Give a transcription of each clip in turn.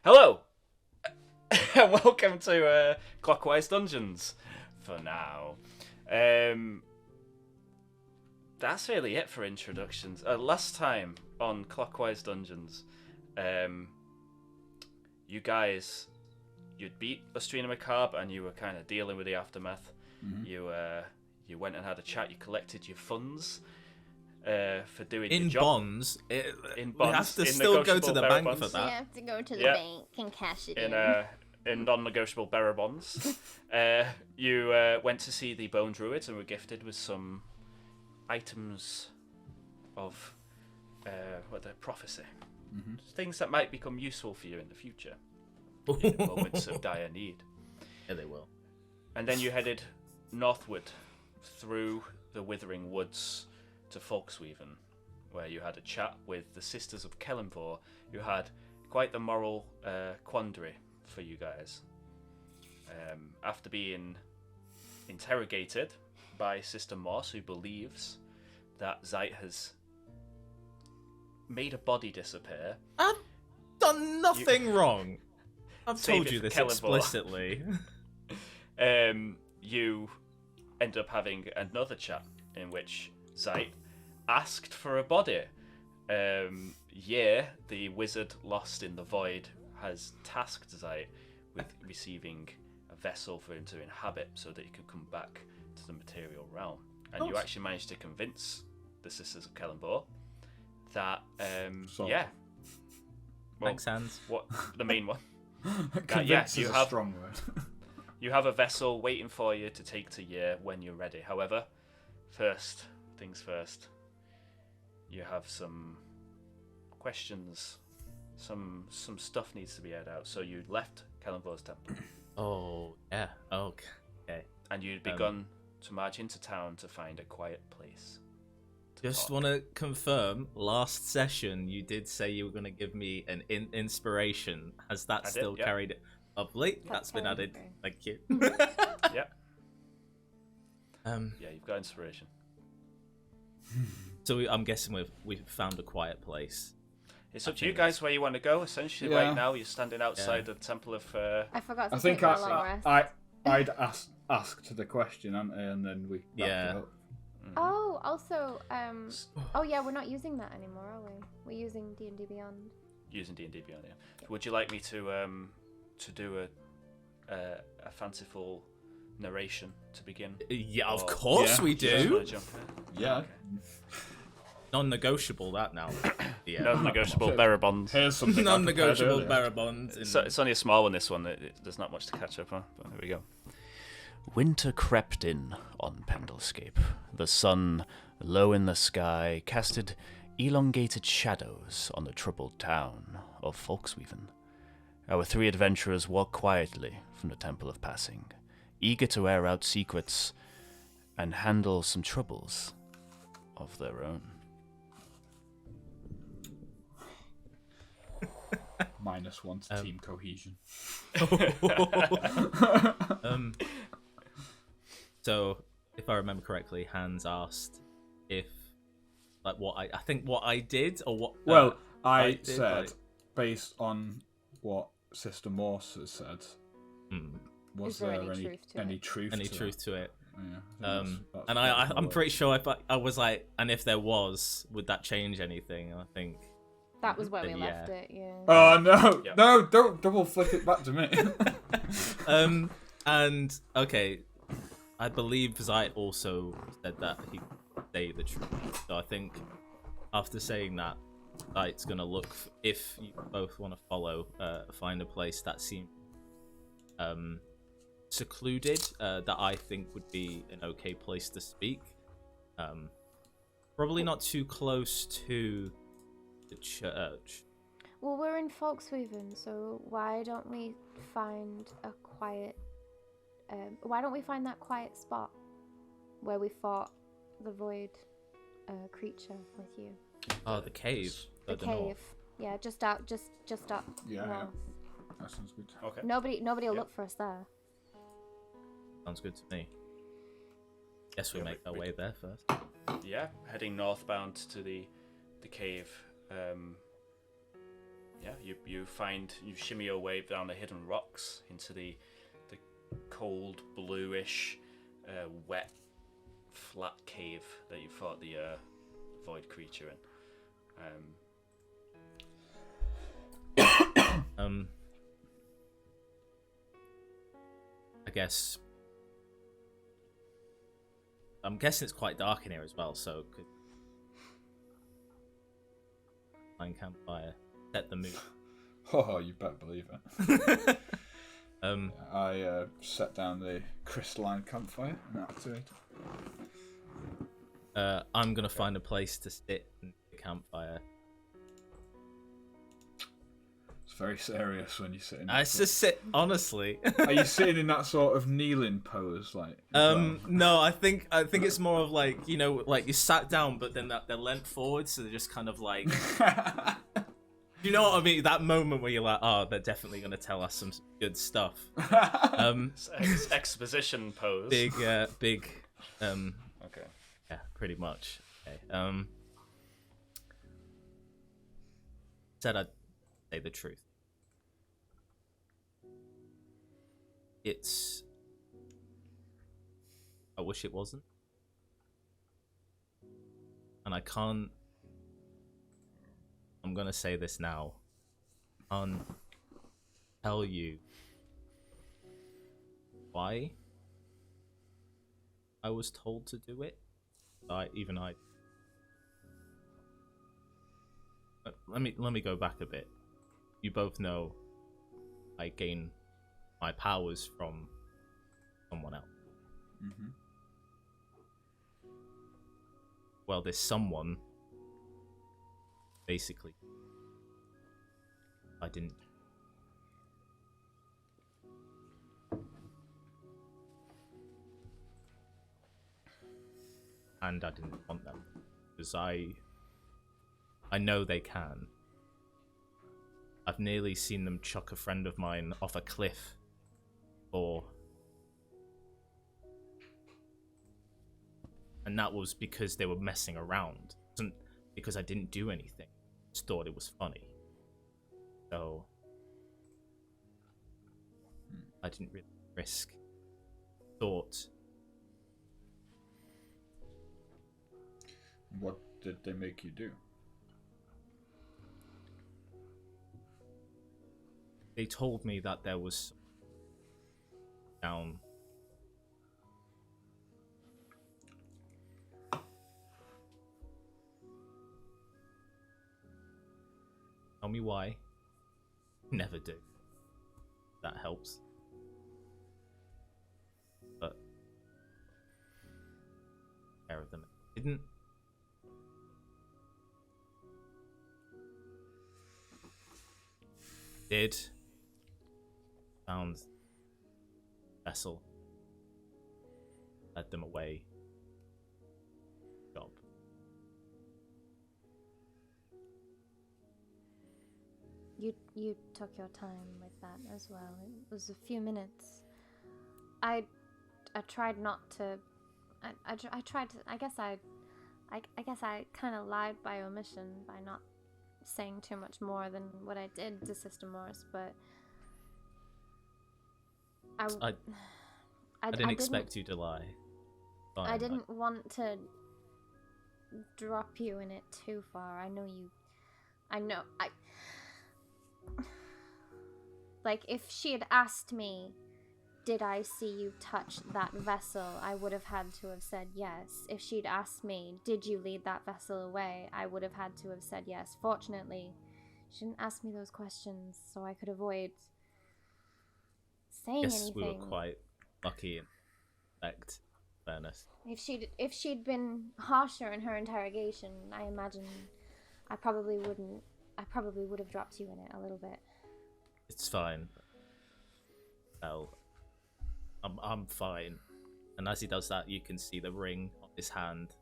Hello! Welcome to Clockwise Dungeons for now. That's really it for introductions. Last time on Clockwise Dungeons, you guys, you'd beat Ostrina Macabre and you were kind of dealing with the aftermath. Mm-hmm. You went and had a chat, you collected your funds for doing your job. Bonds. In bonds. We have to still go to the bank bonds. for that. You have to go to the bank and cash it in. In non-negotiable bearer bonds. You went to see the Bone Druids and were gifted with some items of prophecy. Mm-hmm. Things that might become useful for you in the future. In moments of dire need. Yeah, they will. And then you headed northward through the withering woods to folksweaven, where you had a chat with the Sisters of Kellenvor, who had quite the moral quandary for you guys. After being interrogated by Sister Moss, who believes that Zite has made a body disappear. I've done nothing wrong. I've told you this Kellenvor. Explicitly. You end up having another chat in which Zite asked for a body. The wizard lost in the void has tasked Zite with receiving a vessel for him to inhabit so that he could come back to the material realm. And you actually managed to convince the Sisters of Kellenvor that, Thanks, Hans. What the main one? Convince is a strong word. You have a vessel waiting for you to take to Yer when you're ready. However, first things first, you have some questions. Some stuff needs to be aired out. So you left Kellenvor's temple. Oh, yeah. Okay. And you'd begun to march into town to find a quiet place. Just want to confirm, last session you did say you were going to give me an inspiration. Has that still carried it? Lovely. That's been added. Through. Thank you. Yep. You've got inspiration. So I'm guessing we've found a quiet place. It's up to you guys where you want to go. Essentially, right now you're standing outside the Temple of. I forgot to I think take my long rest. I'd asked the question, and then we wrapped it up. Oh, also, we're not using that anymore, are we? We're using D&D Beyond. Using D&D Beyond, yeah. Would you like me to do a fanciful narration to begin? Yeah, of course we do. Yeah. Okay. Non-negotiable that now. Yeah. Non-negotiable bearer bonds. Here's something. Non-negotiable bearer bonds. It's only a small one, this one. There's not much to catch up on, but here we go. Winter crept in on Pendlescape. The sun, low in the sky, casted elongated shadows on the troubled town of folksweaven. Our three adventurers walked quietly from the Temple of Passing, eager to air out secrets and handle some troubles of their own. -1 to team cohesion. So, if I remember correctly, Hans asked if, what I did, or what. Well, I said, based on what Sister Morse has said, was there any truth to it? Yeah, and I'm pretty sure I was like, and if there was, would that change anything? And I think that was where we left it. Yeah. Oh no, no! Don't double flip it back to me. And okay, I believe Zite also said that he could say the truth. So I think after saying that, Zite's gonna look if you both want to follow, find a place that seems secluded, that I think would be an okay place to speak. Probably not too close to the church. Well, we're in folksweaven, so why don't we find a quiet? Why don't we find that quiet spot where we fought the void creature with you? Oh, the cave. The cave. North. Yeah, just up. Yeah, north. That sounds good. Okay. Nobody will look for us there. Sounds good to me. Guess we make our way there first. Yeah, heading northbound to the cave. you shimmy your way down the hidden rocks into the cold, bluish, wet, flat cave that you fought the void creature in. I guess I'm guessing it's quite dark in here as well, so could find campfire, set the mood. Oh, you better believe it. I set down the crystalline campfire and activate it. I'm gonna find a place to sit in the campfire. It's very serious when you sit in. I just sit, honestly. Are you sitting in that sort of kneeling pose, like? No, I think it's more of like, you know, like you sat down, but then they're leant forward, so they're just kind of like. You know what I mean? That moment where you're like, oh, they're definitely gonna tell us some good stuff. Exposition pose. Big. Okay. Yeah, pretty much. Okay. Said I'd say the truth. I wish it wasn't. And I can't. I'm gonna say this now. I can't tell you why I was told to do it. Let me go back a bit. You both know I gain my powers from someone else. Mm-hmm. Well, this someone basically I didn't. And I didn't want them because I know they can. I've nearly seen them chuck a friend of mine off a cliff and that was because they were messing around. It wasn't because I didn't do anything. I just thought it was funny. So I didn't really risk thought. What did they make you do? They told me that there was down. Tell me why. Never do. That helps. But care of them. Didn't. Did. Found vessel. Led them away. Job. You took your time with that as well. It was a few minutes. I tried not to. I tried to. I guess I kind of lied by omission by not saying too much more than what I did to Sister Morris, but I didn't expect you to lie. Fine, I didn't want to drop you in it too far. I know. Like, if she had asked me, did I see you touch that vessel, I would have had to have said yes. If she'd asked me, did you lead that vessel away, I would have had to have said yes. Fortunately, she didn't ask me those questions, so I could avoid saying anything. We were quite lucky in fact, fairness. If she'd been harsher in her interrogation, I imagine I probably would have dropped you in it a little bit. It's fine. Well, I'm fine. And as he does that, you can see the ring on his hand.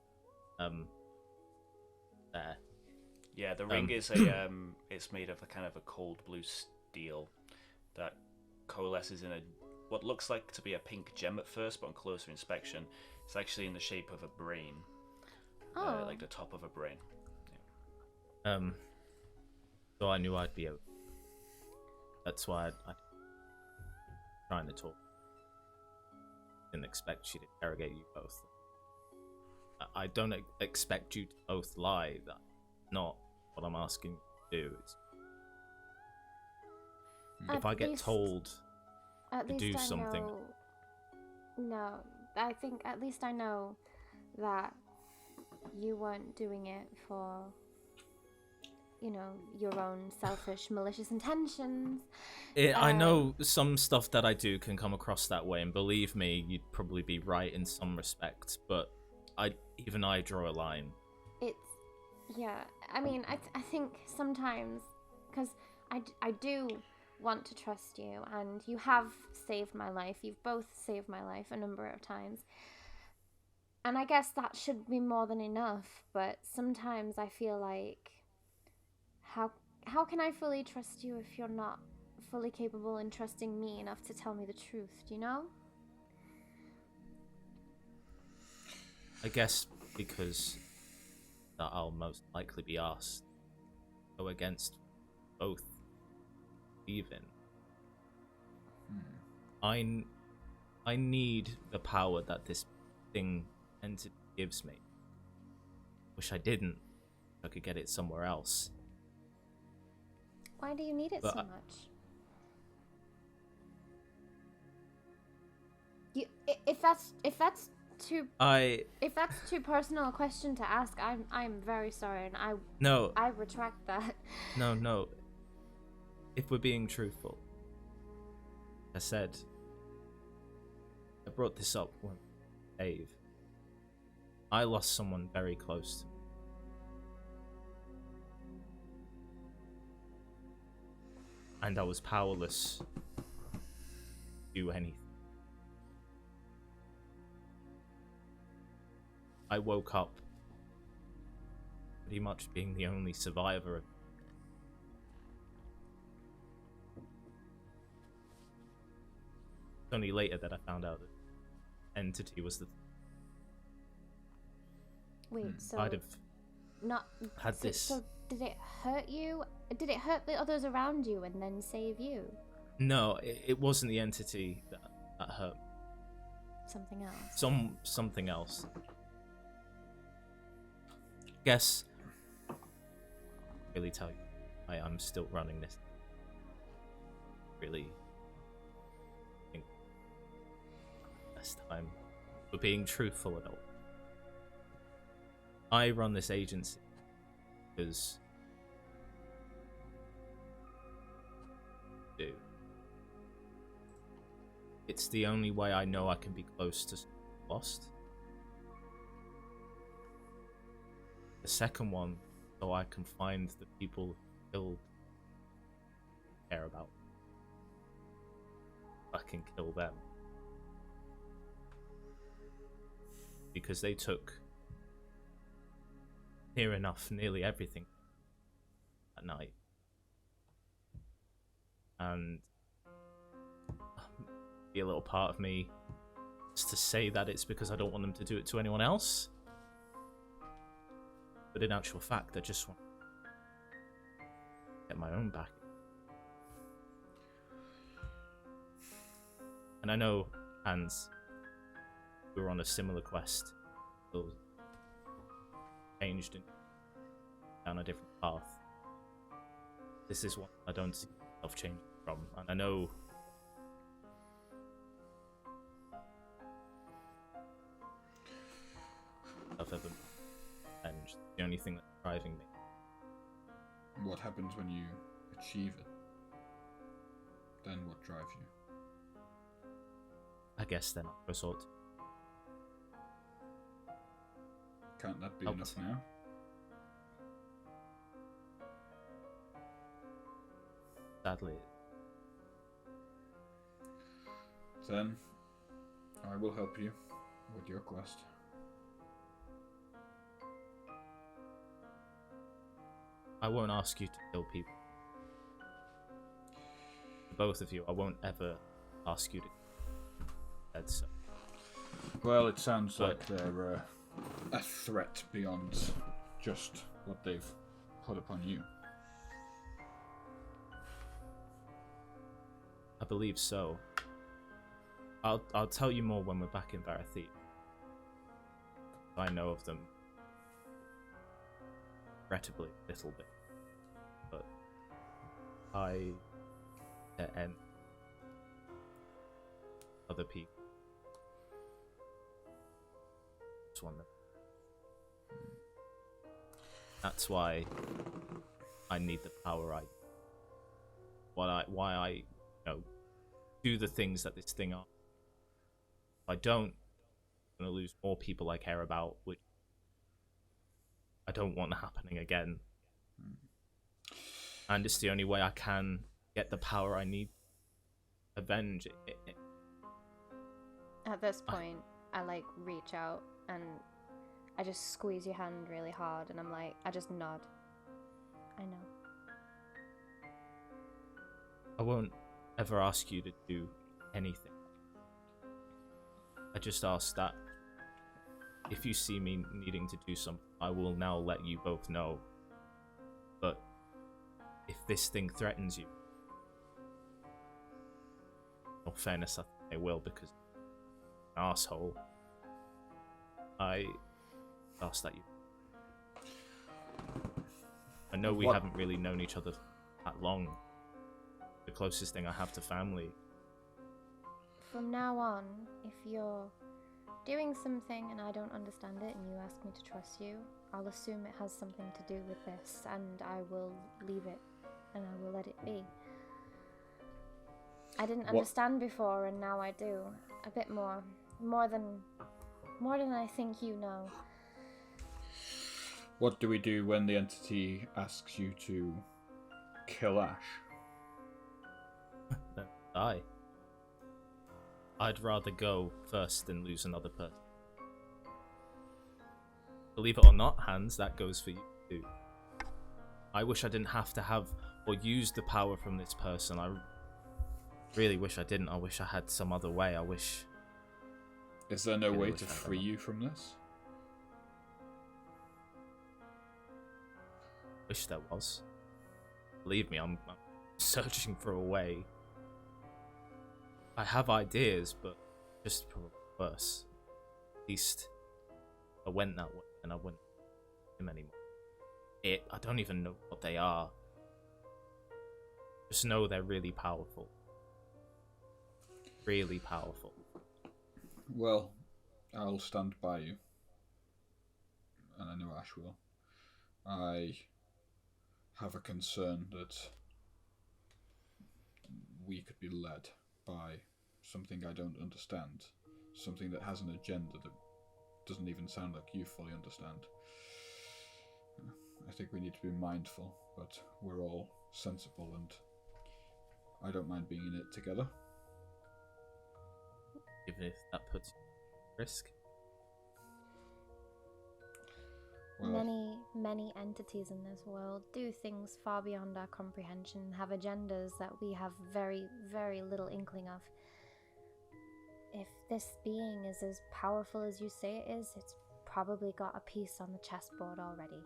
There. Yeah, the ring is a it's made of a kind of a cold blue steel that coalesces in what looks like to be a pink gem at first, but on closer inspection, it's actually in the shape of a brain. Oh. Like the top of a brain. Yeah. So I knew I'd be That's why I'm trying to talk. Didn't expect you to interrogate you both. I don't expect you to both lie. That's not what I'm asking you to do. If I get told to do something... No, I think at least I know that you weren't doing it for, you know, your own selfish, malicious intentions. I know some stuff that I do can come across that way, and believe me, you'd probably be right in some respects, but even I draw a line. Yeah, I mean, I think sometimes, because I do want to trust you, and you have saved my life. You've both saved my life a number of times. And I guess that should be more than enough, but sometimes I feel like, how can I fully trust you if you're not fully capable and trusting me enough to tell me the truth, do you know? I guess because that I'll most likely be asked to go against both even. I need the power that this thing entity gives me. Wish I didn't. I could get it somewhere else. Why do you need it so much? If that's too personal a question to ask, I'm very sorry, and I retract that. No. If we're being truthful, I said I brought this up when Dave. I lost someone very close to me. And I was powerless to do anything. I woke up pretty much being the only survivor. It's only later that I found out that the entity was the... Wait, so I'd have not had this... So did it hurt you? Did it hurt the others around you and then save you? No, it wasn't the entity that hurt. Something else. Something else. Guess. Really tell you, I'm still running this. Really. Think best time for being truthful at all. I run this agency because it's the only way I know I can be close to lost. The second one, so I can find the people who killed care about. I can kill them. Because they took near enough nearly everything at night. And be a little part of me is to say that it's because I don't want them to do it to anyone else. But in actual fact, I just want to get my own back. And I know Hans, we were on a similar quest, still changed and down a different path. This is what I don't see myself changing from, and I know I've ever changed. The only thing that's driving me. What happens when you achieve it? Then what drives you? I guess then I'll resort to. Can't that be enough now? Sadly. Then I will help you with your quest. I won't ask you to kill people. Both of you, I won't ever ask you to kill dead, so. Well, it sounds like they're a threat beyond just what they've put upon you. believe so. I'll tell you more when we're back in Varathea. I know of them regrettably a little bit, but and other people. Just one. That's why I need the power. Why I do the things that this thing are. If I don't, I'm gonna lose more people I care about, which I don't want happening again. And it's the only way I can get the power I need to avenge it. At this point, I reach out and I just squeeze your hand really hard, and I just nod. I know. I won't ever ask you to do anything. I just ask that if you see me needing to do something, I will now let you both know. But if this thing threatens you, in all fairness, I think they will, because I'm an arsehole. I ask that you. I know we haven't really known each other that long. The closest thing I have to family. From now on, if you're doing something and I don't understand it and you ask me to trust you, I'll assume it has something to do with this, and I will leave it and I will let it be. I didn't understand before, and now I do. A bit more. More than I think you know. What do we do when the entity asks you to kill Ash? Then die. I'd rather go first than lose another person. Believe it or not, Hans, that goes for you too. I wish I didn't have to have or use the power from this person. I really wish I didn't. I wish I had some other way. I wish... Is there no way to free you from this? Wish there was. Believe me, I'm searching for a way. I have ideas, but just probably worse. At least I went that way, and I wouldn't him anymore. I don't even know what they are. Just know they're really powerful. Really powerful. Well, I'll stand by you. And I know Ash will. I have a concern that we could be led by something I don't understand. Something that has an agenda that doesn't even sound like you fully understand. I think we need to be mindful, but we're all sensible, and I don't mind being in it together. Even if that puts you at risk. Well, many entities in this world do things far beyond our comprehension, have agendas that we have very, very little inkling of. If this being is as powerful as you say it is, it's probably got a piece on the chessboard already.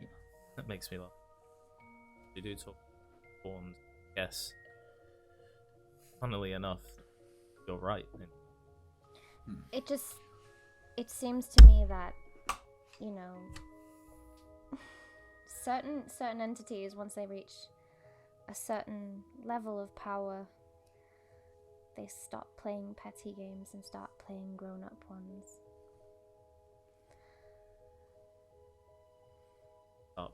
Yeah. That makes me laugh. You do talk forms, yes. Funnily enough, you're right. It seems to me that, certain entities, once they reach a certain level of power, they stop playing petty games and start playing grown-up ones. Up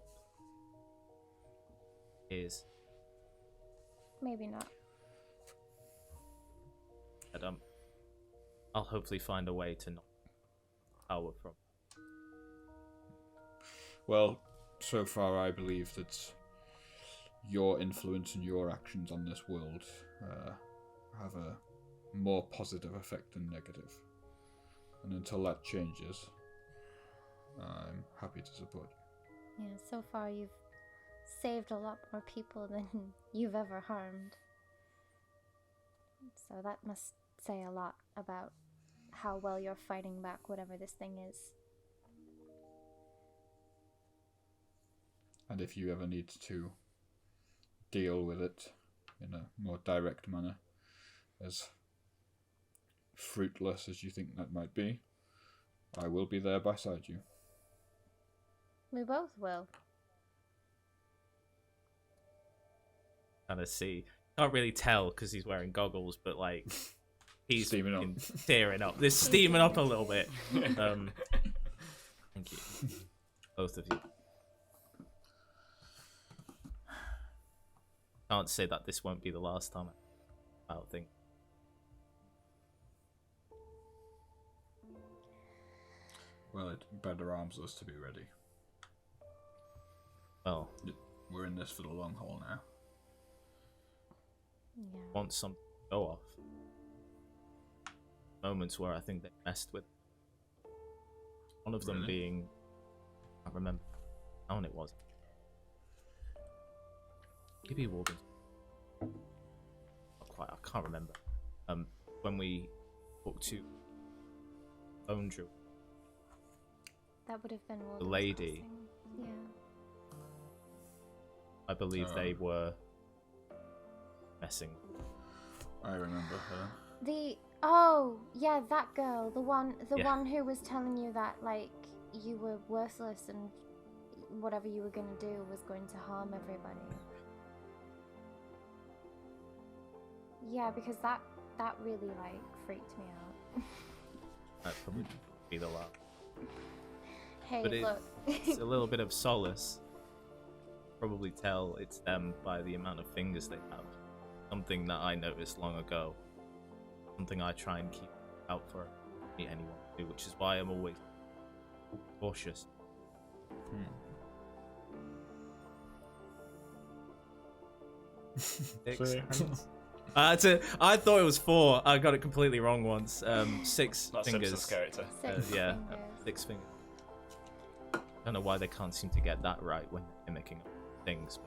is maybe not. But I'll hopefully find a way to knock power from. Well, so far I believe that your influence and your actions on this world have a more positive effect than negative. And until that changes, I'm happy to support you. Yeah, so far you've saved a lot more people than you've ever harmed. So that must say a lot about how well you're fighting back whatever this thing is. And if you ever need to deal with it in a more direct manner, as fruitless as you think that might be, I will be there beside you. We both will. Kind of see. Can't really tell because he's wearing goggles, but like he's Steaming up. tearing up. This steaming up a little bit. Thank you, both of you. Can't say that this won't be the last time I don't think. Well, it better arms us to be ready. Well, We're in this for the long haul now. Yeah. want something to go off. Moments where I think they messed with. One of them Really? being, I can't remember how one it was. Maybe Walden. Not quite. I can't remember. When we talked to Bone Druid, That would have been the Walden's lady. crossing. Yeah. I believe they were messing. I remember her. That girl, the one Yeah. one who was telling you that like you were worthless and whatever you were gonna do was going to harm everybody. Yeah, because that really like freaked me out. That probably would be the last. Hey, But look. It's a little bit of solace. Probably tell it's them by the amount of fingers they have. Something that I noticed long ago. Something I try and keep out for anyone to do, which is why I'm always cautious. Six hands. I thought it was 4. I got it completely wrong once. 6 That's fingers. Simpson's character. Six Yeah, fingers. 6 fingers. I don't know why they can't seem to get that right when they're mimicking things.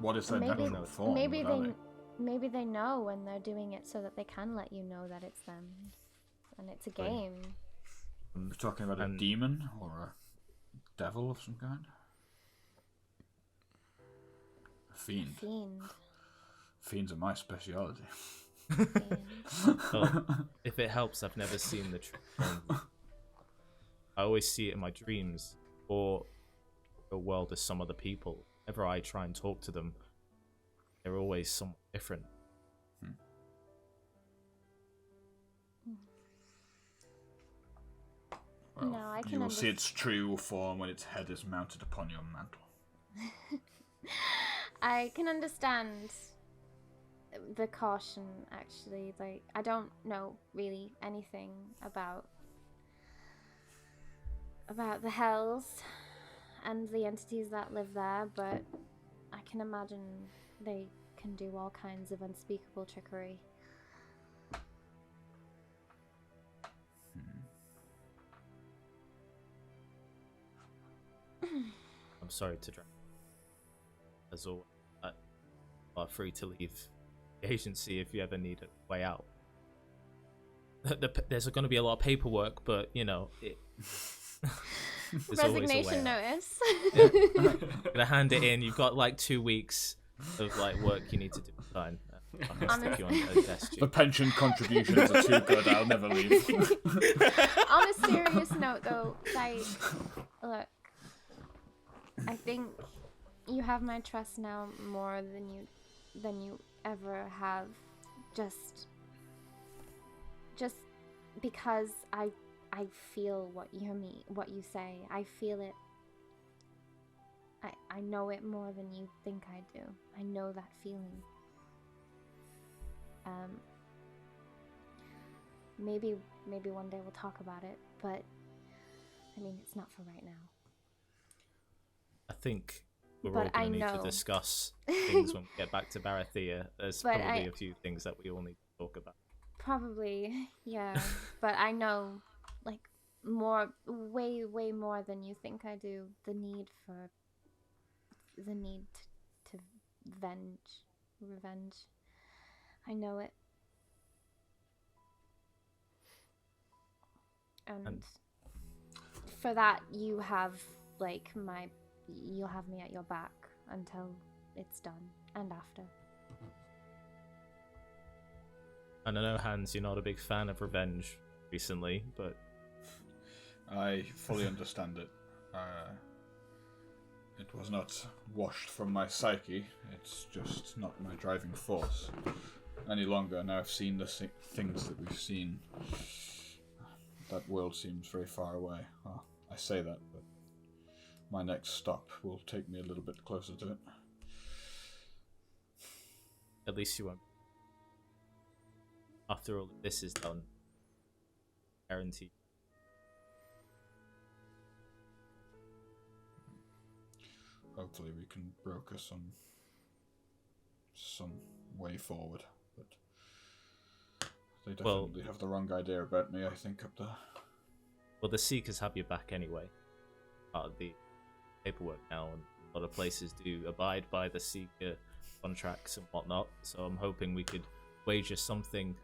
What is their Maybe- natural form? Maybe What are they maybe they know when they're doing it so that they can let you know that it's them, and it's a game. We're talking about a And- demon or a devil of some kind? A fiend. Fiend. Fiends are my speciality. Fiend. Well, if it helps, I've never seen the true form. I always see it in my dreams or the world as some other people. Whenever I try and talk to them, they're always somewhat different. Well, No, I can you will see understand. its true form when its head is mounted upon your mantle. I can understand the caution, actually. Like, I don't know really anything about the hells and the entities that live there, but I can imagine they can do all kinds of unspeakable trickery. I'm sorry to drag. As always, you are free to leave the agency if you ever need a way out. There's going to be a lot of paperwork, but you know, there's always a way Resignation out. notice. Gonna hand it in. You've got like 2 weeks of like work you need to do. Fine. I'm gonna stick you on a desk. The pension contributions are too good, I'll never leave. On a serious note, though, like, look, I think you have my trust now more than you ever have. Just because I feel what you say. I feel it. I know it more than you think I do. I know that feeling. Maybe one day we'll talk about it, but I mean, it's not for right now. I think we're But all going I to need know. to discuss things when we get back to Barathea. There's But probably a few things that we all need to talk about. Probably, yeah. But I know, like, way more than you think I do, the need to revenge. I know it. And for that, you have, like, you'll have me at your back until it's done and after. And I know, Hans, you're not a big fan of revenge recently, but I fully understand it. It was not washed from my psyche. It's just not my driving force any longer. Now I've seen the things that we've seen. That world seems very far away. Well, I say that, but my next stop will take me a little bit closer to it. at least you won't. After all this is done, guarantee. Hopefully we can broker some way forward, but they definitely have the wrong idea about me, I think, up there. Well, the Seekers have your back anyway. Part of the paperwork now, and a lot of places do abide by the Seeker contracts and whatnot, so I'm hoping we could wager something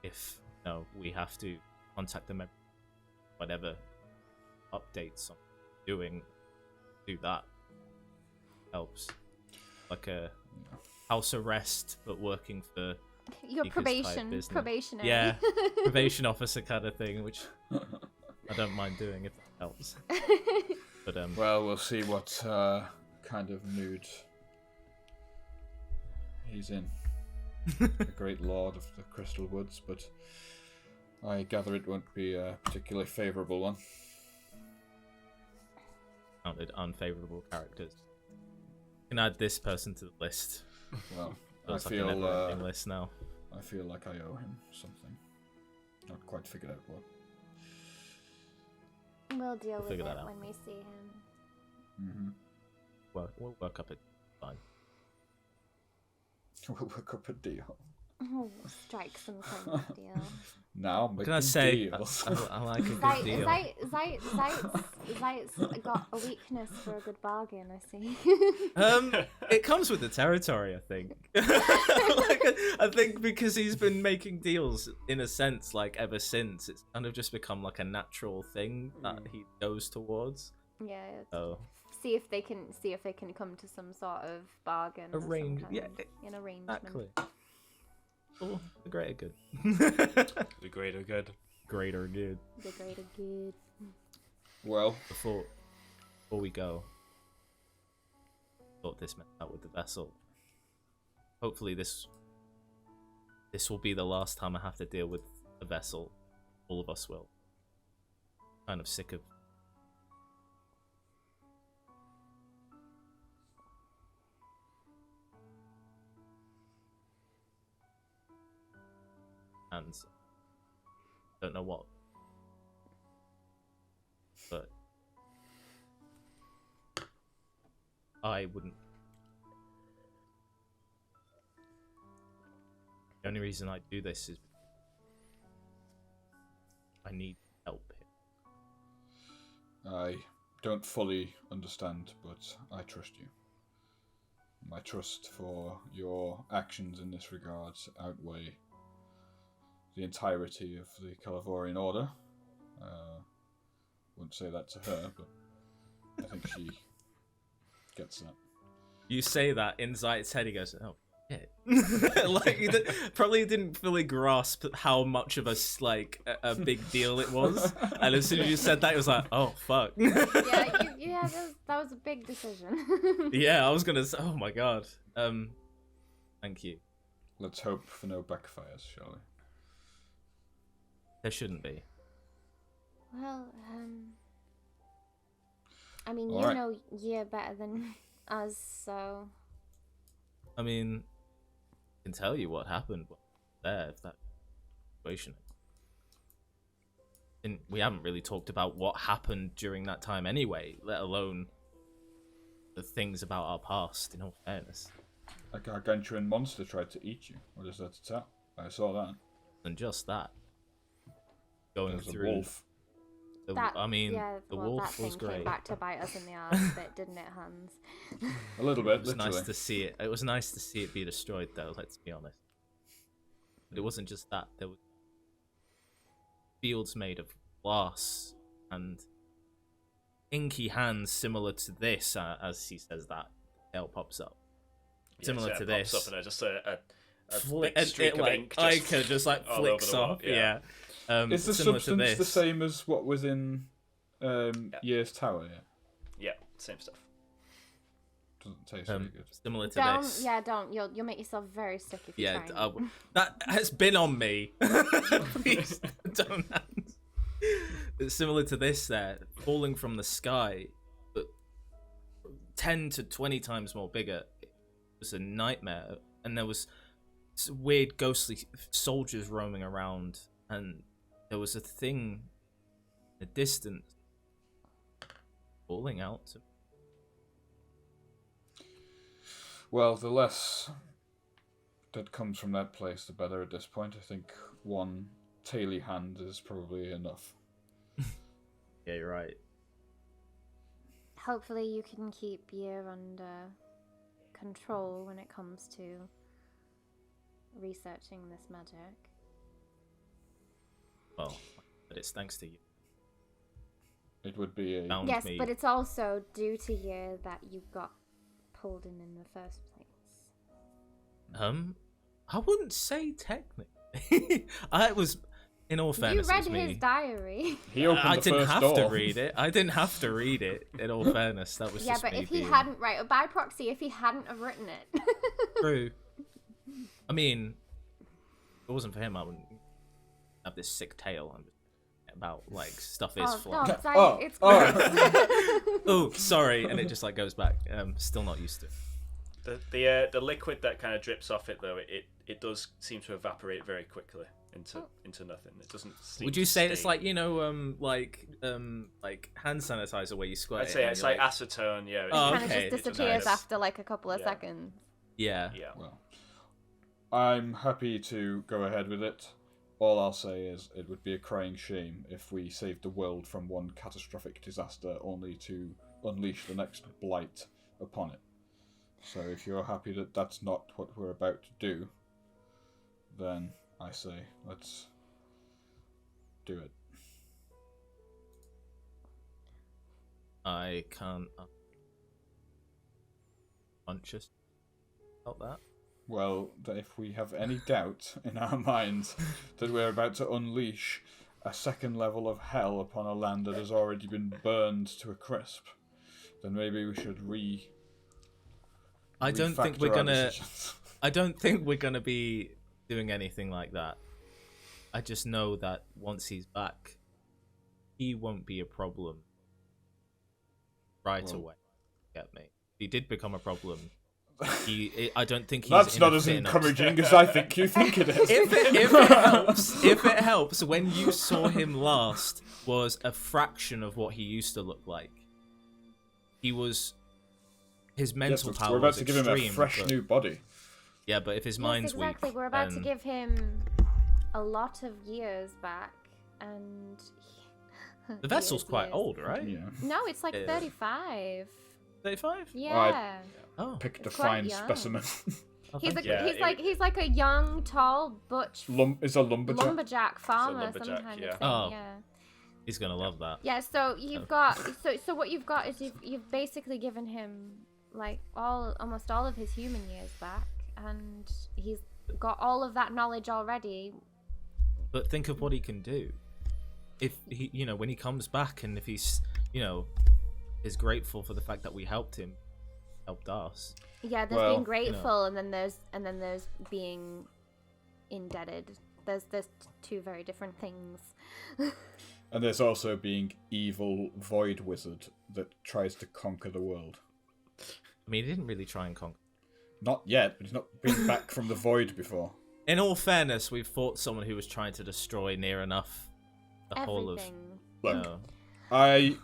if, you know, we have to contact them, whatever updates I'm doing, do that. Helps. Like a house arrest, but working for your probationary. Yeah, probation officer kind of thing, which I don't mind doing if that helps. But well, we'll see what kind of mood he's in. The great lord of the Crystal Woods, but I gather it won't be a particularly favourable one. Counted unfavourable characters. You can add this person to the list. Well, I feel like a never-ending list now. I feel like I owe him something. Not quite figured out what. We'll deal with figure it that out. when we see him. Mm-hmm. Well, we'll work up a fine. We'll work up a deal. Oh, strike some kind of deal. Now, What can I say? deals. I like a good deal. Zites got a weakness for a good bargain, I see. It comes with the territory, I think. I think because he's been making deals in a sense, like ever since, it's kind of just become like a natural thing that he goes towards. Yeah. So See if they can come to some sort of bargain. Arrange, of some yeah, kind, an arrangement. exactly. Oh, the greater good. The greater good. Greater good. The greater good. Well, Before we go, thought this meant out with the vessel. Hopefully this will be the last time I have to deal with a vessel. All of us will. Kind of sick of. And don't know what, but I wouldn't. The only reason I do this is I need help here. I don't fully understand, but I trust you. My trust for your actions in this regard outweigh the entirety of the Calavorian Order. Wouldn't say that to her, but I think she gets that. You say that in Zites' head, he goes, "Oh shit!" Like he probably didn't fully grasp how much of a big deal it was, and as soon as you said that, it was like, "Oh fuck!" Yeah, that was a big decision. Yeah, I was gonna say, "Oh my god." Thank you. Let's hope for no backfires, shall we? There shouldn't be. Well, I mean, All you right. know year better than us, so. I mean, I can tell you what happened there, if that situation. And we haven't really talked about what happened during that time anyway, let alone the things about our past, in all fairness. A gargantuan monster tried to eat you. What is that to tell? I saw that. And just that. Going There's a through. wolf. The That wolf thing was came great. back to bite us in the arse a bit, didn't it, Hans? A little bit, It was literally. nice to see it. It was nice to see it be destroyed, though. Let's be honest. But it wasn't just that. There were fields made of glass and inky hands similar to this. As he says that, the tail pops up. similar to pops this. up and just a Flick, big streak of ink just Ica just like all over flicks the wall, off. Yeah. Is the similar to substance this. the same as what was in Year's Tower? Yeah. Yeah, same stuff. Doesn't taste very good. Similar to Don't. this. Yeah, don't. You'll make yourself very sick if you Yeah, try. that has been on me. Please don't. It's similar to this there, falling from the sky, but 10 to 20 times more bigger. It was a nightmare, and there was weird ghostly soldiers roaming around, and there was a thing in the distance falling out. Well, the less that comes from that place, the better at this point. I think one taily hand is probably enough. Yeah, you're right. Hopefully, you can keep Year under control when it comes to researching this magic. Well, but it's thanks to you. It would be a... Found Yes, me. but it's also due to Year that you got pulled in the first place. I wouldn't say technically. I was, in all fairness, You it was read me. his diary. He opened I the didn't first have door. to read it. I didn't have to read it. In all fairness, that was Yeah, just but me if he being hadn't, right, by proxy, if he hadn't have written it. true. I mean, if it wasn't for him, I wouldn't have this sick tale. I'm just about like stuff is Oh, flying. no, it's, Oh, it's oh. gross. Oh, sorry, and it just like goes back. Still not used to it. The liquid that kind of drips off it though, it does seem to evaporate very quickly into nothing. It doesn't. Seem Would you to say it's stay. like like hand sanitizer where you squirt? I'd it say and it's you're like acetone. Yeah. Oh, Kind of okay. just It disappears nice. after like a couple of Yeah. seconds. yeah. Yeah. Well, I'm happy to go ahead with it. All I'll say is it would be a crying shame if we saved the world from one catastrophic disaster only to unleash the next blight upon it. So if you're happy that that's not what we're about to do, then I say let's do it. I can't conscious about that. Well, if we have any doubt in our minds that we're about to unleash a second level of hell upon a land that has already been burned to a crisp, then maybe we should I don't think refactor we're our gonna. decisions. I don't think we're gonna be doing anything like that. I just know that once he's back, he won't be a problem right Well. away. Get me? If he did become a problem. I don't think he's. That's in not a as fit enough- encouraging as I think you think it is. If it helps, when you saw him last was a fraction of what he used to look like. He was. His mental Yes, power we're about was to give him extreme, a fresh but- new body. Yeah, but if his Yes, mind's exactly. weak, We're about to then- give him a lot of years back, and The vessel's Years, quite years. old, right? Yeah. No, it's like Yeah. 35. 35? Yeah. Oh. Picked a It's quite fine young. specimen. Oh, He's thank a, you. Yeah, he's like a young, tall, butch Is a lumberjack. lumberjack farmer, lumberjack, some kind yeah. of thing. Oh. Yeah. He's gonna love that. Yeah. So you've got so what you've got is you've basically given him like almost all of his human years back, and he's got all of that knowledge already. But think of what he can do. If he, when he comes back, and if he's, is grateful for the fact that we helped us. Yeah, there's Well, being grateful, and then there's being indebted. There's two very different things. And there's also being evil void wizard that tries to conquer the world. I mean, he didn't really try and conquer. Not yet, but he's not been back from the void before. In all fairness, we've fought someone who was trying to destroy near enough the whole of. Everything. Look, I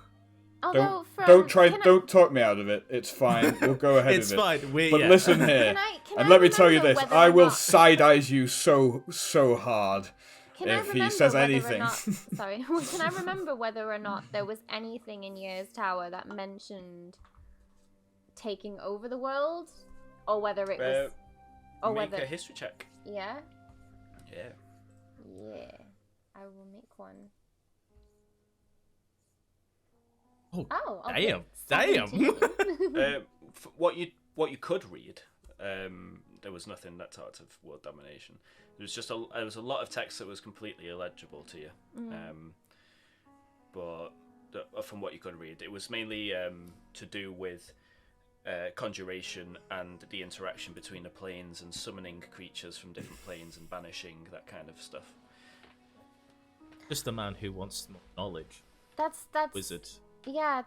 Although don't talk me out of it. It's fine. We'll go ahead It's with it. fine. But listen here, Can and I let me tell you remember this: whether I or will not- side eyes you so hard Can I if he remember says whether or anything. not- sorry. Can I remember whether or not there was anything in Year's Tower that mentioned taking over the world, or whether it was, or Make whether a history check. yeah, Yeah. yeah, I will make one. Oh, Oh, damn, okay. damn. 17. What you could read There was nothing that talked of world domination. There was just there was a lot of text that was completely illegible to you. But from what you could read, it was mainly to do with conjuration and the interaction between the planes and summoning creatures from different planes and banishing, that kind of stuff. Just a man who wants more knowledge. That's Wizard. Yeah,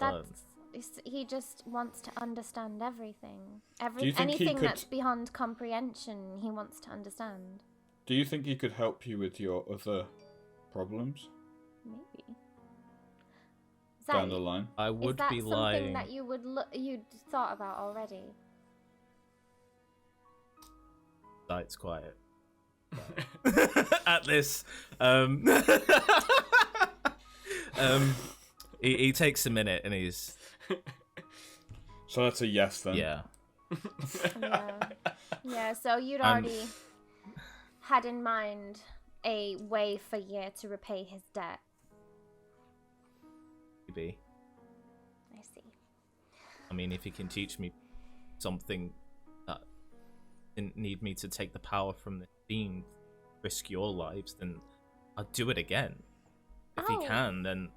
he just wants to understand everything. Do you think Anything that's beyond comprehension, he wants to understand. Do you think he could help you with your other problems Maybe. down the line? I would be Is that lying. something that you'd thought about already? Zites quiet. At this. He takes a minute and he's... So that's a yes then. Yeah. Yeah, so you'd already had in mind a way for Yer to repay his debt. Maybe. I see. I mean, if he can teach me something that didn't need me to take the power from the fiend, risk your lives, then I'll do it again. If he can, then...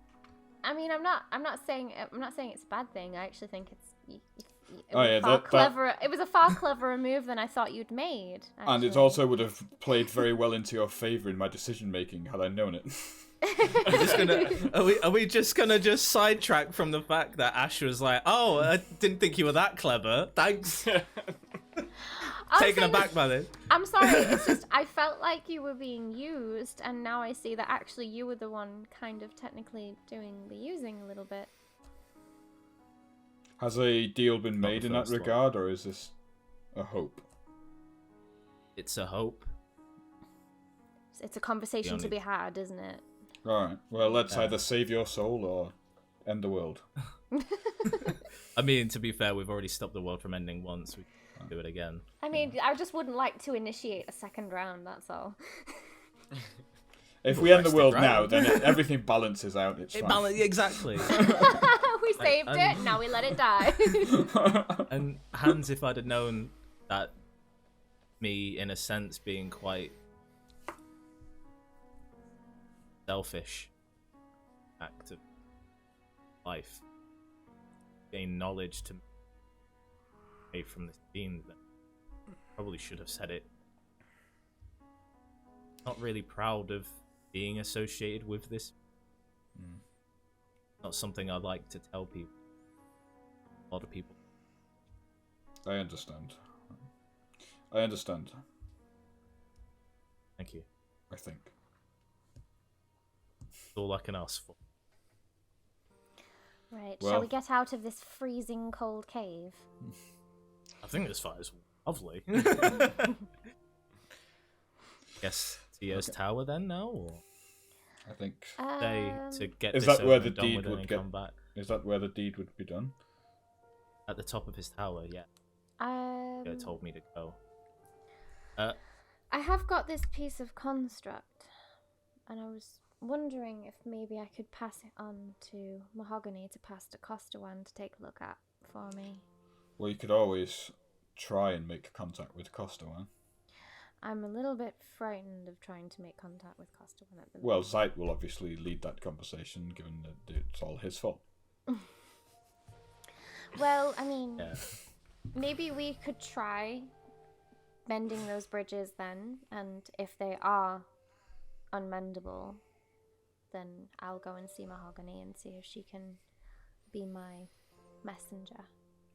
I mean, I'm not saying it's a bad thing. I actually think it was a far cleverer move than I thought you'd made. Actually. And it also would have played very well into your favour in my decision making had I known it. Are we just gonna sidetrack from the fact that Ash was like, "Oh, I didn't think you were that clever. Thanks." Taken aback by this. I'm sorry. It's just I felt like you were being used, and now I see that actually you were the one kind of technically doing the using a little bit. Has a deal been made in that regard, or is this a hope? It's a hope. It's a conversation to be had, isn't it? Alright, well, let's either save your soul or end the world. I mean, to be fair, we've already stopped the world from ending once. We can do it again. I mean, I just wouldn't like to initiate a second round, that's all. If we end the world now, then everything balances out. It's fine. Exactly. We saved it, now we let it die. And Hans, if I'd have known that me, in a sense, being quite selfish act of life, gain knowledge to pay from this fiend, then probably should have said it. Not really proud of being associated with this. Not something I'd like to tell people. A lot of people. I understand. Thank Thank you. I think. That's all I can ask for. Right, Well- shall we get out of this freezing cold cave? I think this fire's lovely. Guess Tia's tower then now, or I think. to get Is this that where over the and done deed with would and get- come back Is that where the deed would be done? at the top of his tower? Yeah, Tio told me to go. I have got this piece of construct, and I was wondering if maybe I could pass it on to Mahogany to pass to Costawan to take a look at for me. Well, you could always try and make contact with Costawan. I'm a little bit frightened of trying to make contact with Costawan at the Well, moment. Zite will obviously lead that conversation, given that it's all his fault. Well, I mean, Yeah. maybe we could try mending those bridges then, and if they are unmendable, then I'll go and see Mahogany and see if she can be my messenger.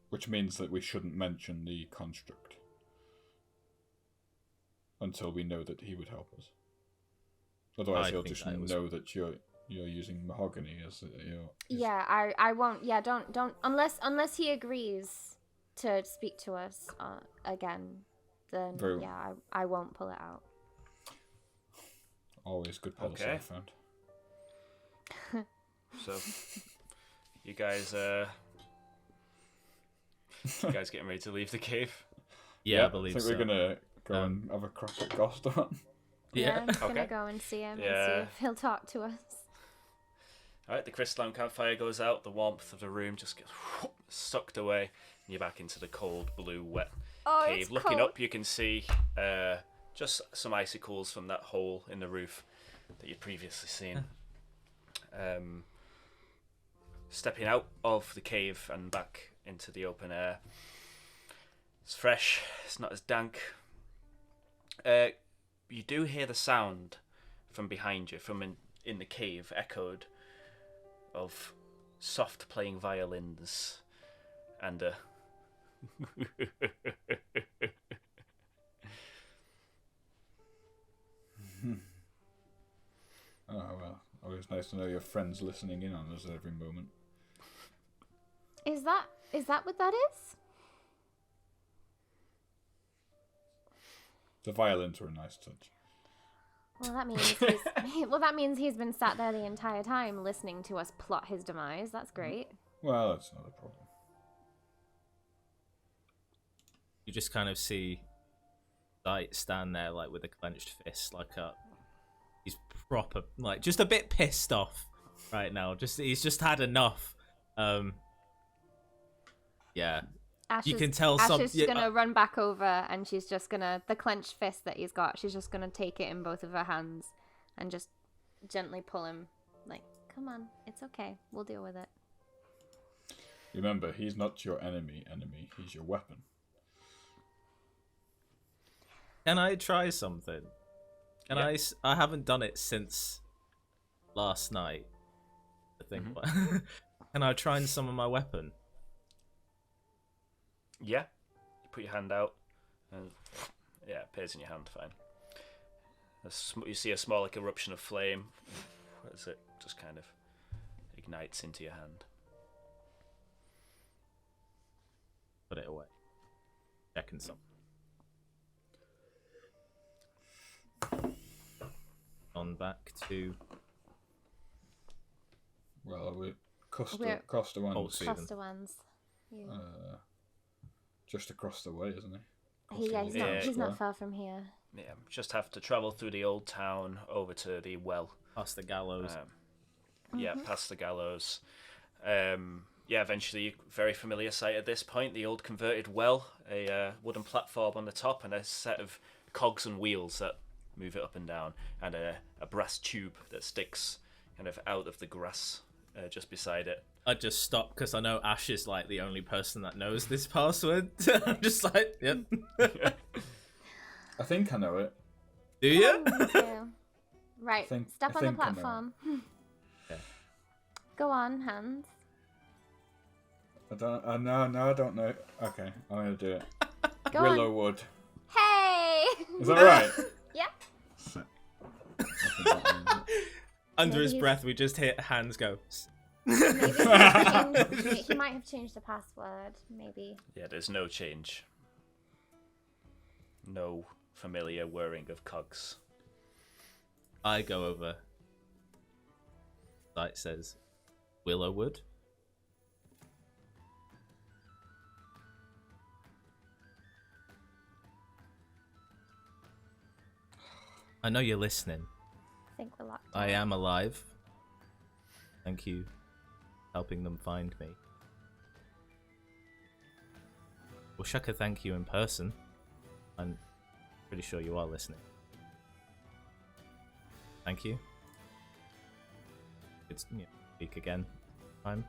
Which means that we shouldn't mention the construct until we know that he would help us. Otherwise, I he'll think just that was- know that you're using Mahogany as your. Yeah, I won't. Yeah, don't unless he agrees to speak to us again. Then Very well. yeah, I won't pull it out. Always good policy, Okay. I found. So, you guys getting ready to leave the cave? Yeah, I believe think so. we're gonna go and have a crack at Costawan. Yeah. I'm gonna Okay. go and see him and Yeah. see if he'll talk to us. Alright, the crystalline campfire goes out, the warmth of the room just gets sucked away, and you're back into the cold, blue, wet Oh, cave. it's Looking cold. up, you can see just some icicles from that hole in the roof that you'd previously seen. Stepping out of the cave and back into the open air. It's fresh. It's not as dank. You do hear the sound from behind you, from in the cave, echoed, of soft playing violins and Oh well, always nice to know your friends listening in on us every moment. Is that what that is? The violins were a nice touch. Well, that means he's been sat there the entire time listening to us plot his demise. That's great. Well, that's not a problem. You just kind of see Zites stand there like with a clenched fist, like he's proper, like just a bit pissed off right now. He's just had enough. Yeah. You can tell Ash is gonna run back over, and she's just gonna, the clenched fist that he's got, she's just gonna take it in both of her hands and just gently pull him, like, come on, it's okay, we'll deal with it. Remember, he's not your enemy, he's your weapon. Can I try something? I haven't done it since last night, I think. Can I try and summon my weapon? yeah. You put your hand out, and yeah, it appears in your hand. Fine. You see a small like eruption of flame. What is it? Just kind of ignites into your hand. Put it away. Checking something. On back to. Well, we're Costa Folksweaven. Costa ones. Yeah. Just across the way, isn't he? He's not far from here. Yeah, just have to travel through the old town over to the well. Past the gallows. Yeah, past the gallows. Eventually, very familiar sight at this point, the old converted well, a wooden platform on the top, and a set of cogs and wheels that move it up and down, and a brass tube that sticks kind of out of the grass just beside it. I just stopped because I know Ash is like the only person that knows this password. I'm just like, yep. I think I know it. Do you? Right, step on the platform. Okay. Go on, hands. I don't know. Okay, I'm gonna do it. Go Willow on. Wood. Hey! Is that right? Yeah. Under his breath, we just hear hands go. Maybe he might have changed the password. Maybe. Yeah, there's no change. No familiar whirring of cogs. I go over. Light says, Willow Wood. I know you're listening. I think we're locked. I am alive. Thank you for helping them find me. Wish I could thank you in person. I'm pretty sure you are listening. Thank you. It's speak again. I'm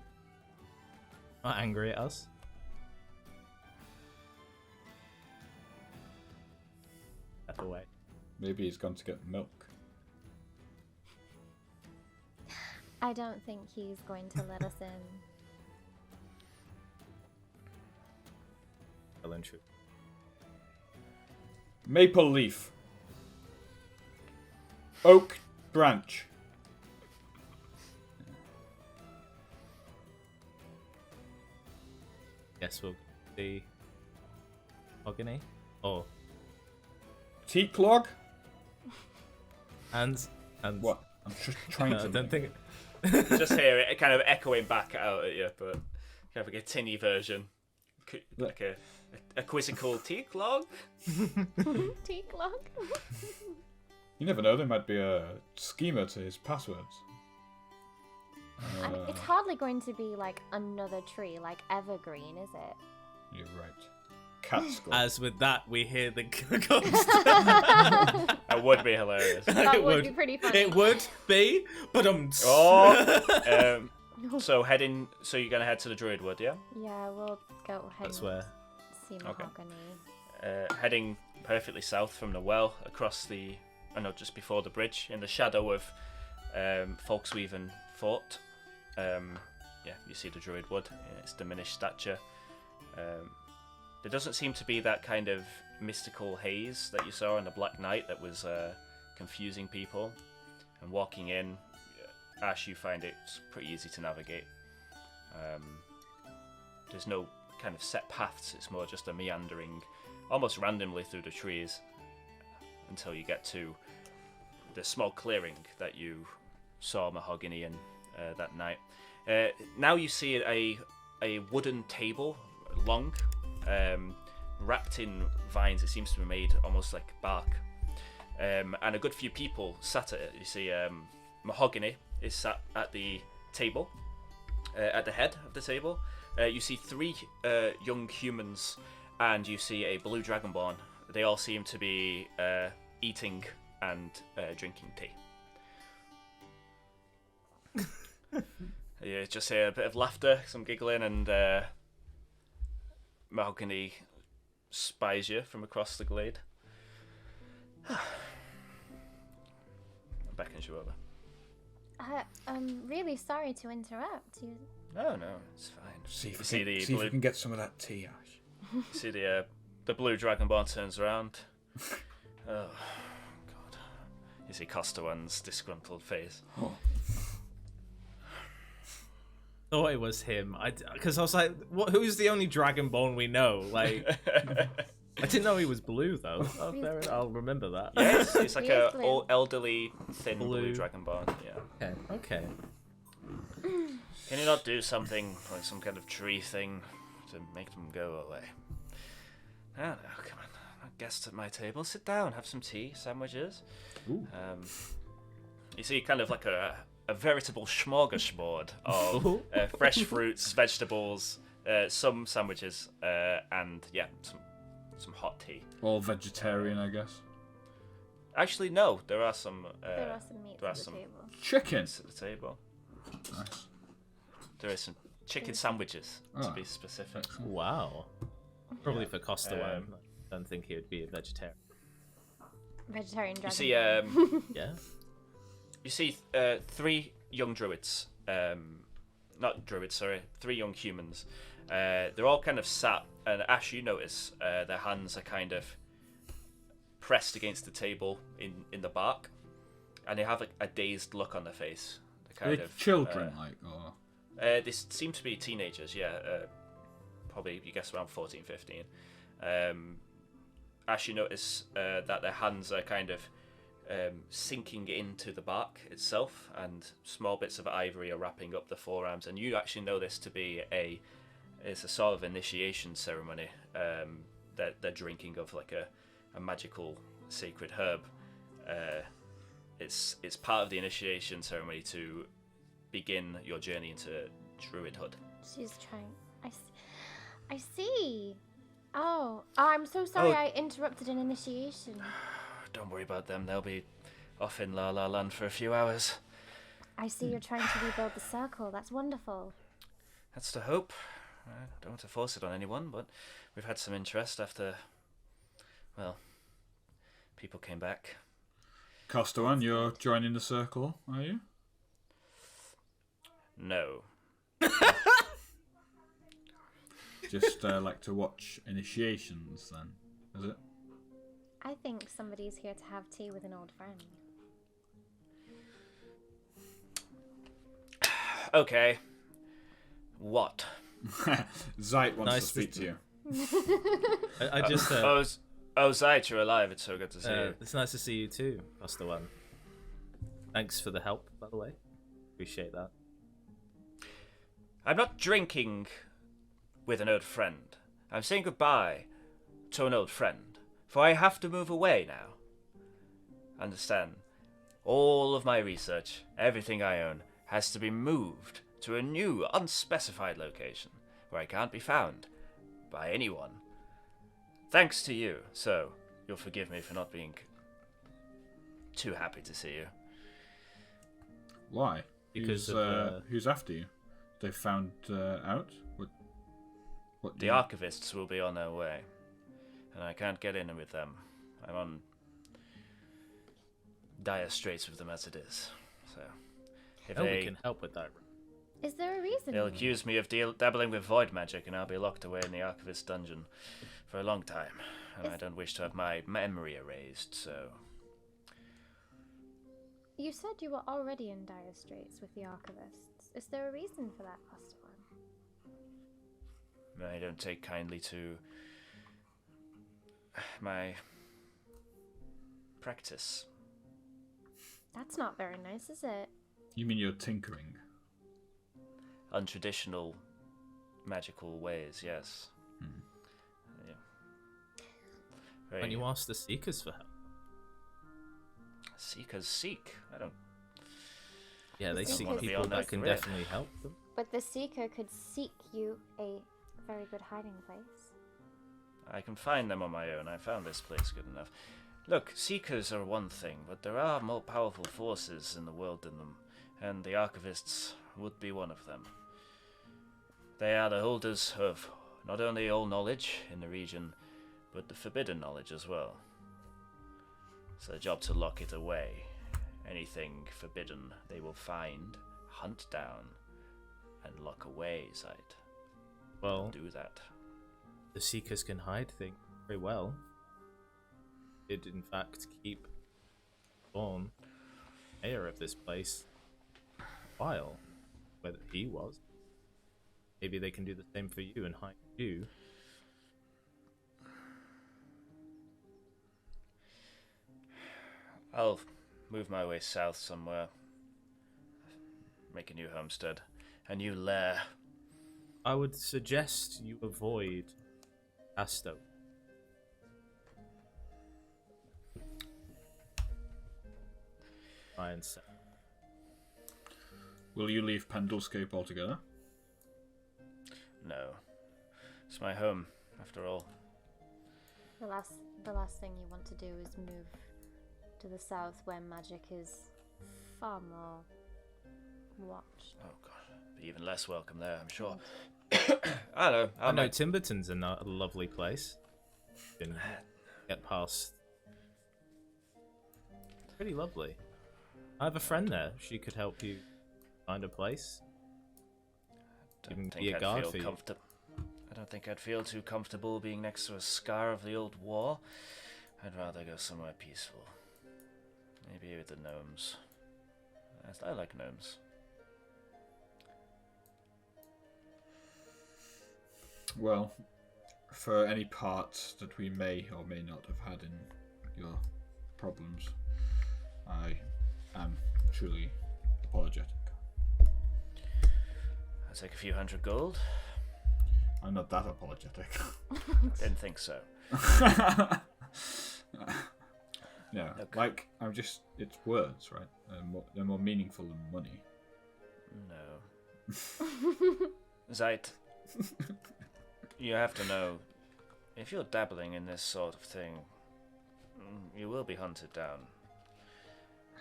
not angry at us. Step away. Maybe he's gone to get milk. I don't think he's going to let us in. Well and true. Maple leaf. Oak branch. Guess we'll see. Ogany? Or Teak log? hands? Hands. What? I'm just trying No, to. I don't think. Just hear it kind of echoing back out at you, but kind of like a tinny version. Like a quizzical teak log. Teak log. You never know, there might be a schema to his passwords. It's hardly going to be like another tree, like evergreen, is it? You're right. cat skull. As with that, we hear the ghost. That would be hilarious. That It would be pretty funny. It would be, but Oh. So you're gonna head to the Druid Wood, yeah? Yeah, we'll go head That's where. see Mahogany. Heading perfectly south from the well, across just before the bridge, in the shadow of Folksweaven Fort. You see the Druid Wood in its diminished stature. There doesn't seem to be that kind of mystical haze that you saw in the Black Night that was confusing people. And walking in, Ash, you find it's pretty easy to navigate. There's no kind of set paths, it's more just a meandering, almost randomly through the trees, until you get to the small clearing that you saw Mahogany in that night. Now you see a wooden table, long, wrapped in vines. It seems to be made almost like bark, and a good few people sat at it. You see Mahogany is sat at the table, at the head of the table. You see 3 young humans, and you see a blue dragonborn. They all seem to be eating and drinking tea. You just hear a bit of laughter, some giggling, and Mahogany spies you from across the glade. Beckons you over. I'm really sorry to interrupt you. No, it's fine. See if blue... we can get some of that tea, Ash. You see the blue dragonborn turns around. Oh, God. You see Costawan's disgruntled face. Oh. Thought it was him. Because I was like, who's the only dragonborn we know? Like, I didn't know he was blue though. Oh, fair enough. I'll remember that. Yes, it's like He is a blue. old, elderly, thin blue Blue. dragonborn. Yeah. Okay. Can you not do something like some kind of tree thing to make them go away? No, come on. Guests at my table. Sit down. Have some tea, sandwiches. Ooh. You see, kind of like a veritable smorgasbord of fresh fruits, vegetables, some sandwiches, and some hot tea. All vegetarian, I guess. Actually, no. There are some. There are some meats there are at the some- table. Chicken. At the table. Nice. There is some chicken sandwiches, to Ah. be specific. Excellent. Wow. Probably for Costa Um, I don't think he would be a vegetarian. Vegetarian dragon. You see, Yeah. you see 3 young druids. Not druids, sorry. 3 young humans. They're all kind of sat, and Ash, you notice their hands are kind of pressed against the table in the bark, and they have a dazed look on their face. They're Are kind they of children, or they seem to be teenagers, yeah. Probably, you guess, around 14, 15. Ash, you notice that their hands are kind of sinking into the bark itself, and small bits of ivory are wrapping up the forearms. And you actually know this to be it's a sort of initiation ceremony that they're drinking of, like a magical sacred herb. It's part of the initiation ceremony to begin your journey into druidhood. She's trying. I see. Oh, I'm so sorry. Oh. I interrupted an initiation. Don't worry about them. They'll be off in La La Land for a few hours. I see you're trying to rebuild the circle. That's wonderful. That's the hope. I don't want to force it on anyone, but we've had some interest after, well, people came back. Costawan, you're joining the circle, are you? No. Just like to watch initiations, then, is it? I think somebody's here to have tea with an old friend. Okay. What? Zite wants Nice to speak to- to you. I just. Zite, you're alive. It's so good to see you. It's nice to see you too, Costa One. Thanks for the help, by the way. Appreciate that. I'm not drinking with an old friend. I'm saying goodbye to an old friend, for I have to move away now. Understand? All of my research, everything I own, has to be moved to a new, unspecified location, where I can't be found by anyone. thanks to you. So, you'll forgive me for not being too happy to see you. Why? Because who's after you? They found out? What The archivists will be on their way, and I can't get in with them. I'm on dire straits with them as it is. So, if we can help with that. Is there a reason? they'll accuse me of dabbling with void magic, and I'll be locked away in the archivist dungeon for a long time. And I don't wish to have my memory erased. So, You said you were already in dire straits with the archivists. Is there a reason for that, Pastor One? I don't take kindly to my practice. That's not very nice, is it? You mean you're tinkering? Untraditional magical ways, yes. Yeah. When you ask the Seekers for help. Seekers seek. I don't. Yeah, they The seek Seekers- people that can career. definitely help them. But the Seeker could seek you a very good hiding place. I can find them on my own. I found this place good enough. Look, seekers are one thing, but there are more powerful forces in the world than them, and the archivists would be one of them. They are the holders of not only all knowledge in the region, but the forbidden knowledge as well. It's their job to lock it away. Anything forbidden they will find, hunt down, and lock away, Zite. Well, Do that. the Seekers can hide things very well. Did in fact keep Thorn, mayor of this place, a while, whether he was. Maybe they can do the same for you and hide you. I'll move my way south somewhere. Make a new homestead. A new lair. I would suggest you avoid Asto. Try and set. Will you leave Pendlescape altogether? No. It's my home, after all. The last thing you want to do is move to the south where magic is far more watched. Oh god. Be even less welcome there, I'm sure. I know. I know Timberton's a lovely place. Can get past. Pretty lovely. I have a friend there. She could help you find a place. Even be a guard for you. I don't think I'd feel too comfortable being next to a scar of the old war. I'd rather go somewhere peaceful. Maybe with the gnomes. I like gnomes. Well, for any part that we may or may not have had in your problems, I am truly apologetic. I'll take a few hundred gold. I'm not that apologetic. Didn't think so. No, Look. like, it's words, right? They're more meaningful than money. No. Zite, you have to know, if you're dabbling in this sort of thing, you will be hunted down.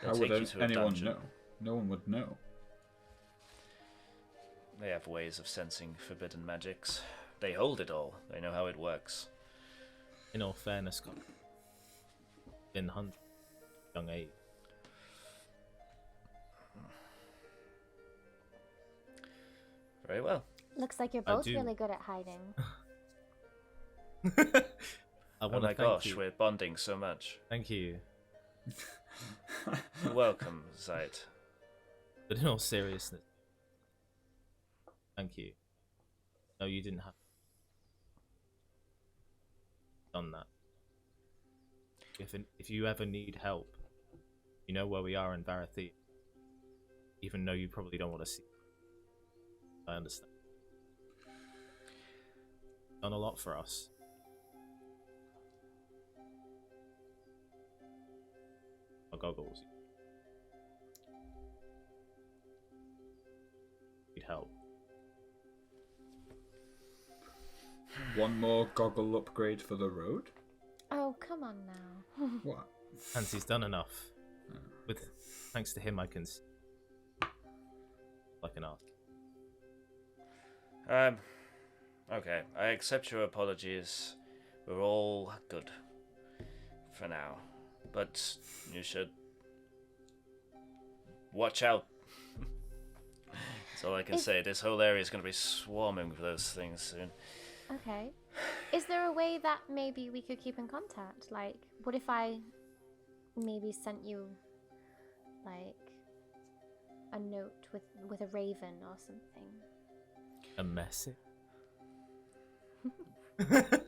They'll How take would you to a anyone dungeon. know? No one would know. They have ways of sensing forbidden magics. They hold it all. They know how it works. In all fairness, Con, in hunt young age. Very well. Looks like you're I both do. really good at hiding. I Oh want my to thank gosh, you. we're bonding so much. Thank you. You're welcome, Zite. But in all seriousness, thank you. No, you didn't have done that. If you ever need help, you know where we are in Varathea. Even though you probably don't want to see. I understand. Done a lot for us. My goggles. Need help. one more goggle upgrade for the road? Oh, come on now. What? Hansy's done enough. With thanks to him, I can like an art. Okay, I accept your apologies. We're all good for now, but you should watch out. That's all I can say. This whole area is going to be swarming with those things soon. Okay. Is there a way that maybe we could keep in contact? Like, what if I maybe sent you, like, a note with a raven or something? A message?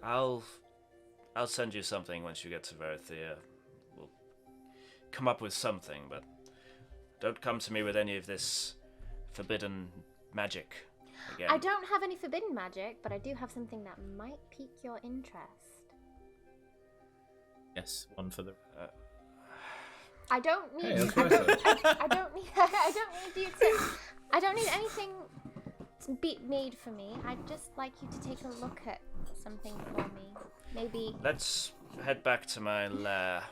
I'll send you something once you get to Verithia. We'll come up with something, but don't come to me with any of this forbidden magic again. I don't have any forbidden magic, but I do have something that might pique your interest. Yes, one for the. I don't need. Hey, that's what I said. I don't need. I don't need you to. I don't need anything to be made for me. I'd just like you to take a look at something for me. Maybe. Let's head back to my lair.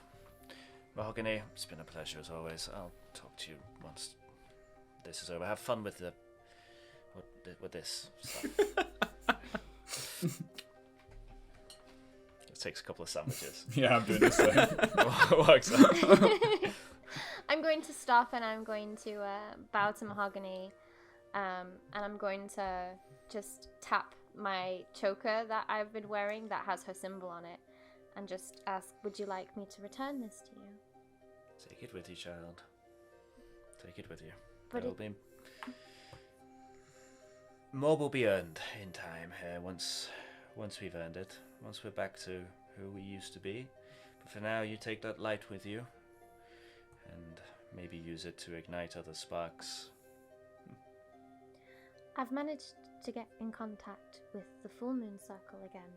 Mahogany, it's been a pleasure as always. I'll talk to you once this is over. Have fun with with this stuff. It takes a couple of sandwiches. Yeah, I'm doing the same. Walks out. I'm going to stop and I'm going to bow to Mahogany, and I'm going to just tap my choker that I've been wearing that has her symbol on it, and just ask, would you like me to return this to you? Take it with you, child. Take it with you. But It'll be... More will be earned in time here once we've earned it. Once we're back to who we used to be. But for now, you take that light with you, and maybe use it to ignite other sparks. I've managed to get in contact with the Full Moon Circle again.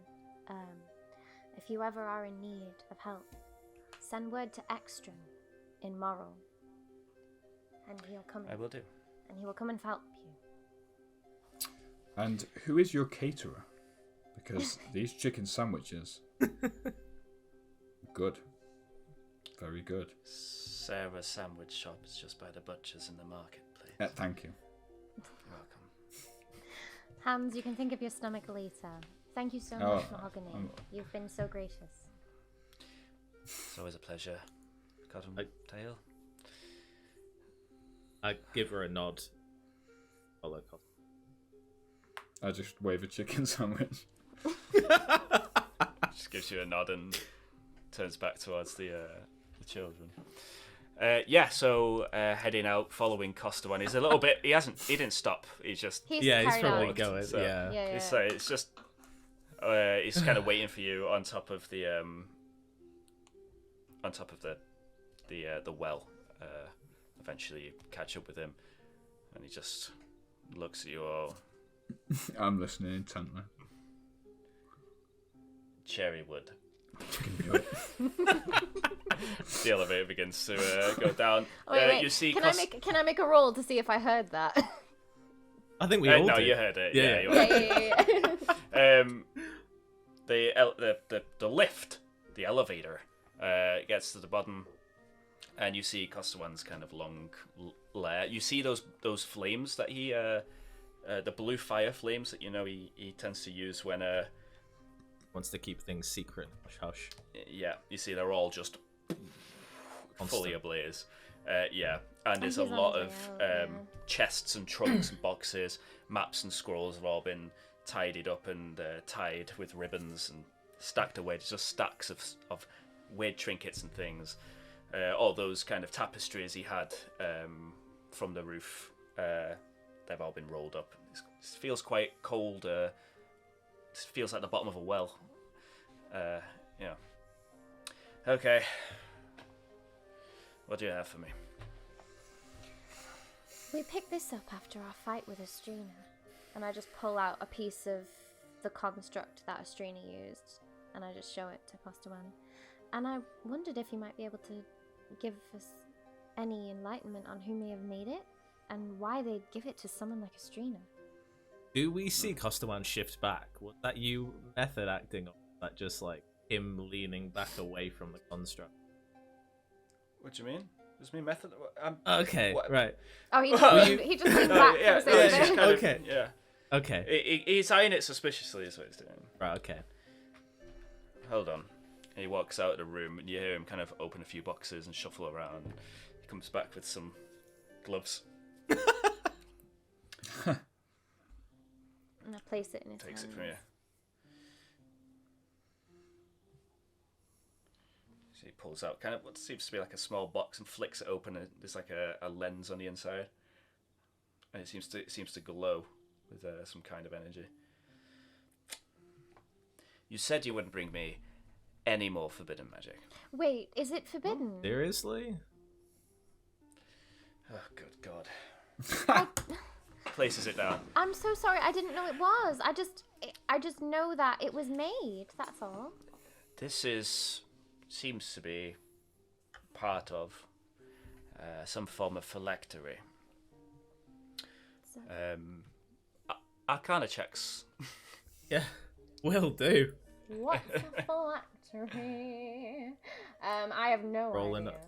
If you ever are in need of help, send word to Ekstrom in Morrel, and he'll come. I will do. And he will come and help you. And who is your caterer? Because these chicken sandwiches, good, very good. Sarah's sandwich shop is just by the butcher's in the marketplace. Thank you. You're welcome. Hans, you can think of your stomach later. Thank you so much, Mahogany. You've been so gracious. It's always a pleasure. Cottontail. I give her a nod. Follow Cotton. I just wave a chicken sandwich. Just gives you a nod and turns back towards the children. So heading out, following Costa one. He's a little bit. He didn't stop. He's he's carried probably on. going. So, yeah. It's just. He's kind of waiting for you on top of the well. Eventually, you catch up with him, and he just looks at you all. I'm listening intently. Cherry wood. Can do it. The elevator begins to go down. Wait. You see. Can I make a roll to see if I heard that? I think we all no, did. you heard it. Yeah. You heard it. The lift, the elevator, gets to the bottom, and you see Costawan's kind of long lair. You see those flames that he, the blue fire flames that he tends to use when Wants to keep things secret. Hush. Yeah, you see they're all just fully ablaze. And there's a he's on lot his of way out, chests and trunks and boxes, maps and scrolls have all been tidied up and tied with ribbons and stacked away. There's just stacks of weird trinkets and things. All those kind of tapestries he had from the roof, they've all been rolled up. It feels quite cold. It feels like the bottom of a well. Okay. What do you have for me? We picked this up after our fight with Estrina, and I just pull out a piece of the construct that Estrina used, and I just show it to Costawan. And I wondered if you might be able to give us any enlightenment on who may have made it, and why they'd give it to someone like Estrina. Do we see Costawan shift back? Was that you method acting, or was that just like him leaning back away from the construct? What do you mean? Does me method? Okay, what? right. Oh, he just Well, he just leaned back yeah, for a no, it's just second. kind of- Okay. yeah. Okay. He's eyeing it suspiciously, is what he's doing. Right. Okay. Hold on. He walks out of the room, and you hear him kind of open a few boxes and shuffle around. He comes back with some gloves. And I place it in his Takes hands. it from you. So he pulls out kind of what seems to be like a small box and flicks it open. And there's like a lens on the inside, and it seems to glow with some kind of energy. You said you wouldn't bring me any more forbidden magic. Wait, is it forbidden? Seriously? Oh, good God. Places it down. I'm so sorry. I didn't know it was. I just know that it was made. That's all. This seems to be part of some form of phylactery. So, Arcana checks. Yeah. Will do. what's a phylactery? I have no Rolling idea.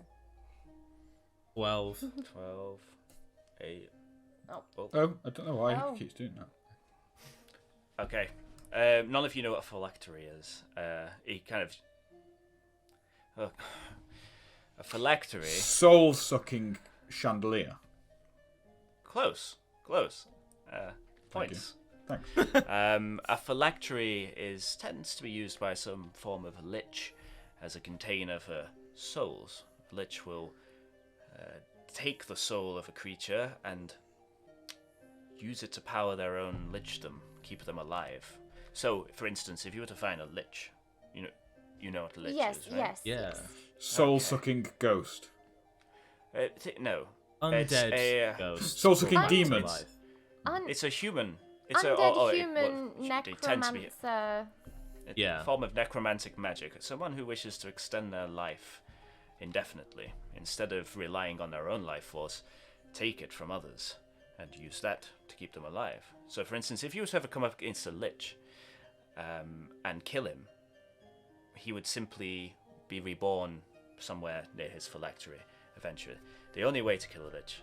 12. 12, 8. Oh. Oh, I don't know why Oh. he keeps doing that. Okay. None of you know what a phylactery is. He kind of. A phylactery. Soul-sucking chandelier. Close. Points. Thanks. A phylactery tends to be used by some form of lich as a container for souls. A lich will take the soul of a creature and use it to power their own lichdom, keep them alive. So, for instance, if you were to find a lich, you know what a lich Yes, is, right? yes. Yeah. yes. Soul-sucking ghost. No. Undead It's ghost. Soul-sucking brought back to demons. life. It's a human. It's Undead a human they tend to be necromancer. Yeah. a form of necromantic magic. Someone who wishes to extend their life indefinitely, instead of relying on their own life force, take it from others and use that to keep them alive. So, for instance, if you were to ever come up against a lich and kill him, he would simply be reborn somewhere near his phylactery eventually. The only way to kill a lich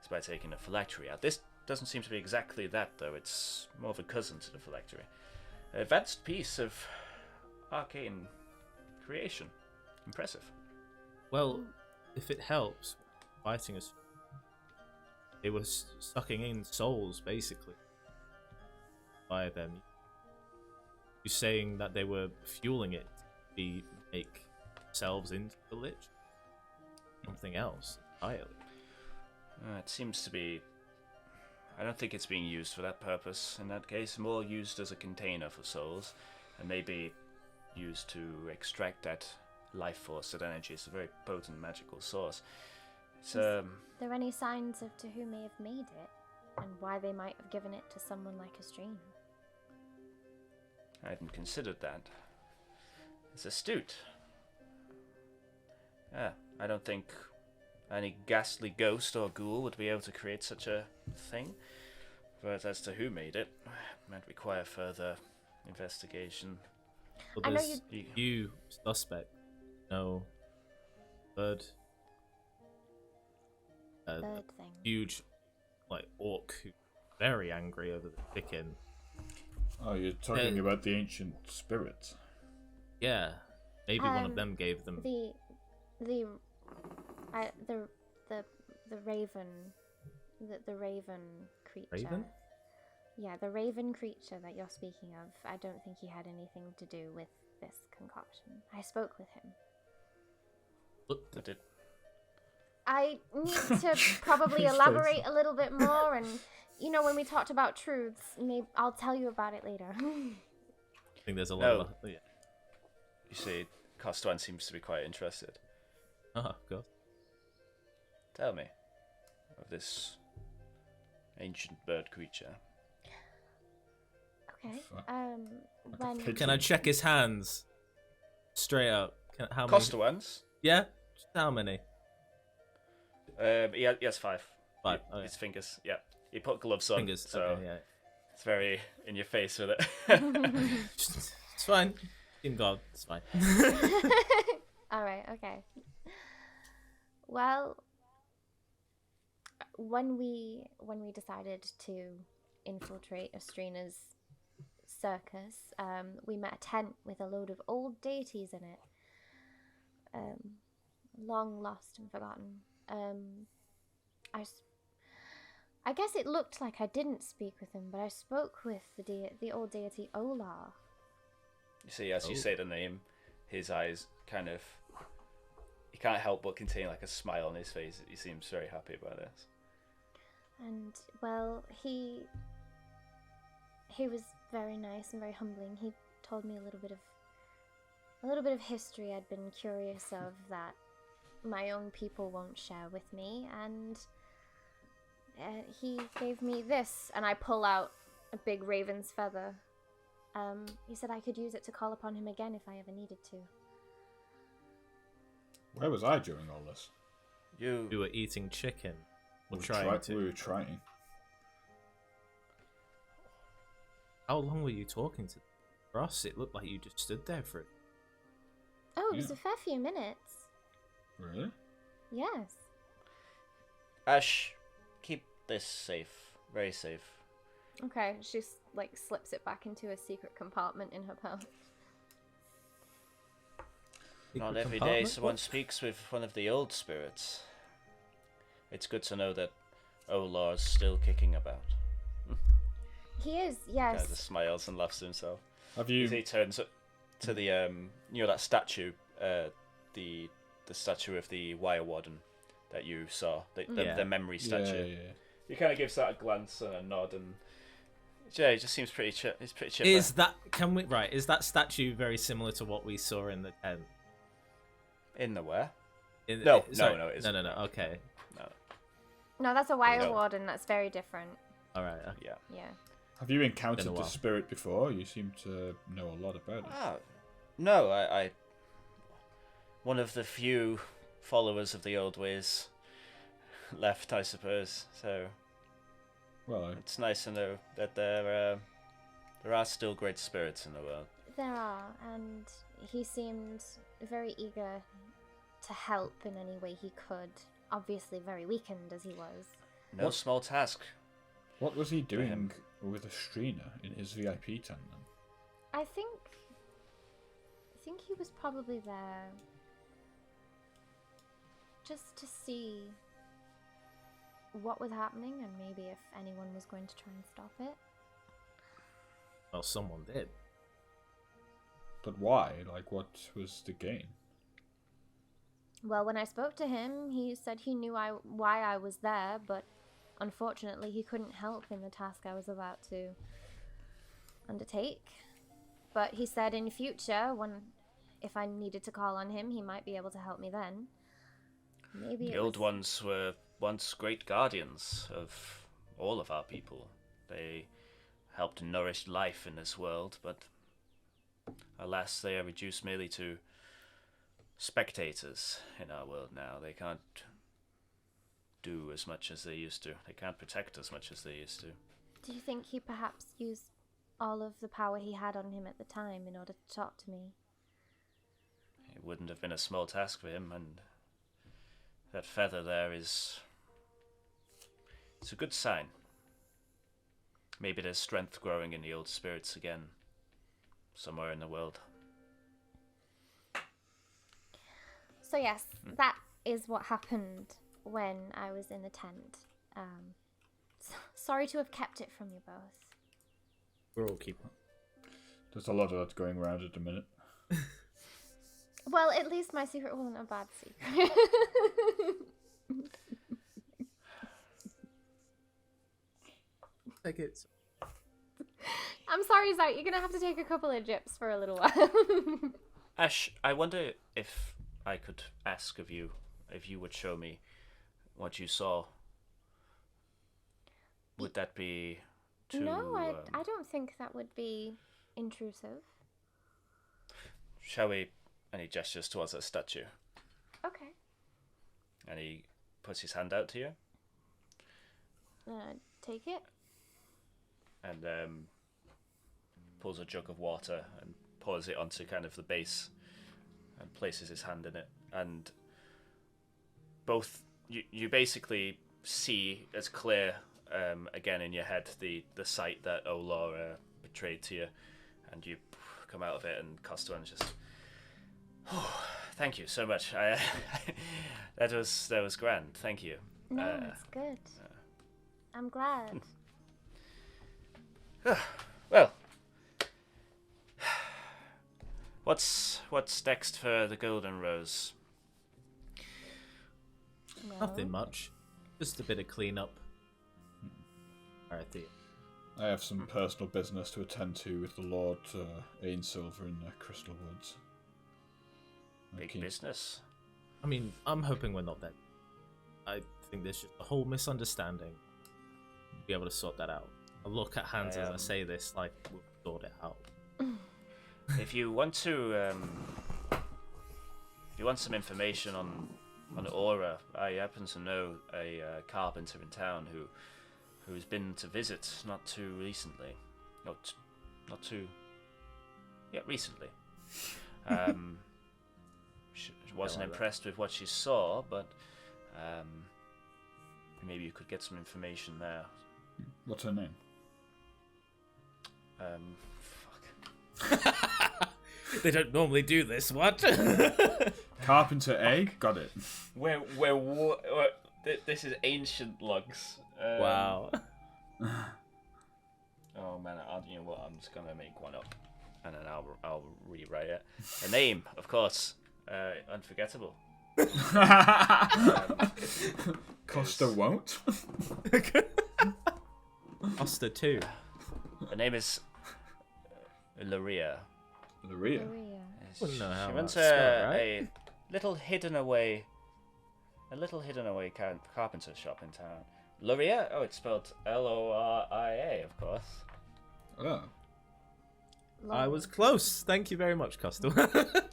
is by taking a phylactery out. This doesn't seem to be exactly that, though. It's more of a cousin to the phylactery. An advanced piece of arcane creation. Impressive. Well, if it helps, fighting us, it was sucking in souls, basically, by them. You're saying that they were fueling it to make themselves into the lich? Something else entirely. It seems to be... I don't think it's being used for that purpose in that case. More used as a container for souls, and maybe used to extract that life force, that energy. It's a very potent magical source. It's Is there any signs of to who may have made it, and why they might have given it to someone like a stream? I hadn't considered that. It's astute. Yeah, I don't think any ghastly ghost or ghoul would be able to create such a thing. But as to who made it, might require further investigation. Well, I know there's you suspect. No. Bird. Bird thing. Huge, orc who's very angry over the chicken. Oh, you're talking about the ancient spirit. Yeah. Maybe one of them gave them. The raven, the raven creature. Raven? Yeah, the raven creature that you're speaking of. I don't think he had anything to do with this concoction. I spoke with him. I did. I need to probably His face. elaborate a little bit more, and when we talked about truths, maybe I'll tell you about it later. I think there's a lot No. of. Yeah. You see, Costuan seems to be quite interested. Oh, God. Tell me of this ancient bird creature. Okay. Fuck. Like a When pigeon. Can I check his hands? Straight up. How many? Costuan's? Yeah? Just how many? He has 5. Five. Okay. His fingers, yeah. He put gloves on. Fingers. So Okay, yeah. It's very in your face with it. It's fine. Team God, it's fine. All right, okay. Well, when we decided to infiltrate Astrina's circus, we met a tent with a load of old deities in it, long lost and forgotten. I guess it looked like I didn't speak with him, but I spoke with the old deity Olar. You see, as you say the name, his eyes kind of... He can't help but contain like a smile on his face. He seems very happy about this. And, well, he was very nice and very humbling. He told me a little bit of history I'd been curious of that my own people won't share with me, and he gave me this, and I pull out a big raven's feather. He said I could use it to call upon him again if I ever needed to. Where was I during all this? You were eating chicken. We were trying. How long were you talking to them? For us, it looked like you just stood there for it. Oh, it was a fair few minutes. Really? Yes. Ash, keep this safe. Very safe. Okay, she slips it back into a secret compartment in her pouch. Not every day someone speaks with one of the old spirits. It's good to know that Olar's still kicking about. He is, yes. Kind of smiles and laughs to himself. Have you? As he turns to the that statue, the statue of the Wire Warden that you saw, the memory statue. Yeah. He kind of gives that a glance and a nod, and yeah, he just seems pretty he's pretty chipper. Is that statue very similar to what we saw in the tent? In the where? No, it isn't. No. Okay. No, that's a Wire No. Warden. That's very different. All right. Yeah. Yeah. Have you encountered Been a the while. spirit before? You seem to know a lot about it. Oh, no, I one of the few followers of the old ways left, I suppose. So Well, it's nice to know that there are still great spirits in the world. There are, and he seemed very eager to help in any way he could. Obviously very weakened as he was. No What? small task. what was he doing him. with Astrina in his VIP tent then? I think he was probably there just to see what was happening and maybe if anyone was going to try and stop it. Well, someone did. But why? Like, what was the gain? Well, when I spoke to him, he said he knew why I was there, but unfortunately he couldn't help in the task I was about to undertake. But he said in future, if I needed to call on him, he might be able to help me then. Maybe The old ones were once great guardians of all of our people. They helped nourish life in this world, but alas, they are reduced merely to spectators in our world now. They can't do as much as they used to. They can't protect as much as they used to. Do you think he perhaps used all of the power he had on him at the time in order to talk to me? It wouldn't have been a small task for him, and that feather there it's a good sign. Maybe there's strength growing in the old spirits again, somewhere in the world. So yes, that is what happened when I was in the tent. Sorry to have kept it from you both. We're all keeping. There's a lot of that going around at the minute. Well, at least my secret wasn't a bad secret. Take it. I'm sorry, Zite, you're gonna have to take a couple of jips for a little while. Ash, I wonder if I could ask of you, if you would show me what you saw. Would that be too... No, I don't think that would be intrusive. Shall we... And he gestures towards that statue. Okay. And he puts his hand out to you. Take it. and pulls a jug of water and pours it onto kind of the base and places his hand in it. And both you basically see as clear again in your head the sight that Olor betrayed to you, and you come out of it, and Costawan's just, oh, thank you so much. That was grand. Thank you. No, it's good. I'm glad. Well, what's next for the Golden Rose? Well, Nothing much. Just a bit of cleanup. Alright, Theo. I have some personal business to attend to with the Lord Ainsilver in the Crystal Woods. Big business. I mean, I'm hoping we're not dead. I think there's just a whole misunderstanding. We'll be able to sort that out. I look at Hans as I say this, like we'll sort it out. If you want to, if you want some information on Aura, I happen to know a carpenter in town who's been to visit not too recently, recently. She wasn't impressed with what she saw, but maybe you could get some information there. What's her name? Fuck. They don't normally do this, what? Carpenter Egg? Got it. This is ancient logs. Wow. Oh man, you know what? I'm just gonna make one up, and then I'll rewrite it. A name, of course, unforgettable. Costa won't. Costa too. Her name is Luria. Luria. Maria. Wouldn't know how She runs that's spelled, right? a little hidden away carpenter shop in town. Luria? Oh, it's spelled Loria, of course. Oh. I was close. Thank you very much, Costa.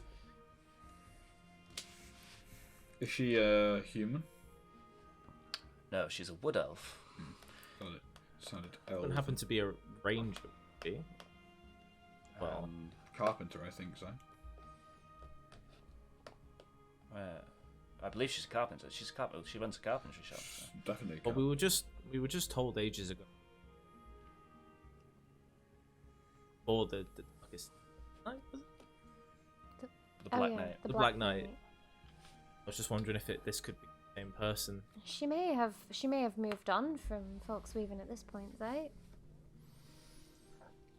Is she human? No, she's a wood elf. Got it. Sounded Don't elf. happen to be a ranger, would be? Well, Carpenter, I think so. I believe she's a carpenter. She's a carpenter. She runs a carpentry shop. So. Definitely. but we were just told ages ago. Or I guess, night, was it? The Black Knight. The Black Knight. I was just wondering if this could be the same person. She may have moved on from folksweaven at this point, right?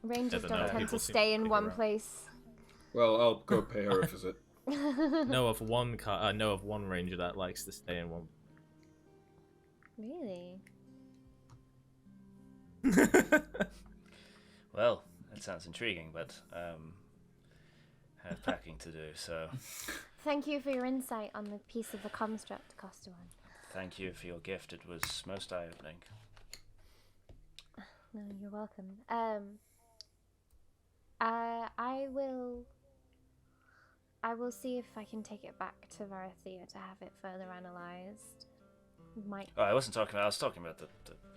Rangers Never know. don't tend People to seem stay to in stick one around. place. Well, I'll go pay her a visit. know of one ranger that likes to stay in one. Really? Well, that sounds intriguing, but I have packing to do. So Thank you for your insight on the piece of the construct, Costawan. thank you for your gift. It was most eye-opening. No, you're welcome. I will see if I can take it back to Varathea to have it further analysed. Might. Oh, I wasn't talking about. I was talking about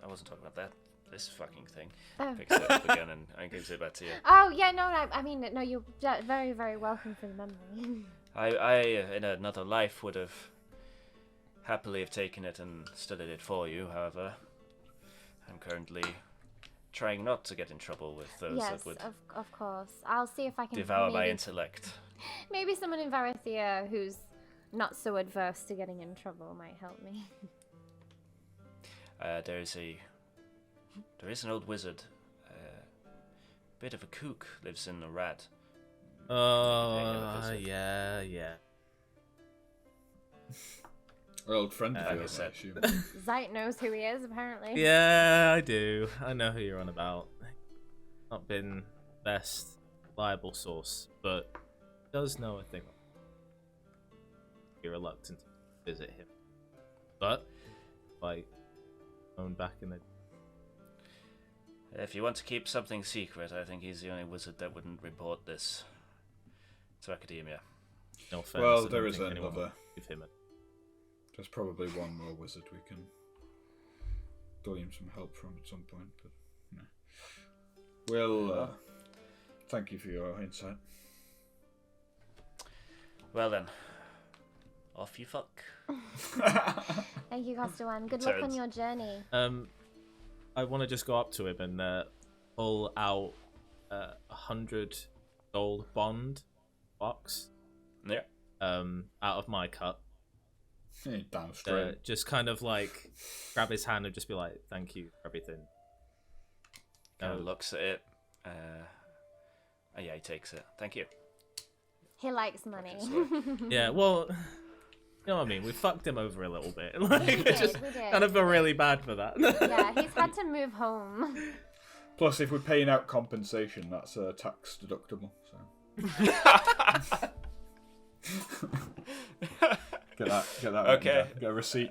I wasn't talking about that. This fucking thing. Oh. Picks it up again and gives it back to you. Oh yeah, no, I mean, no, you're very, very welcome for the memory. I in another life would have happily have taken it and studied it for you. However, I'm currently trying not to get in trouble with those Yes, that would of course. I'll see if I can devour my maybe, intellect. maybe someone in Varathea who's not so adverse to getting in trouble might help me. There is an old wizard, bit of a kook, lives in the rat. Yeah. Our old friend of Like I yours, I said. assume. Zite knows who he is, apparently. Yeah, I do. I know who you're on about. Not been best reliable source, but does know a thing. Be reluctant to visit him, but like own back in the. If you want to keep something secret, I think he's the only wizard that wouldn't report this to academia. No offense. Well, I don't there is think anyone another. would give him a. There's probably one more wizard we can glean some help from at some point, but no. Well, thank you for your insight. Well then, off you fuck. Thank you, Costawan. Good luck on Turns. your journey. I want to just go up to him and pull out 100 gold bond box. Yeah. Out of my cut. Damn straight. Just kind of like grab his hand and just be like, "Thank you for everything." Kind of looks at it. Yeah, he takes it. Thank you. He likes money. Yeah, well, you know what I mean. We fucked him over a little bit. Like, We did, just we did. kind of feel really bad for that. Yeah, he's had to move home. Plus, if we're paying out compensation, that's tax deductible. So get that. Okay. Get a receipt.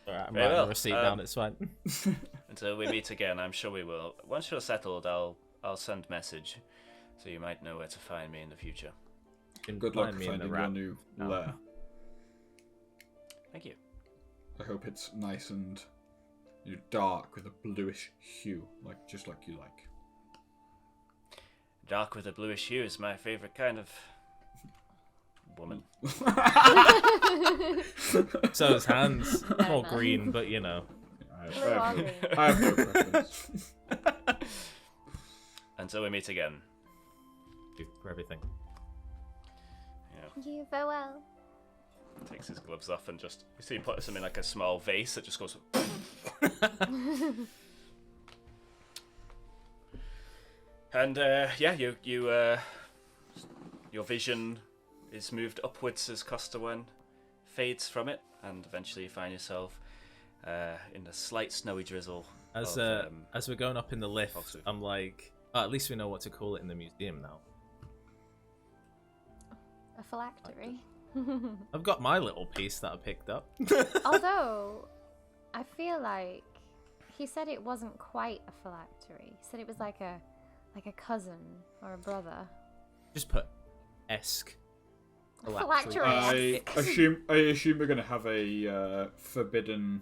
Alright, I'm Very writing well. the receipt down. It's fine. Until we meet again, I'm sure we will. Once you're settled, I'll send message, so you might know where to find me in the future. You can Good luck find me in finding the your rap. new lair. Thank you. I hope it's nice and dark with a bluish hue, just like you like. Dark with a bluish hue is my favorite kind of woman. So his hands more enough. green, but you know. I have no preference. Until we meet again. Thank you for everything. Yeah. Thank you, farewell. Takes his gloves off and just you see he puts them in like a small vase that just goes. And yeah, your vision is moved upwards as Costawan fades from it, and eventually you find yourself in a slight snowy drizzle. As we're going up in the lift, Folksweaven. I'm like, oh, at least we know what to call it in the museum now. A phylactery. I've got my little piece that I picked up. Although, I feel like he said it wasn't quite a phylactery. He said it was like a cousin or a brother. Just put esque. Phylactery. I assume we're going to have a forbidden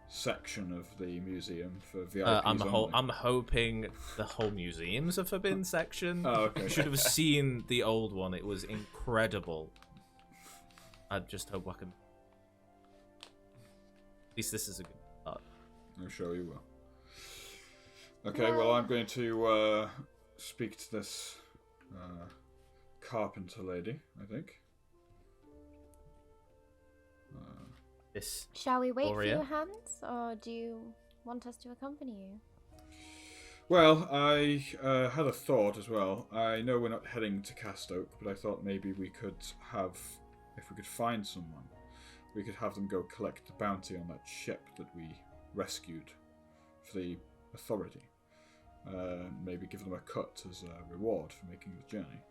section of the museum for VIPs only. I'm hoping the whole museum's a forbidden section. Oh, okay. You should have seen the old one. It was incredible. I just hope I can. At least this is a good start. I'm sure you will. Okay, well, I'm going to speak to this carpenter lady, I think. This. Shall we wait Gloria? for you, Hans, or do you want us to accompany you? Well, I had a thought as well. I know we're not heading to Castoke, but I thought maybe we could have, if we could find someone, we could have them go collect the bounty on that ship that we rescued for the authority. Maybe give them a cut as a reward for making the journey.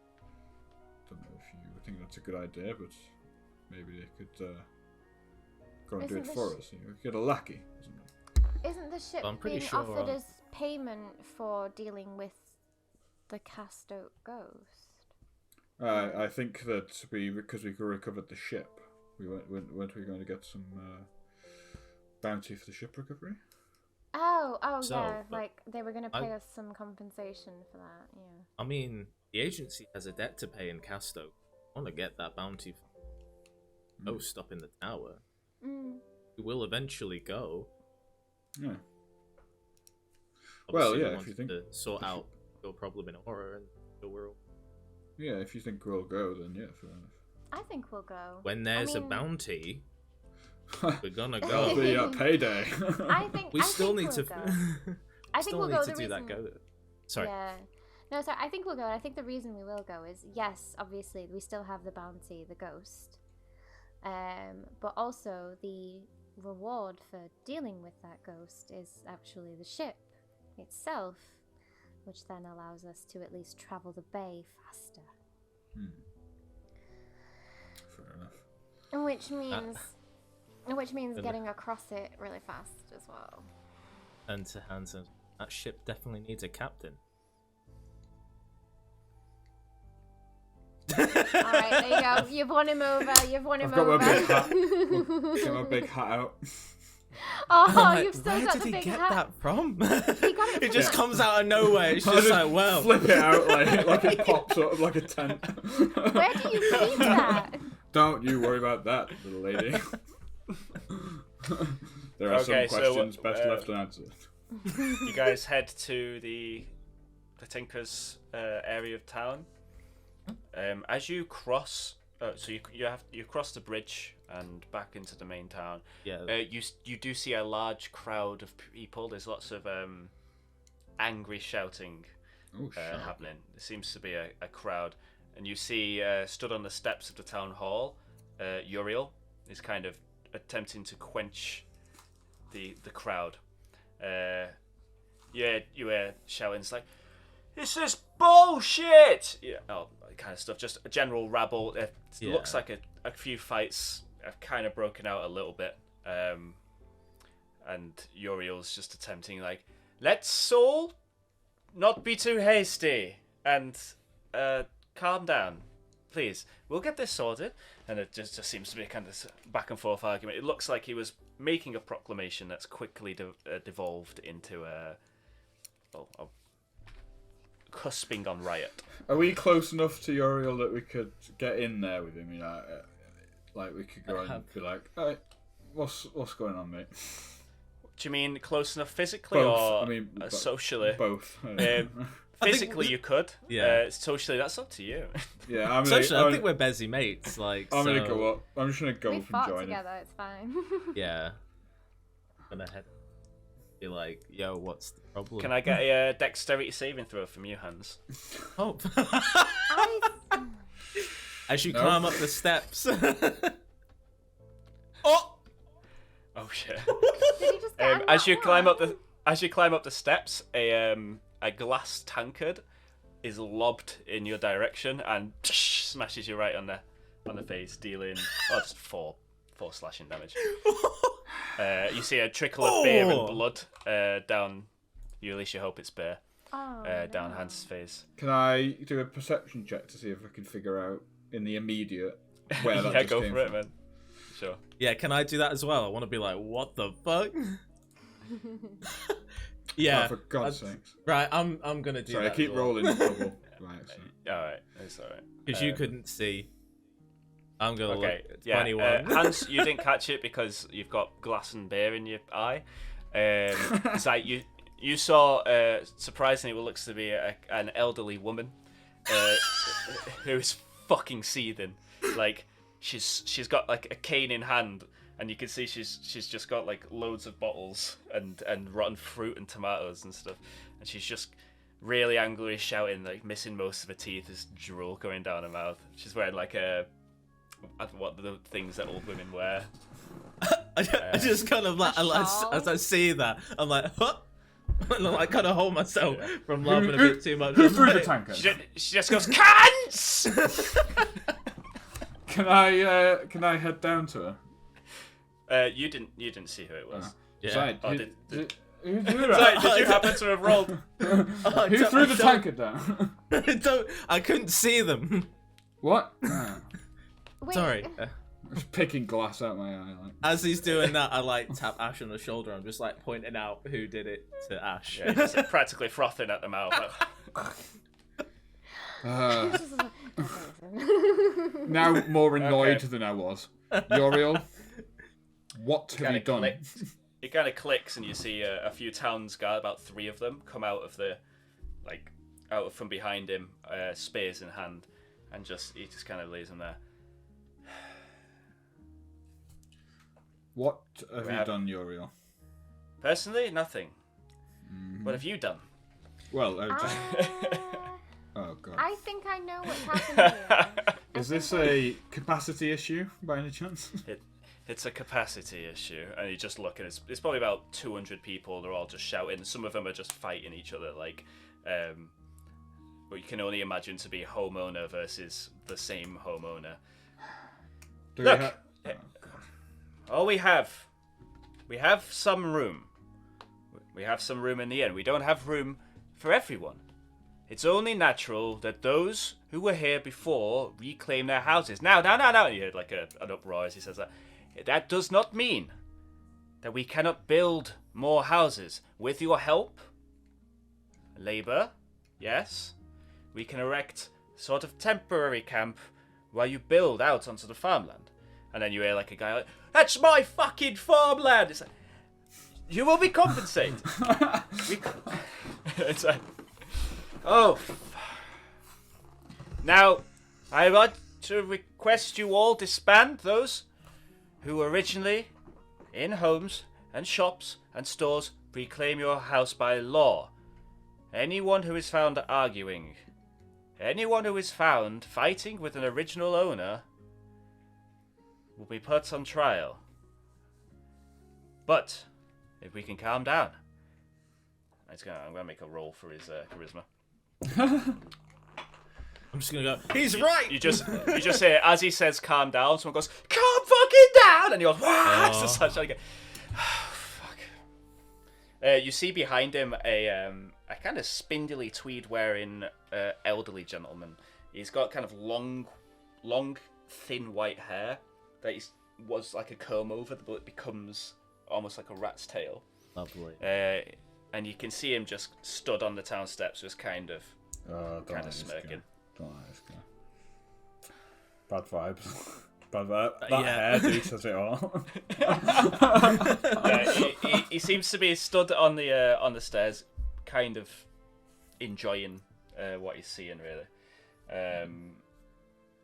Don't know if you think that's a good idea, but maybe they could go and do Isn't it the for us. You know, get a lackey or something. Isn't the ship I'm pretty being sure, offered as payment for dealing with the Castoke ghost? I think that because we recovered the ship, weren't we going to get some bounty for the ship recovery? Oh, So, yeah, but like they were going to pay us some compensation for that, yeah. I mean, the agency has a debt to pay in Castoke. I want to get that bounty from the ghost up in the tower. Mm. We will eventually go. Yeah. Obviously, Well, we yeah, if wanted you think- to sort out your problem in horror and the world. Yeah, if you think we'll go, then yeah, fair enough. I think we'll go. When there's a mean- bounty, we're gonna That'll go. be payday. I think We I still think need we'll to. go. I think still we'll need go. to The do that. reason- Go. Sorry. Yeah. No, sorry. I think we'll go. And I think the reason we will go is, yes, obviously we still have the bounty, the ghost, but also the reward for dealing with that ghost is actually the ship itself, which then allows us to at least travel the bay faster. Fair enough. Which means Then- getting across it really fast as well. And to Hansen, that ship definitely needs a captain. All right, there you go. You've won him over. You've won him I've got over. my big hat. Get my big hat out. Oh, Like, you've still where got did the he big get hat. that from? got it It from just that- comes out of nowhere. It's I just like, well. flip it out like it pops up like a tent. Where do you keep that? Don't you worry about that, little lady. There are some Okay, so, questions best left unanswered. You guys head to the Tinker's area of town. As you cross, so you cross the bridge and back into the main town. Yeah. You do see a large crowd of people. There's lots of angry shouting Oh shit. happening. There seems to be a crowd, and you see stood on the steps of the town hall, Uriel is kind of attempting to quench the crowd. You hear shoutings like, "This is bullshit!" Yeah, all that kind of stuff. Just a general rabble. It looks like a few fights have kind of broken out a little bit. And Uriel's just attempting like, "Let's all not be too hasty and calm down, please. We'll get this sorted." And it just seems to be a kind of back and forth argument. It looks like he was making a proclamation that's quickly devolved into a cusping on riot. Are we close enough to Uriel that we could get in there with him? You know, like we could go and be like, "Hey, what's going on, mate?" Do you mean close enough physically Both. or I mean, socially? Both. Physically, you could. Yeah. Socially, that's up to you. Yeah, I'm Socially, I gonna, think we're busy mates. Like, I'm so, gonna go up. I'm just gonna go We up and fought join together, it's fine. Yeah. I'm gonna be like, yo, what's the problem? Can I get a dexterity saving throw from you, Hans? Oh. I... As you No. climb up the steps. Oh shit! Did he just get on As that you climb up one? the steps, a glass tankard is lobbed in your direction and smashes you right on the face, dealing just four slashing damage. You see a trickle of beer and blood down. You at least you hope it's beer. Oh, Down no. Hans' face. Can I do a perception check to see if I can figure out in the immediate where that Yeah, just go came for it, from? man. Sure. Yeah, can I do that as well? I want to be like, what the fuck? Yeah. Oh, for God's sakes. Right, I'm gonna do Sorry, that. I keep as well. rolling the bubble. Right, so. Alright, it's alright. Because you couldn't see. I'm gonna Okay, look. yeah. 21. Hans, you didn't catch it because you've got glass and beer in your eye. Zite, you saw, surprisingly, what looks to be an elderly woman who's fucking seething. Like, she's got like a cane in hand, and you can see she's just got like loads of bottles and rotten fruit and tomatoes and stuff, and she's just really angrily shouting, like missing most of her teeth, there's drool going down her mouth. She's wearing like what the things that old women wear. I just kind of like, shawl? as I see that, I'm like, huh? And I kind of hold myself from laughing a bit too much. Who I'm threw the like, tanker? She just goes, "Cunts!" Can I head down to her? You didn't see who it was. Yeah. Side, Oh, who did- who threw Sorry, that? did you happen to have rolled? Who threw the tanker down? I couldn't see them. What? Ah. Wait, Sorry. Just picking glass out my eye. Like. As he's doing that, I like tap Ash on the shoulder. I'm just like pointing out who did it to Ash. Yeah, just practically frothing at the mouth. Now more annoyed Okay. than I was. Uriel, what have you done? It kind of clicks, and you see a few towns guard, about 3 of them, come out of from behind him, spears in hand, and he just kind of lays them there. What have We you have- done, Uriel? Personally, nothing. Mm-hmm. What have you done? Well, Uh, oh god. I think I know what's happened here. Is this a capacity issue by any chance? It's a capacity issue, and you just look, and it's probably about 200 people. They're all just shouting. Some of them are just fighting each other, like, but you can only imagine to be homeowner versus the same homeowner. Do Look! we ha- oh, god. All we have some room. We have some room in the inn. We don't have room for everyone. It's only natural that those who were here before reclaim their houses. Now. And you heard like an uproar as he says that. That does not mean that we cannot build more houses. With your help, labor, yes, we can erect sort of temporary camp while you build out onto the farmland. And then you hear like a guy like, "That's my fucking farmland!" It's like, you will be compensated. It's like, oh. Now, I want to request you all disband those who originally, in homes and shops and stores, reclaim your house by law. Anyone who is found arguing, anyone who is found fighting with an original owner will be put on trial. But if we can calm down, I'm gonna make a roll for his charisma. I'm just gonna go, he's right! You just say, as he says calm down, someone goes, calm fucking down! And he goes, what? So start trying to get, fuck. You see behind him a kind of spindly tweed-wearing elderly gentleman. He's got kind of long, thin white hair that was like a comb over, but it becomes almost like a rat's tail. Lovely. And you can see him just stood on the town steps, just kind of smirking. Don't like this guy. Bad vibes. Bad vibe. That hair, dude, says it all. He seems to be stood on the stairs, kind of enjoying what he's seeing, really.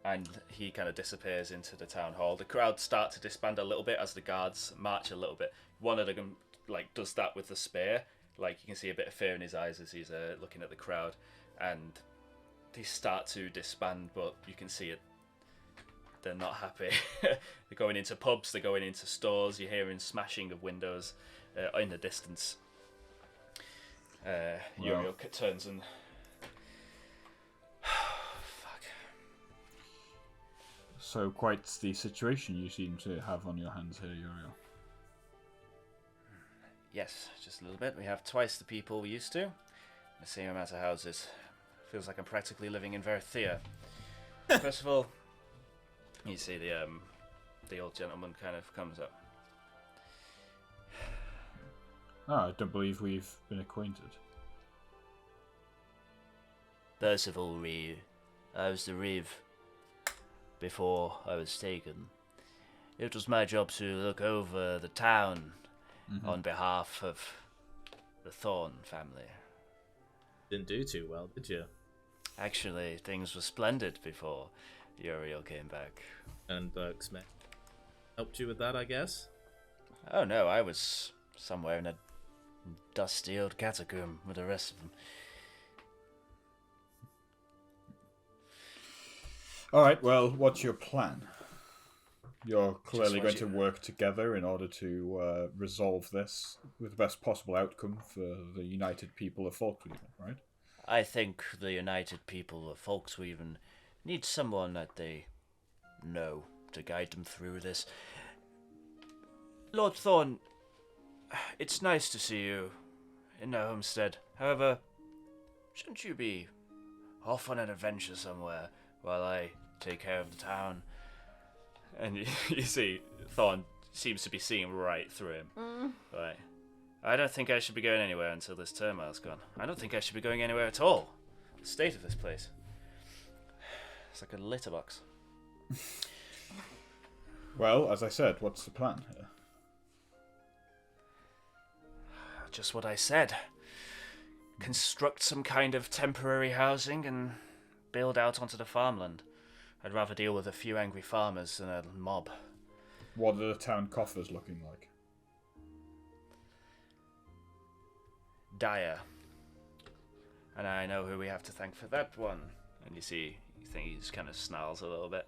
And he kind of disappears into the town hall. The crowd start to disband a little bit as the guards march a little bit. One of them does that with the spear. You can see a bit of fear in his eyes as he's looking at the crowd, and they start to disband. But you can see it. They're not happy. They're going into pubs. They're going into stores. You're hearing smashing of windows in the distance. Uriel turns and. So quite the situation you seem to have on your hands here, Uriel. Yes, just a little bit. We have twice the people we used to. The same amount of houses. Feels like I'm practically living in Verthea. First of all, you see the old gentleman kind of comes up. I don't believe we've been acquainted. Percival Reeve. I was the Reeve before I was taken. It was my job to look over the town on behalf of the Thorn family. Didn't do too well, did you? Actually, things were splendid before Uriel came back. And Bergsmith helped you with that, I guess? Oh no, I was somewhere in a dusty old catacomb with the rest of them. Alright, well, what's your plan? You're clearly going to work together in order to resolve this with the best possible outcome for the united people of folksweaven, right? I think the united people of folksweaven need someone that they know to guide them through this. Lord Thorn, it's nice to see you in the homestead. However, shouldn't you be off on an adventure somewhere while I take care of the town? And you see Thorn seems to be seeing right through him. Right. I don't think I should be going anywhere until this turmoil's gone. I don't think I should be going anywhere at all. The state of this place. It's like a litter box. Well, as I said, what's the plan here? Just what I said. Construct some kind of temporary housing and build out onto the farmland. I'd rather deal with a few angry farmers than a mob. What are the town coffers looking like? Dire. And I know who we have to thank for that one. And you think he just kind of snarls a little bit.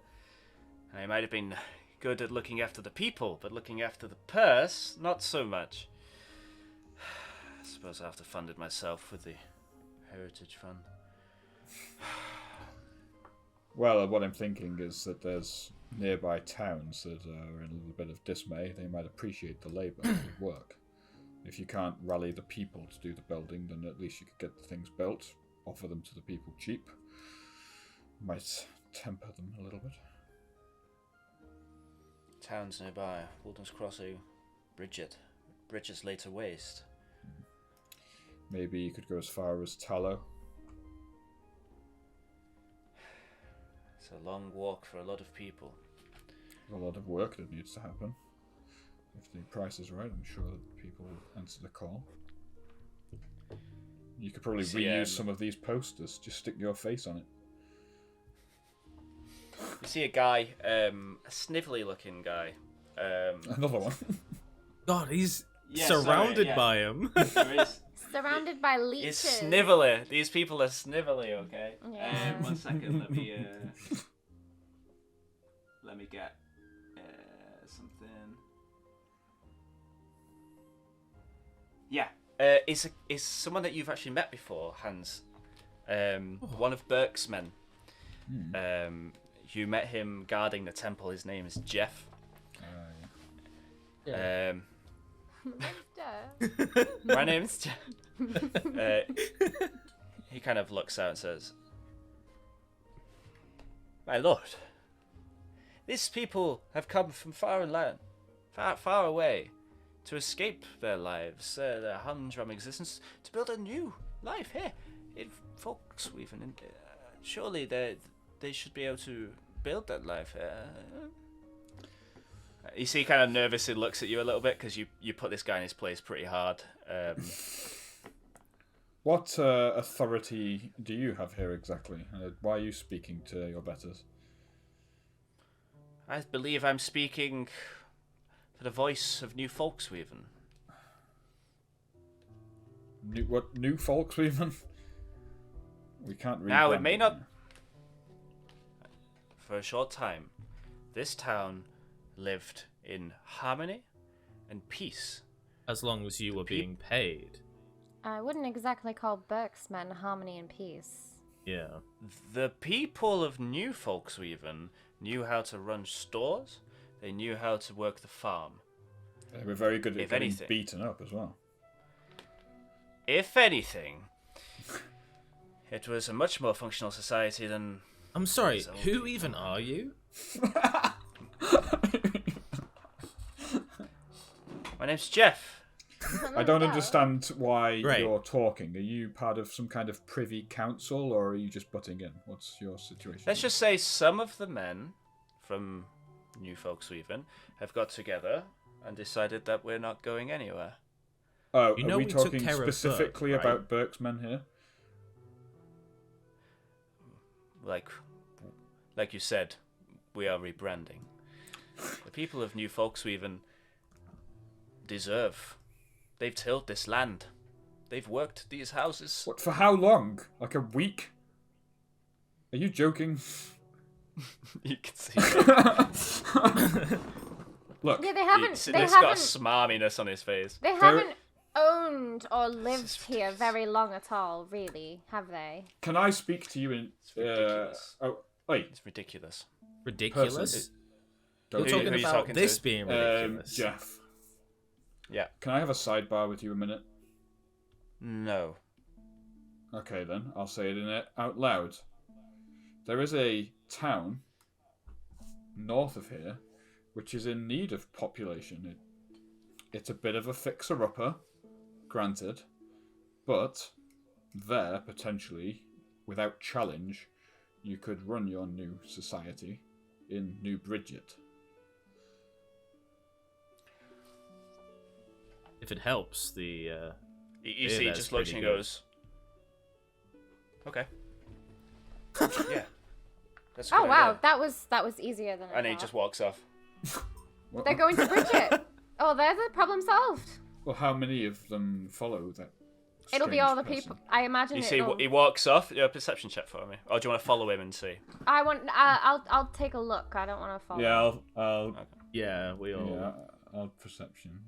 And he might have been good at looking after the people, but looking after the purse, not so much. I suppose I'll have to fund it myself with the Heritage Fund. Well, what I'm thinking is that there's nearby towns that are in a little bit of dismay. They might appreciate the labour and the work. If you can't rally the people to do the building, then at least you could get the things built, offer them to the people cheap. Might temper them a little bit. Towns nearby, Walden's Crossing, Bridget, bridges lay to waste. Maybe you could go as far as Tallow. It's a long walk for a lot of people. There's a lot of work that needs to happen. If the price is right, I'm sure that people will answer the call. You could probably reuse some of these posters. Just stick your face on it. You see a guy, a snivelly-looking guy. Another one. God, he's Yeah, surrounded sorry, yeah. by him. There is. Surrounded by leeches. It's snivelly. These people are snivelly, okay? Yeah. 1 second, let me get something. Yeah. Is someone that you've actually met before, Hans. One of Burke's men. You met him guarding the temple. His name is Jeff. My name's Jeff. He kind of looks out and says, "My lord, these people have come from far away, to escape their lives, their humdrum existence, to build a new life here in folksweaven. And surely they should be able to build that life here." You see, he kind of nervously looks at you a little bit because you put this guy in his place pretty hard. What authority do you have here exactly? Why are you speaking to your betters? I believe I'm speaking for the voice of New Folksweaven. New folksweaven? We can't read. Now, it may not... For a short time, this town lived in harmony and peace. As long as you were being paid. I wouldn't exactly call Burke's men harmony and peace. Yeah. The people of New Folksweaven knew how to run stores. They knew how to work the farm. They were very good at If getting anything. beaten up as well. If anything, it was a much more functional society than... I'm sorry, So- who even are you? My name's Jeff. I don't understand why Right. you're talking. Are you part of some kind of privy council, or are you just butting in? What's your situation? Let's just say some of the men from New Folksweaven have got together and decided that we're not going anywhere. Oh, You know are we we took talking care of Burke, specifically right? about Burke's men here? Like you said, we are rebranding. The people of New Folksweaven deserve. They've tilled this land. They've worked these houses. What, for how long? Like a week? Are you joking? You can see it. Look, Yeah, they haven't. He's They got a haven't. smarminess on his face. They haven't owned or lived here very long at all, really, have they? can I speak to you in... It's ridiculous. oh, wait. It's ridiculous. Ridiculous? Don't You're Who- talking who are you about talking this to? being ridiculous. Jeff. Yeah. Can I have a sidebar with you a minute? No. Okay then, I'll say it out loud. There is a town north of here which is in need of population. It's a bit of a fixer-upper, granted, but there, potentially, without challenge, you could run your new society in New Bridget. If it helps, the You Yeah, see, he that's just looks and pretty good. goes, "Okay." Yeah. That's a Oh good wow, idea. that was easier than I And he thought. just walks off. They're going to Bridget. Oh, there's the problem solved. Well, how many of them follow that? It'll be strange all the person? people. I imagine You see, it'll... he walks off. Do a perception check for me, or do you want to follow him and see? I'll take a look. I don't want to follow. Yeah, I'll yeah, we all. yeah, I'll perception.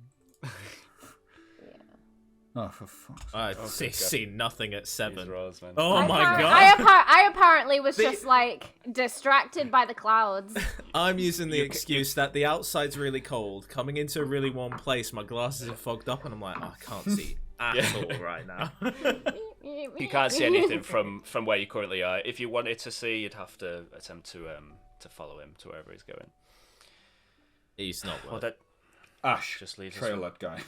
Oh, for fuck's sake. I good see, God. see nothing at These 7. rolls, man. Oh I my appar- god! I apparently was The- just like distracted by the clouds. I'm using the excuse that the outside's really cold. Coming into a really warm place, my glasses are fogged up, and I'm like, oh, I can't see at Yeah. all right now. You can't see anything from where you currently are. If you wanted to see, you'd have to attempt to follow him to wherever he's going. He's not Well, worth. that Ash, just leaves us trail with- that guy.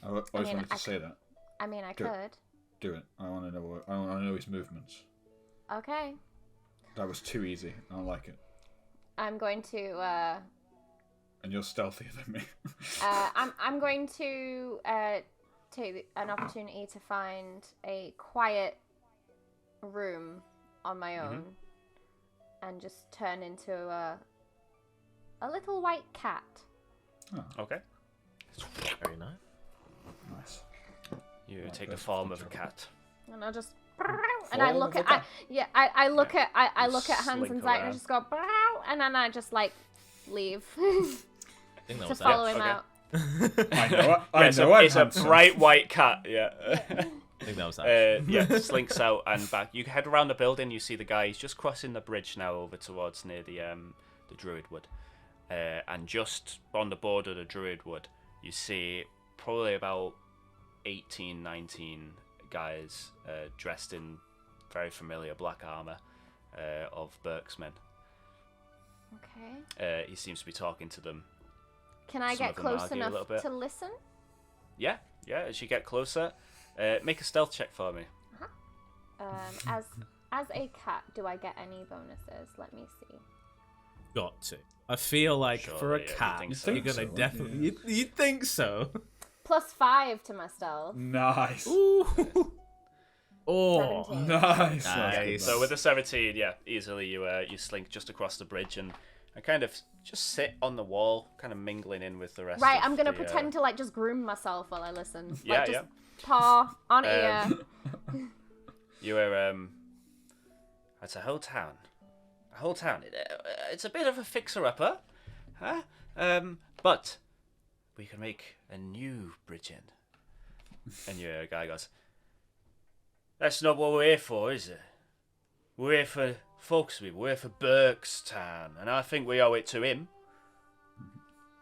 I always wanted to say that. I mean, I Do it. could. Do it. I want to know. I want to know his movements. Okay. That was too easy. I don't like it. I'm going to. And you're stealthier than me. I'm going to take an opportunity to find a quiet room on my own, and just turn into a little white cat. Oh, Okay. Very nice. nice. You Right, take the that's form good of a job. cat. And I'll just. And I Form look of a at cat. I look at I You look at Hans slink and Zite and I around. just go and then I just like leave I think that to was follow Ash. him okay. out. I know. I it's know. a, I'm it's a handsome. bright white cat. Yeah. I think that was Ash. Yeah, slinks out and back. You head around the building. You see the guy. He's just crossing the bridge now over towards near the Druid Wood, and just on the border of the Druid Wood, you see probably about 18, 19 guys dressed in very familiar black armor of Burke's men. Okay. He seems to be talking to them. Can I Some get of them close argue a little enough bit. to listen? Yeah. As you get closer, make a stealth check for me. As a cat, do I get any bonuses? Let me see. Got to. I feel like Sure, for a yeah, you'd cat, think you're so. gonna Think so, definitely. You think so? +5 to my stealth. Nice. Ooh. Oh. 17. Nice. Nice. So with the 17, yeah, easily you slink just across the bridge and kind of just sit on the wall, kind of mingling in with the rest. Right, of I'm gonna the, pretend to like just groom myself while I listen. Yeah, like just paw on ear. You were it's a whole town. It's a bit of a fixer-upper, huh? But we can make a new bridge in. And your guy goes, "That's not what we're here for, is it? We're here for folksweaven. We're here for Burkestown, and I think we owe it to him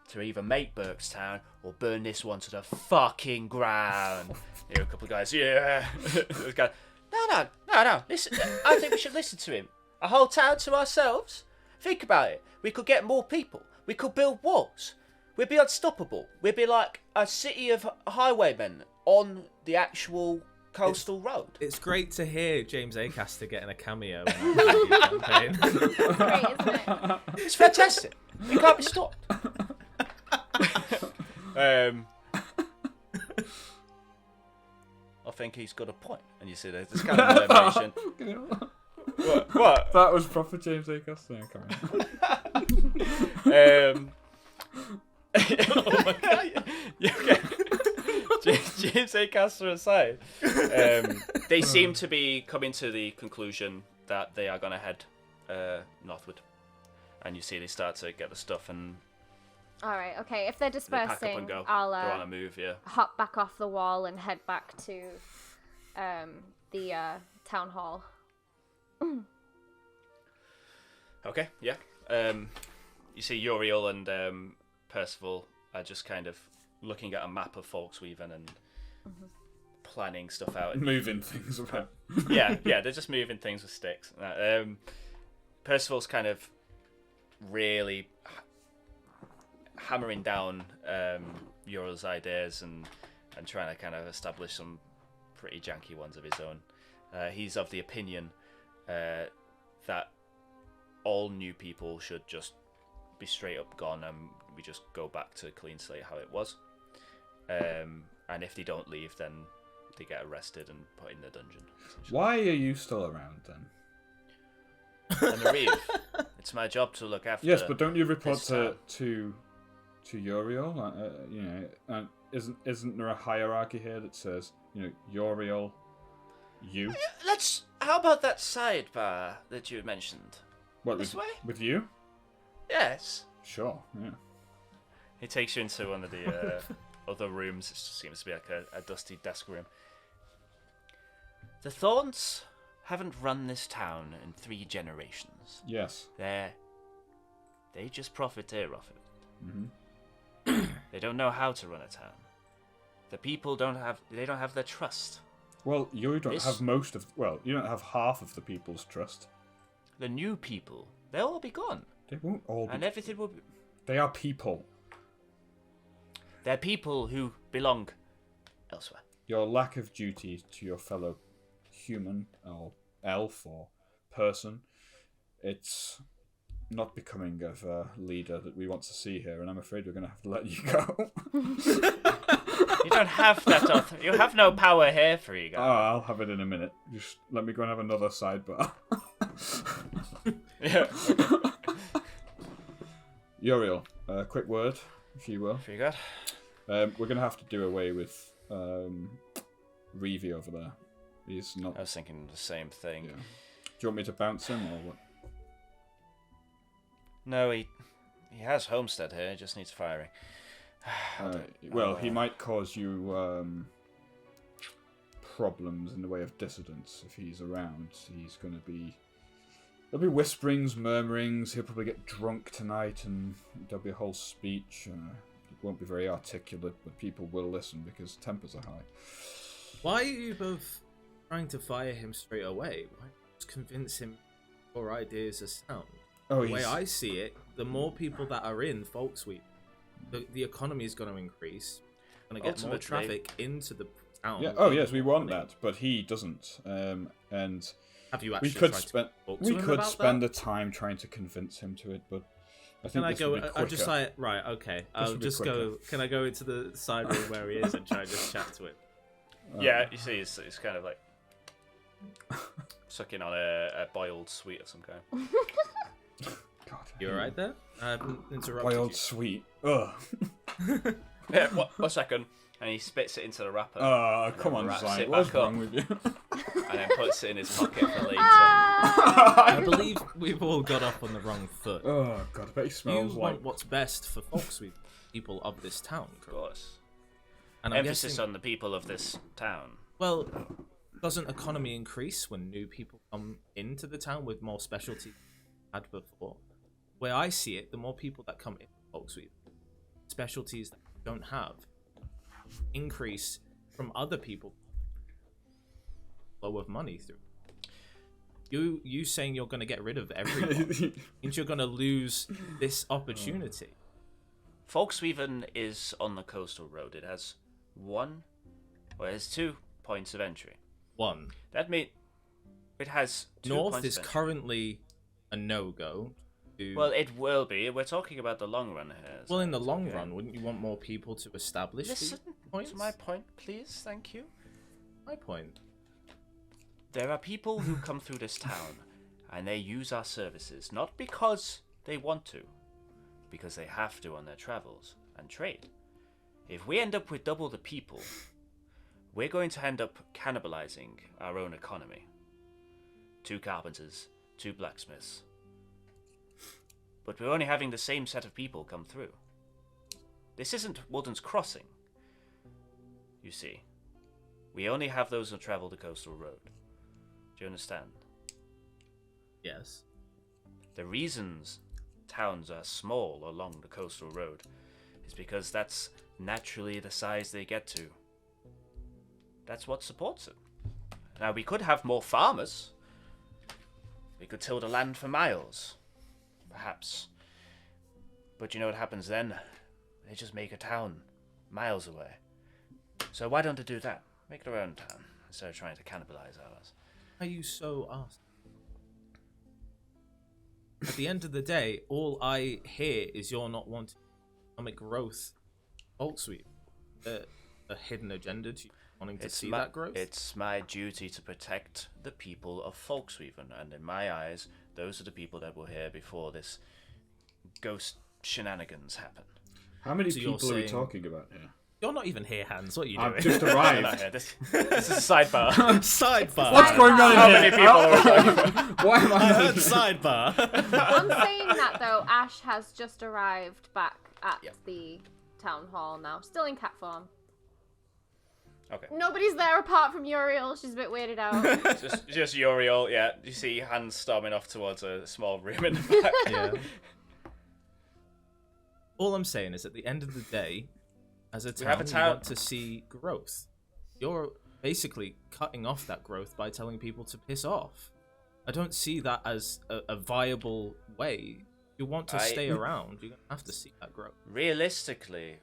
to either make Burkestown or burn this one to the fucking ground." Here, a couple of guys, yeah. This guy, no. Listen, I think we should listen to him. A whole town to ourselves? Think about it. We could get more people. We could build walls. We'd be unstoppable. We'd be like a city of highwaymen on the actual coastal road. It's great to hear James Acaster getting a cameo in the campaign. Great, isn't it? It's fantastic. It can't be stopped. I think he's got a point. And you see there's this kind of animation. What? That was proper James Acaster. Oh my God. James Acaster aside, they seem to be coming to the conclusion that they are going to head northward. And you see they start to get the stuff and All right, okay. If they're they pack up dispersing, and go. I'll They're on a move, yeah. hop back off the wall and head back to the town hall. Okay, yeah. You see Uriel and Percival are just kind of looking at a map of folksweaven and planning stuff out. Moving things around. yeah, they're just moving things with sticks. Percival's kind of really hammering down Uriel's ideas and trying to kind of establish some pretty janky ones of his own. He's of the opinion that all new people should just be straight up gone and we just go back to clean slate how it was. And if they don't leave, then they get arrested and put in the dungeon. Why are you still around then? I'm a reeve. It's my job to look after. Yes, but don't you report this town. to Uriel? You know, and isn't there a hierarchy here that says, you know, Uriel, you? How about that sidebar that you mentioned? What, This way? with you? Yes. Sure. Yeah. He takes you into one of the other rooms. It just seems to be like a dusty desk room. The Thorns haven't run this town in 3 generations. Yes. They just profiteer off it. Mm-hmm. They don't know how to run a town. The people don't have their trust. Well, you don't This- have you don't have half of the people's trust. The new people, they'll all be gone, They won't all be. and everything will be. They are people. They're people who belong elsewhere. Your lack of duty to your fellow human or elf or person, it's not becoming of a leader that we want to see here, and I'm afraid we're going to have to let you go. You don't have that. You have no power here for you Oh, guys. I'll have it in a minute. Just let me go and have another sidebar. Yeah. Uriel, quick word, if you will. If you got. We're going to have to do away with Reevy over there. He's not... I was thinking the same thing. Yeah. Do you want me to bounce him, or what? No, he has homestead here. He just needs firing. Well, he might cause you problems in the way of dissidence if he's around. He's going to be... There'll be whisperings, murmurings. He'll probably get drunk tonight, and there'll be a whole speech. It won't be very articulate, but people will listen because tempers are high. Why are you both trying to fire him straight away? Why not just convince him your ideas are sound? Oh, The way I see it, the more people that are in folksweaven, the economy is going to increase. Going to get more Ultimately- traffic into the town. Yeah. Oh, yes, we want that, but he doesn't. And Have you we actually could tried to spend talk to we him could about spend that? the time trying to convince him to it, but I think Can I this go? would be quicker. I'll just say right. Okay. I'll would be just go. Can I go into the side room where he is and try and just chat to him? Yeah, you see, it's kind of like sucking on a boiled sweet of some kind. God, You alright there? I haven't interrupted boiled you. sweet. Ugh. Yeah, one second. And he spits it into the wrapper. Oh, come on, wraps Zite. it What's back up. wrong with you? And then puts it in his pocket for later. I believe we've all got up on the wrong foot. Oh God, I bet he You smells like. want what's best for folksweaven, people of this town, Of correct? course. And I'm Emphasis guessing, on the people of this town. well, doesn't economy increase when new people come into the town with more specialty than had before? Where I see it, the more people that come in folksweaven, specialties that we don't have, increase from other people flow of money through. You saying you're going to get rid of everyone means you're going to lose this opportunity. Folksweaven is on the coastal road. It has it has 2 points of entry. One, That means it has 2 north points is of entry. currently a no-go. Well, it will be. We're talking about the long run here. Well, in the so- long okay. run, wouldn't you want more people to establish Listen these points? to my point, please. Thank you. My point. There are people who come through this town, and they use our services not because they want to, because they have to on their travels and trade. If we end up with double the people, we're going to end up cannibalizing our own economy. 2 carpenters, 2 blacksmiths. But we're only having the same set of people come through. This isn't Woden's Crossing. You see, we only have those who travel the coastal road. Do you understand? Yes. The reasons towns are small along the coastal road is because that's naturally the size they get to. That's what supports it. Now, we could have more farmers. We could till the land for miles. Perhaps. But you know what happens then? They just make a town miles away. So why don't they do that? Make their own town instead of trying to cannibalize ours. Are you so asked? At the end of the day, all I hear is you're not wanting economic growth. Folksweaven, a hidden agenda to you wanting to see that growth. It's my duty to protect the people of Folksweaven, and in my eyes, those are the people that were here before this ghost shenanigans happen. How many So you're people are we saying- talking about here? You're not even here, Hans. What are you doing? I've just No, arrived. this is a sidebar. Sidebar. What's going on How in many here? people are we talking about? Why am I I heard sidebar. On saying that though, Ash has just arrived back at Yep. the town hall now, still in cat form. Okay. Nobody's there apart from Uriel. She's a bit weirded out. Just Uriel, yeah. You see Hans storming off towards a small room in the back. Yeah. All I'm saying is, at the end of the day, as a We have town, a we town- want to see growth. You're basically cutting off that growth by telling people to piss off. I don't see that as a viable way. If you want to stay around, you're going to have to see that growth. Realistically,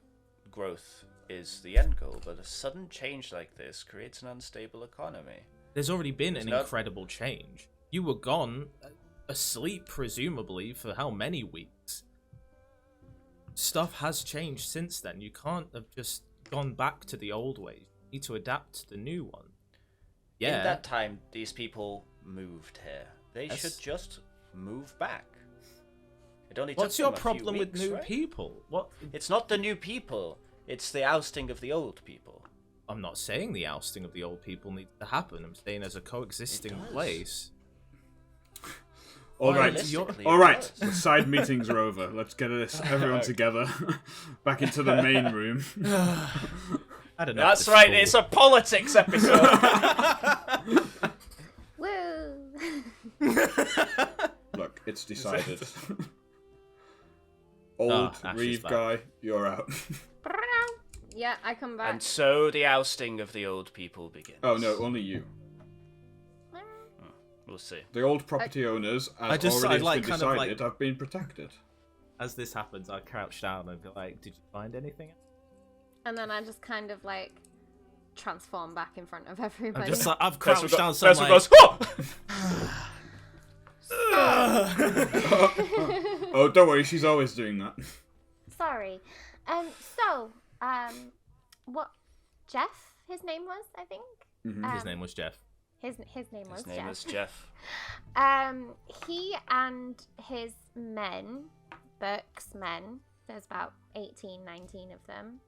growth is the end goal, but a sudden change like this creates an unstable economy. There's already been It's an not- incredible change. You were gone, asleep presumably, for how many weeks? Stuff has changed since then. You can't have just gone back to the old ways. You need to adapt to the new one. Yeah. In that time, these people moved here. They That's- should just move back. It only What's took your them a few problem with weeks, new right? people? What? It's not the new people. It's the ousting of the old people. I'm not saying the ousting of the old people needs to happen. I'm saying as a coexisting It does. place. All right, Realistically, all it right. does. The side meetings are over. Let's get this everyone together, back into the main room. I don't know. That's right. It's a politics episode. Woo! Look, it's decided. Old Ash is Reeve back. guy, you're out. Yeah, I come back. And so the ousting of the old people begins. Oh no, only you. We'll see. The old property owners, as I just- already I'd like been kind of decided, like- have been protected. As this happens, I crouch down and be like, "Did you find anything?" And then I just kind of like transform back in front of everybody. I'm just like, I've First crouched down, so first I'm one like, goes, "Oh!" Oh, don't worry, she's always doing that. Sorry. What Jeff? His name was, I think. his name was Jeff. His name was His name Jeff. is Jeff. He and his men, Burke's men, there's about 18, 19 of them.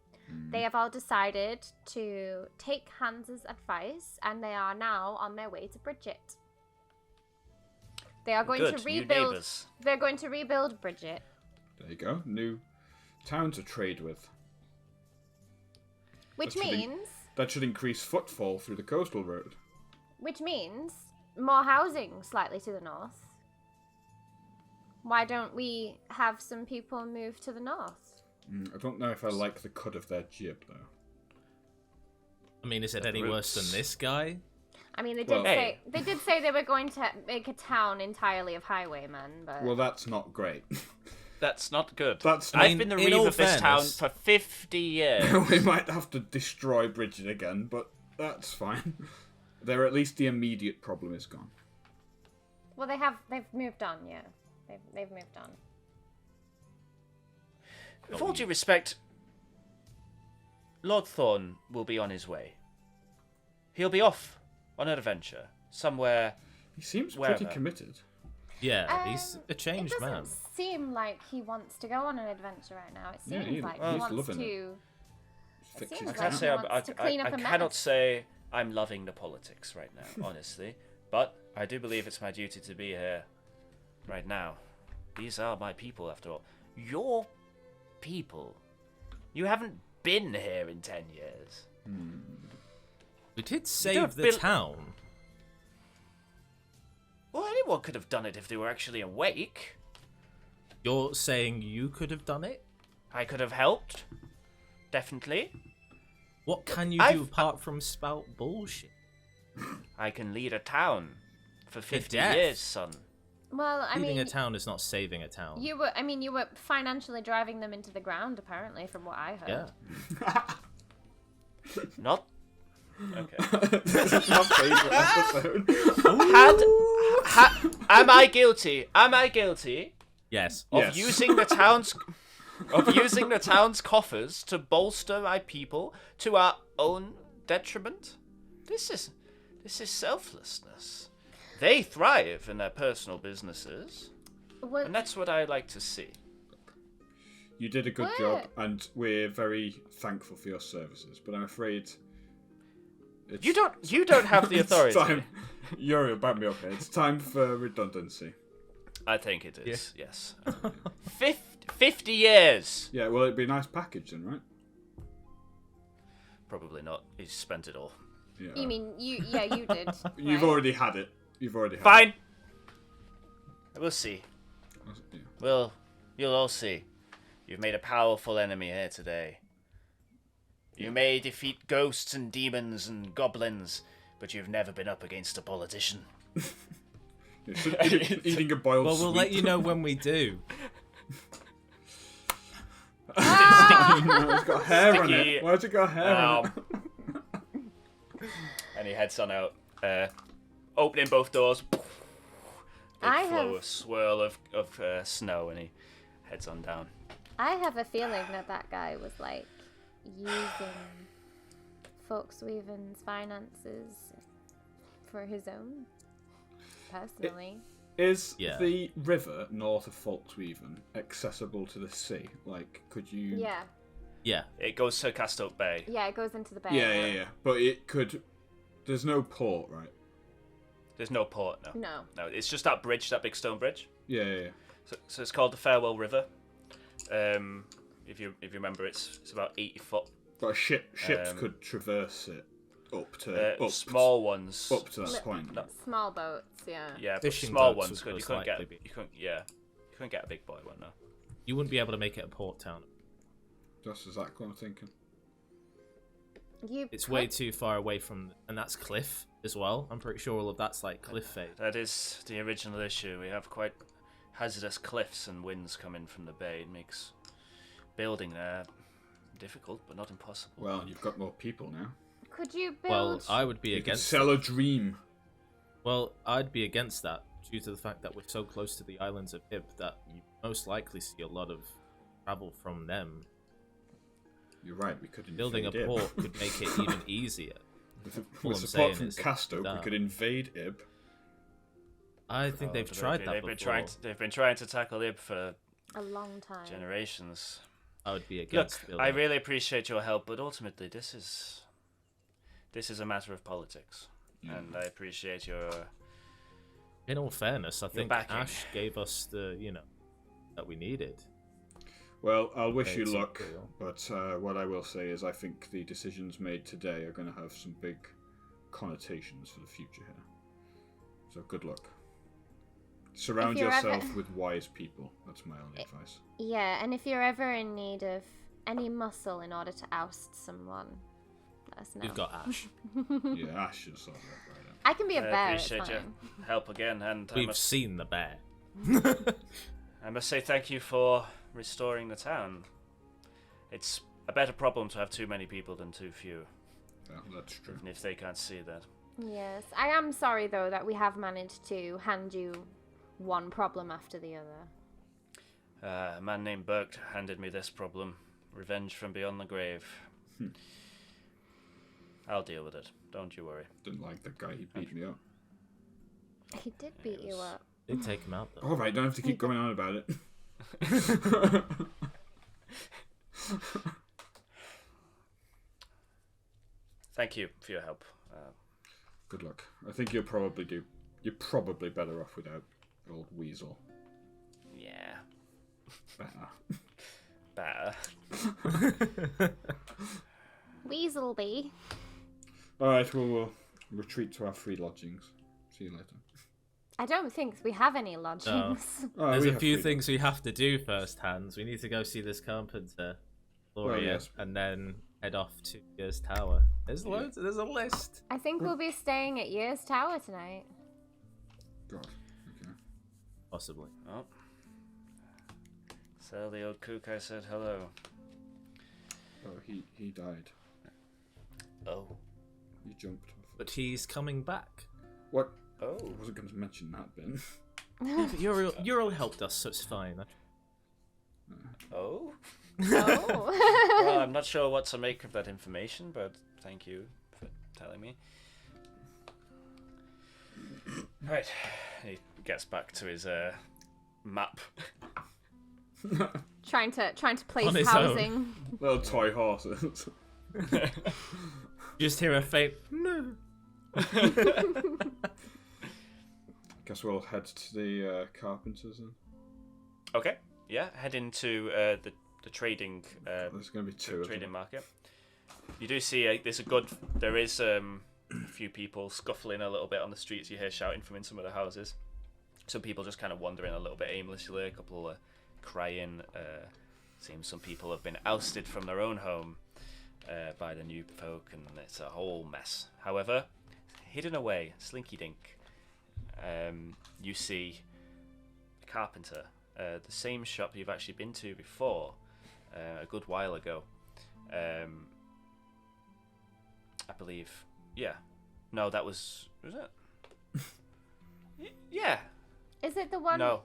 They have all decided to take Hans's advice, and they are now on their way to Bridget. They are going Good, to new rebuild. neighbours. They're going to rebuild Bridget. There you go. New town to trade with. Which That should means That should increase footfall through the coastal road. more housing slightly to the north. Why don't we have some people move to the north? I don't know if I like the cut of their jib, though. I mean, is it The any worse roots. than this guy? I mean, Well- they did say they were going to make a town entirely of highwaymen, but Well, that's not great. That's not good. That's I've not- been the in reeve all of this town fairness- for 50 years. We might have to destroy Bridget again, but that's fine. There, at least the immediate problem is gone. well, they've moved on. Yeah, they've moved on. With all due respect, Lord Thorn will be on his way. He'll be off on an adventure somewhere. He seems Wherever. pretty committed. Yeah, he's a changed It doesn't man. seem like he wants to go on an adventure right now. It Yeah, seems he- like he's he wants loving to. it. Fix seems his I like can't he say wants to clean up I a cannot mess. say I'm loving the politics right now, honestly. But I do believe it's my duty to be here right now. These are my people, after all. Your people. You haven't been here in 10 years. We did don't save the build- town. Well, anyone could have done it if they were actually awake. You're saying you could have done it? I could have helped. Definitely. What can you I've- do apart from spout bullshit? I can lead a town for 50 death. years, son. Well, I Leading mean, a town is not saving a town. you were financially driving them into the ground, apparently, from what I heard. Yeah. Not. Okay. This is my favourite episode. Am I guilty? Am I guilty Yes. of Yes. using the town's coffers to bolster my people to our own detriment? This is selflessness. They thrive in their personal businesses, Well, and that's what I like to see. You did a good What? job, and we're very thankful for your services. But I'm afraid it's, You don't have the it's authority. time. Yuri, back me up here. It's time for redundancy. I think it is. Yes. 50 years. Yeah, well, it'd be a nice package then, right? Probably not. He's spent it all. Yeah. you mean you? Yeah, you did. You've right? already had it. You've already had Fine. We'll see. it. Yeah. Well, you'll all see. You've made a powerful enemy here today. You may defeat ghosts and demons and goblins, but you've never been up against a politician. It's eating a boiled Well, we'll let sweet. you know when we do. Ah! no, it's got hair on Sticky. it. Why's it got hair on it? And he heads on out, opening both dours. Big I flow, have- a swirl of snow, and he heads on down. I have a feeling that guy was like using folksweaven's finances for his own. Personally, Is Yeah. the river north of Folksweaven accessible to the sea? Like, could you? yeah, Yeah. It goes to Castoke Bay. yeah, it goes into the bay. Yeah. But it could. There's no port, right? There's no port, no. No. No, it's just that bridge, that big stone bridge. Yeah. So it's called the Farewell River. If you remember, it's about 80 foot. But ships could traverse it up to Small ones. up to that point. No. Small boats, yeah. Yeah, but Fishing small boats ones would could. You most couldn't get. likely be. You couldn't get a big boy one, no. You wouldn't be able to make it a port town. That's exactly what I'm thinking. It's way too far away from, and that's cliff as well. I'm pretty sure all of that's like cliff face. That is the original issue. We have quite hazardous cliffs and winds coming from the bay. It makes building there difficult, but not impossible. Well, you've got more people now. Could you build? Well, I would be You could against. sell a dream. Well, I'd be against that due to the fact that we're so close to the islands of Hib that you most likely see a lot of travel from them. You're right. We could invade Building a Ib. port could make it even easier. With All I'm support saying from is Castoke, we that. could invade Ib. I think they've tried that before. They've been trying to tackle Ib for a long time. generations. I would be Look, against building. I really appreciate your help, but ultimately this is a matter of politics, and I appreciate your. In all fairness, I think backing. Ash gave us the, that we needed. Well, I'll wish you It's luck, unreal. but what I will say is I think the decisions made today are going to have some big connotations for the future here. So good luck. Surround If you're yourself ever- with wise people. That's my only advice. Yeah, and if you're ever in need of any muscle in order to oust someone, let us know. We've got Ash. Yeah, Ash should sort that right out. I can be a I bear. It's appreciate your fine. help again, and We've seen the bear. I must say thank you for restoring the town. It's a better problem to have too many people than too few, Yeah, that's true. and if they can't see that. Yes, I am sorry though that we have managed to hand you one problem after the other. A man named Burke handed me this problem. Revenge from beyond the grave. I'll deal with it. Don't you worry. Didn't like the guy. He beat me up. He did beat you up. Did take him out though. All right, don't have to keep going on about it. Thank you for your help. Good luck. I think you're probably better off without old Weasel. Yeah, Better. better. Weaselby. All right, well, we'll retreat to our free lodgings. See you later. I don't think we have any lodgings. Oh, There's we a have few free- things we have to do first, Hans. We need to go see this carpenter, Gloria, yes. and then head off to Gear's Tower. There's loads. There's a list. I think we'll be staying at Year's Tower tonight. God. Okay. Possibly. Oh. So the old kook I said hello. Oh, he died. Oh. He jumped off. But he's coming back. What? Oh. I wasn't going to mention that, Ben. Uriel helped us, so it's fine. Oh. Oh. Well, I'm not sure what to make of that information, but thank you for telling me. Right. He gets back to his map. trying to place On his housing. Little toy horses. Just hear a faint no. Guess we'll head to the carpenters then. Okay. Yeah. Head into the trading There's going to be two of trading them. market. You do see there is a few people scuffling a little bit on the streets. You hear shouting from in some of the houses. Some people just kind of wandering a little bit aimlessly. A couple crying. Seems some people have been ousted from their own home by the new folk, and it's a whole mess. However, hidden away, Slinky Dink, you see a carpenter. The same shop you've actually been to before. a good while ago. I believe. Yeah. No, that was it? Yeah. Is it the one? No.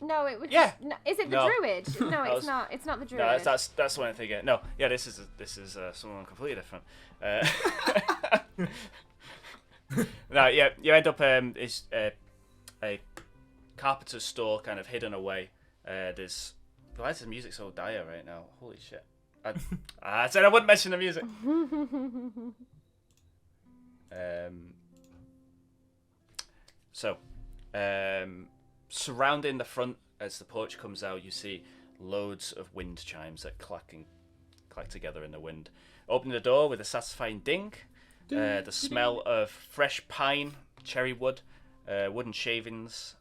No, it was. Yeah. No, is it the No. druid? No, That it's was- not. It's not the druid. No, that's the one I'm thinking. No, yeah, this is someone completely different. No, yeah, you end up is a carpenter's store, kind of hidden away. There's why is the music so dire right now? Holy shit! I said I wouldn't mention the music. So, surrounding the front as the porch comes out, you see loads of wind chimes that clack together in the wind. Opening the door with a satisfying ding, the smell of fresh pine, cherry wood, wooden shavings,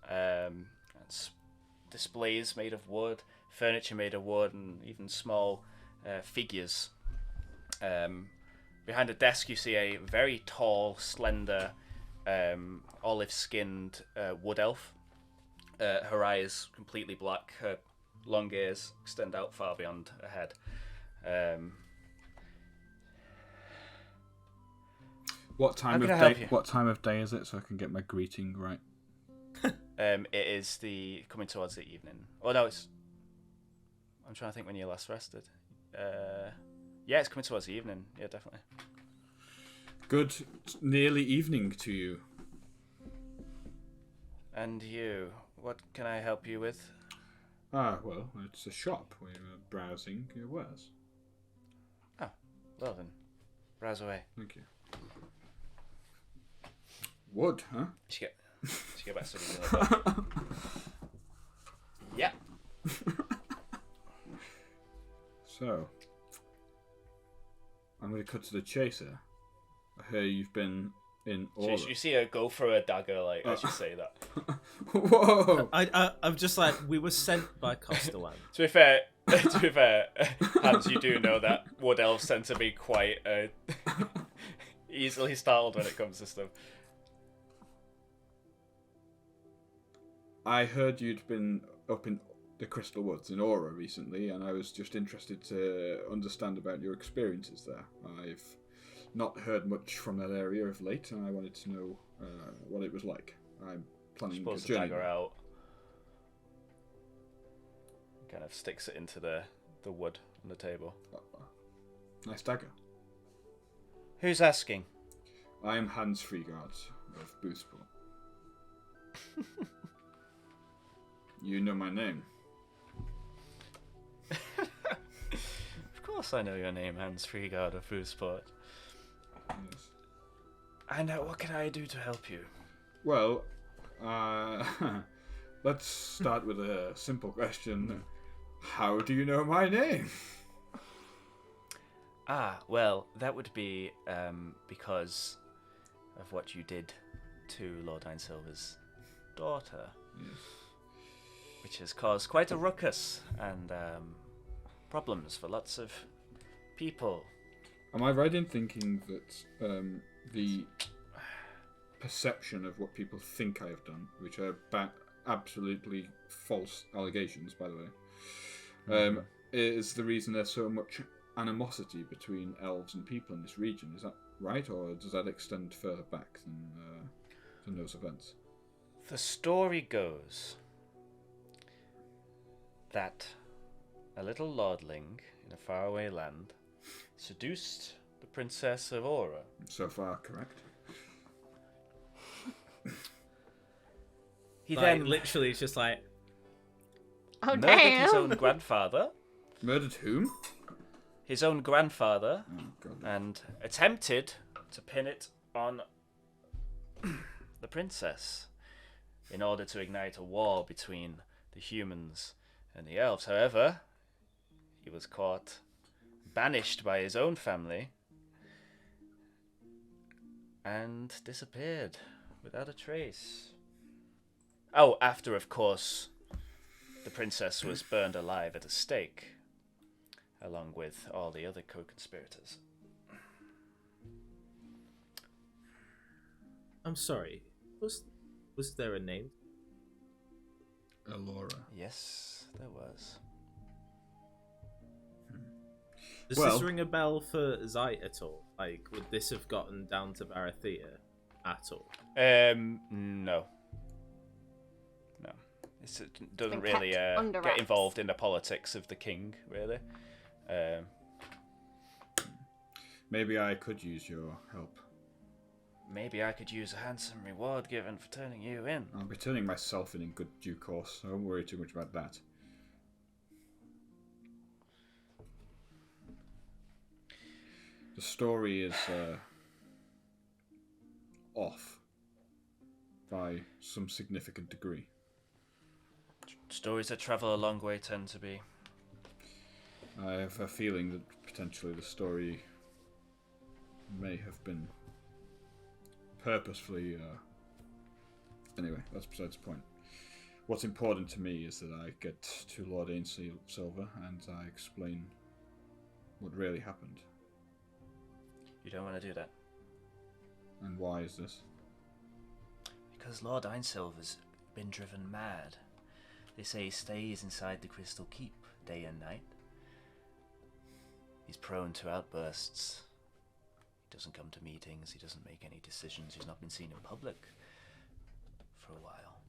displays made of wood, furniture made of wood, and even small figures. Behind the desk, you see a very tall, slender, olive-skinned wood elf. Her eyes completely black. Her long ears extend out far beyond her head. What time How of can I help day? you? What time of day is it, so I can get my greeting right? It is coming towards the evening. Oh no, I'm trying to think when you last rested. Yeah, it's coming towards the evening. Yeah, definitely. Good, nearly evening to you. And you, what can I help you with? Ah, well, it's a shop. We're browsing your wares. Oh, well then, browse away. Thank you. Wood, huh? She get back to the Yeah. So, I'm going to cut to the chase here. I hear you've been in Aura. You see her go for a dagger, like as you say that. Whoa! I'm just like, we were sent by Costawan. To be fair, Hans, you do know that wood elves tend to be quite easily startled when it comes to stuff. I heard you'd been up in the Crystal Woods in Aura recently, and I was just interested to understand about your experiences there. I've not heard much from that area of late, and I wanted to know what it was like. I'm planning a Pulls the journey. dagger there. out. Kind of sticks it into the wood on the table. Nice dagger. Who's asking? I am Hans Freegard of Boothpool. You know my name. Of course I know your name, Hans Freegard of Foodsport. Yes. And what can I do to help you? Well, let's start with a simple question. How do you know my name? Well, that would be because of what you did to Lord Silver's daughter. Yes. Which has caused quite a ruckus and problems for lots of people. Am I right in thinking that the perception of what people think I have done, which are absolutely false allegations, by the way, is the reason there's so much animosity between elves and people in this region? Is that right, or does that extend further back than those events? The story goes that a little lordling in a faraway land seduced the Princess of Aura. So far, correct. He Like, then literally, it's just like, Oh murdered his damn! own grandfather. Murdered whom? His own grandfather, Oh, God. and attempted to pin it on the princess in order to ignite a war between the humans and the elves. However, he was caught, banished by his own family, and disappeared without a trace. Oh, after, of course, the princess was burned alive at a stake, along with all the other co-conspirators. I'm sorry. Was there a name? Elora. Yes, there was. Does Well- this ring a bell for Zite at all? Like, would this have gotten down to Barathea at all? No. It doesn't been really kept under get wraps. involved in the politics of the king, really. Maybe I could use your help. Maybe I could use a handsome reward given for turning you in. I'll be turning myself in good due course, so don't worry too much about that. The story is off by some significant degree. Stories that travel a long way tend to be. I have a feeling that potentially the story may have been purposefully. Anyway, that's besides the point. What's important to me is that I get to Lord Silver and I explain what really happened. You don't want to do that. And why is this? Because Lord Einsilver's been driven mad. They say he stays inside the Crystal Keep day and night. He's prone to outbursts. He doesn't come to meetings, he doesn't make any decisions, he's not been seen in public for a while.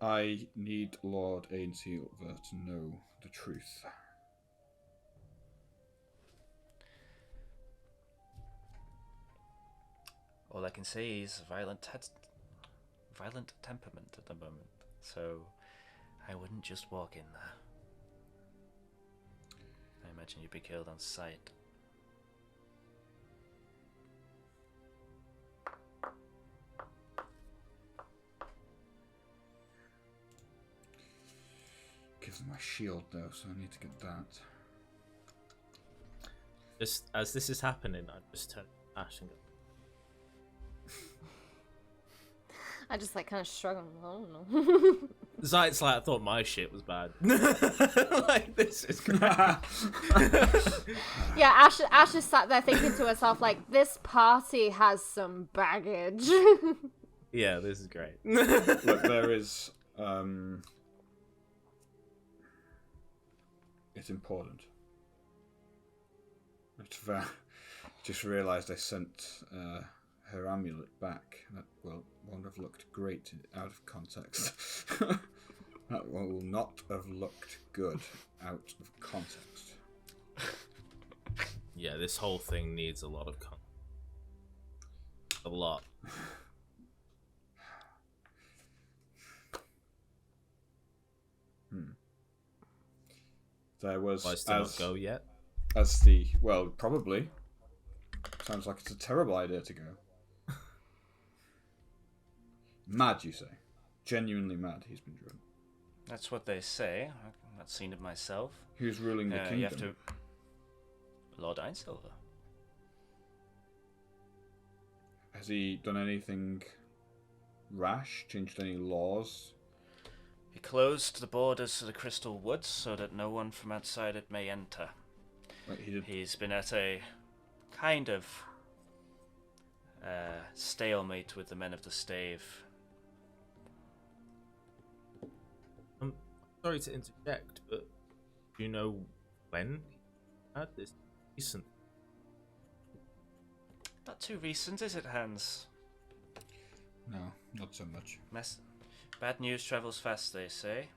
I need Lord Silver to know the truth. All I can say is violent temperament at the moment, so I wouldn't just walk in there. I imagine you'd be killed on sight. Gives my shield though, so I need to get that. Just as this is happening, I just turn to Ash and go, I just like kind of shrug. I don't know. Zite's like, I thought my shit was bad. Like, this is great. Yeah, Ash is sat there thinking to herself like, this party has some baggage. Yeah, this is great. Look, there is. It's important. Just realised I sent her amulet back. That won't have looked great out of context. That will not have looked good out of context. Yeah, this whole thing needs a lot of a lot. There was Why still not go yet? Probably. Sounds like it's a terrible idea to go. Mad, you say? Genuinely mad, he's been driven. That's what they say. I've not seen it myself. Who's ruling the kingdom? You have to... Lord Einsilver. Has he done anything rash? Changed any laws? He closed the borders to the Crystal Woods so that no one from outside it may enter. Wait, he did. He's been at a kind of stalemate with the men of the Stave. I'm sorry to interject, but do you know when he had this recent? Not too recent, is it, Hans? No, not so much. Bad news travels fast, they say.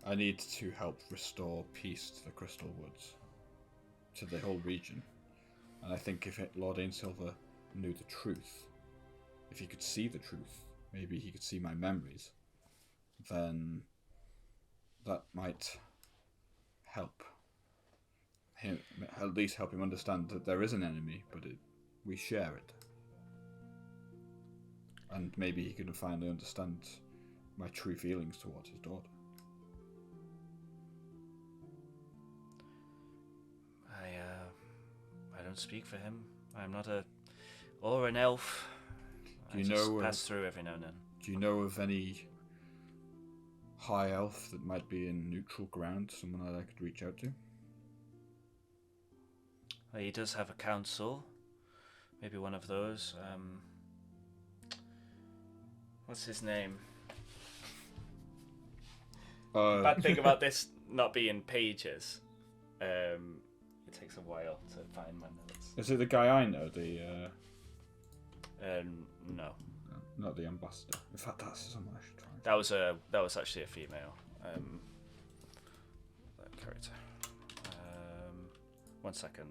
I need to help restore peace to the Crystal Woods, to the whole region. And I think if Lord Ainsilver knew the truth, if he could see the truth, maybe he could see my memories, then that might help him, at least help him understand that there is an enemy, but we share it. And maybe he could finally understand my true feelings towards his daughter. I don't speak for him. I'm not an elf. Do you I just know pass through every now and then. Do you know of any high elf that might be in neutral ground, someone that I could reach out to? Well, he does have a council. Maybe one of those. What's his name? Bad thing about this not being pages, it takes a while to find my notes. Is it the guy I know? No, Not the ambassador. In fact, that's someone I should try. that was actually a female character. 1 second.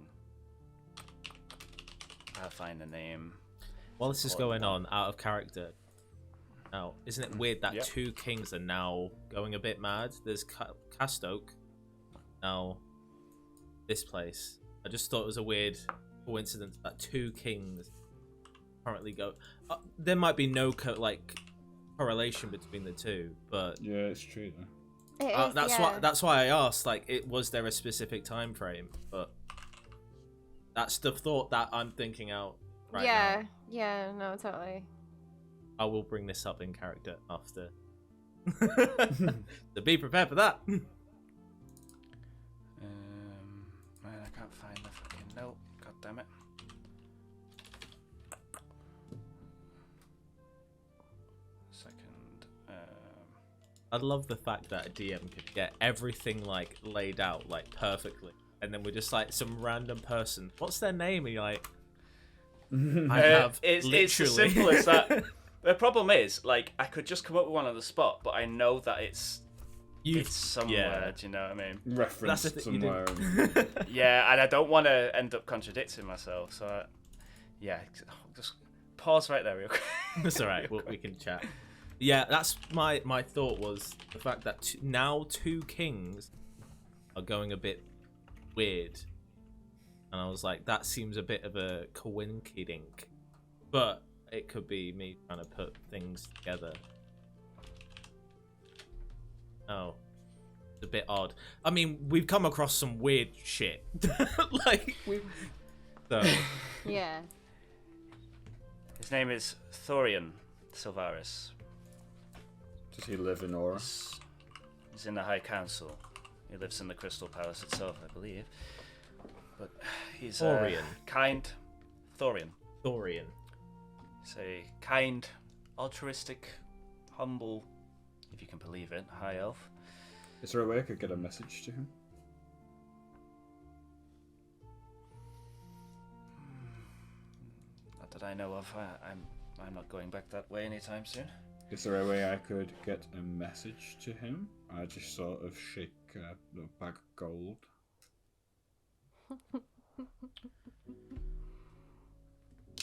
I'll find the name. While this is going on, out of character. Now, isn't it weird that two kings are now going a bit mad? There's Castoke. Now, this place. I just thought it was a weird coincidence that two kings currently go. There might be no correlation between the two, but Yeah, it's true though. It is, that's why I asked. Like, was there a specific time frame? But that's the thought that I'm thinking out right now. Yeah, no, totally. I will bring this up in character after. So be prepared for that. Man, I can't find the fucking note. God damn it. Second. I love the fact that a DM could get everything like laid out like perfectly, and then we're just like some random person. What's their name? And you're like, I have it's literally. as simple as that. The problem is, like, I could just come up with one on the spot, but I know that it's somewhere. Do you know what I mean? Referenced That's the thing, somewhere. Yeah, and I don't want to end up contradicting myself. So, just pause right there real quick. That's all right. We can chat. Yeah, that's my thought was the fact that now two kings are going a bit weird, and I was like, that seems a bit of a coinkydink, but it could be me trying to put things together. Oh, it's a bit odd. I mean, we've come across some weird shit. Yeah. His name is Thorian Silvaris. Does he live in Aura? He's in the High Council. He lives in the Crystal Palace itself, I believe. But he's Thorian. Kind. Thorian. Thorian. He's a kind, altruistic, humble, if you can believe it, high elf. Is there a way I could get a message to him? Not that I know of. I'm not going back that way anytime soon. Is there a way I could get a message to him? I just sort of shake a bag of gold.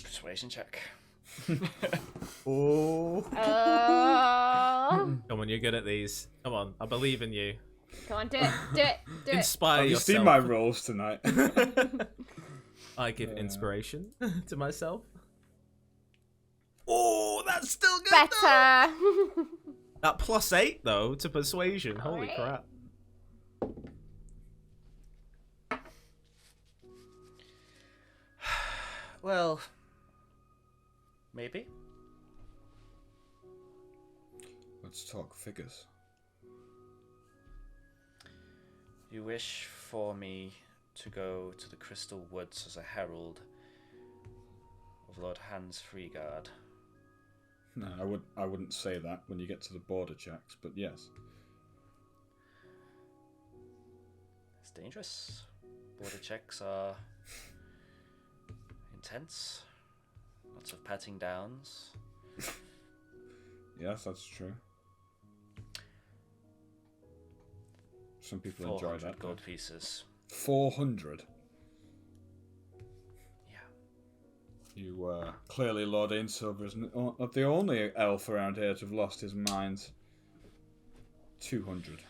Persuasion check. Oh. Oh. Come on, you're good at these. Come on, I believe in you. Come on, do it. Do it. Do it. Inspire Have you yourself. seen my rolls tonight? I give inspiration to myself. Oh, that's still good. Better. Though. That +8 though to persuasion. Holy Alright. crap. Well, maybe. Let's talk figures. You wish for me to go to the Crystal Woods as a herald of Lord Hans Freeguard. No, I wouldn't say that when you get to the border checks, but yes. It's dangerous. Border checks are intense. Lots of patting downs. Yes, that's true. Some people enjoy 400 that. gold pieces. 400. Yeah. You clearly Lord Ainsilver isn't the only elf around here to have lost his mind. 200.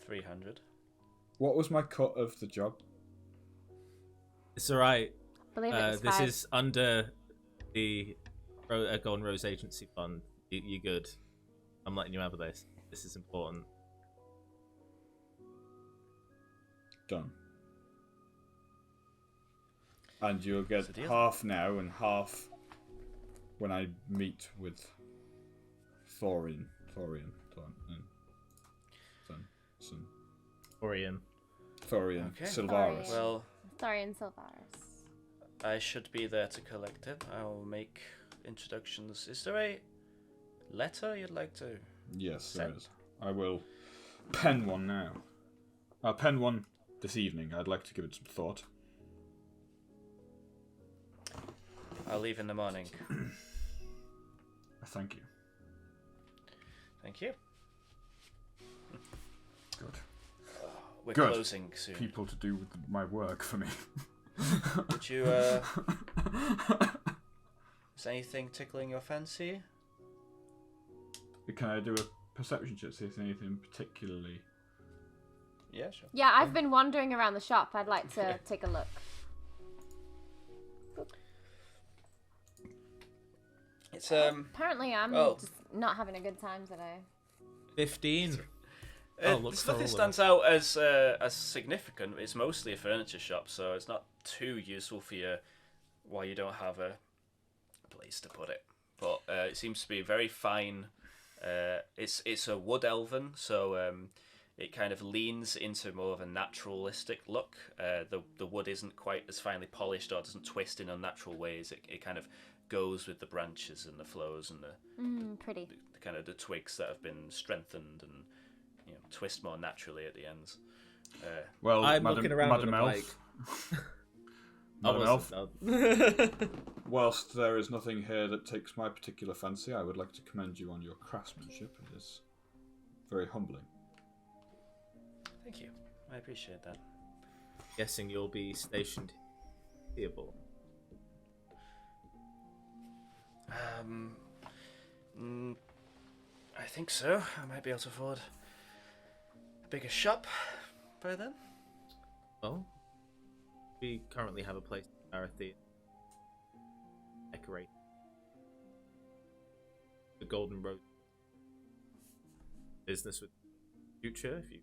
$300. What was my cut of the job? It's alright. Believe it's This 5. is under the Golden Rose Agency Fund. You're good. I'm letting you have this. This is important. Done. And you'll get That's the deal. half now and half when I meet with Thorian. Orion. Thorian. Okay. Silvaris. Well, Thorian Silvaris. I should be there to collect it. I'll make introductions. Is there a letter you'd like to? Yes, there is. I will pen one now. I'll pen one this evening. I'd like to give it some thought. I'll leave in the morning. Thank you. Thank you. Good. We're Good. closing soon. People to do with my work for me. Would you, is anything tickling your fancy? Can I do a perception check? See if there's anything particularly... Yeah, sure. Yeah, I've been wandering around the shop. I'd like to take a look. It's, Apparently I'm just not having a good time today. 15. There's nothing stands out as significant. It's mostly a furniture shop, so it's not too useful for you while you don't have a place to put it. But it seems to be very fine. It's a wood elven, so it kind of leans into more of a naturalistic look. The wood isn't quite as finely polished or doesn't twist in unnatural ways. It kind of goes with the branches and the flows and the Pretty. the kind of the twigs that have been strengthened and twist more naturally at the ends. Well, I'm Madam, looking around Madam and I'm Elf. I Madam Elf, wasn't- whilst there is nothing here that takes my particular fancy, I would like to commend you on your craftsmanship. It is very humbling. Thank you. I appreciate that. Guessing you'll be stationed here, Bull. I think so. I might be able to afford a bigger shop by then. Well, we currently have a place in Arathi. Decorate the Golden Road business with future. If you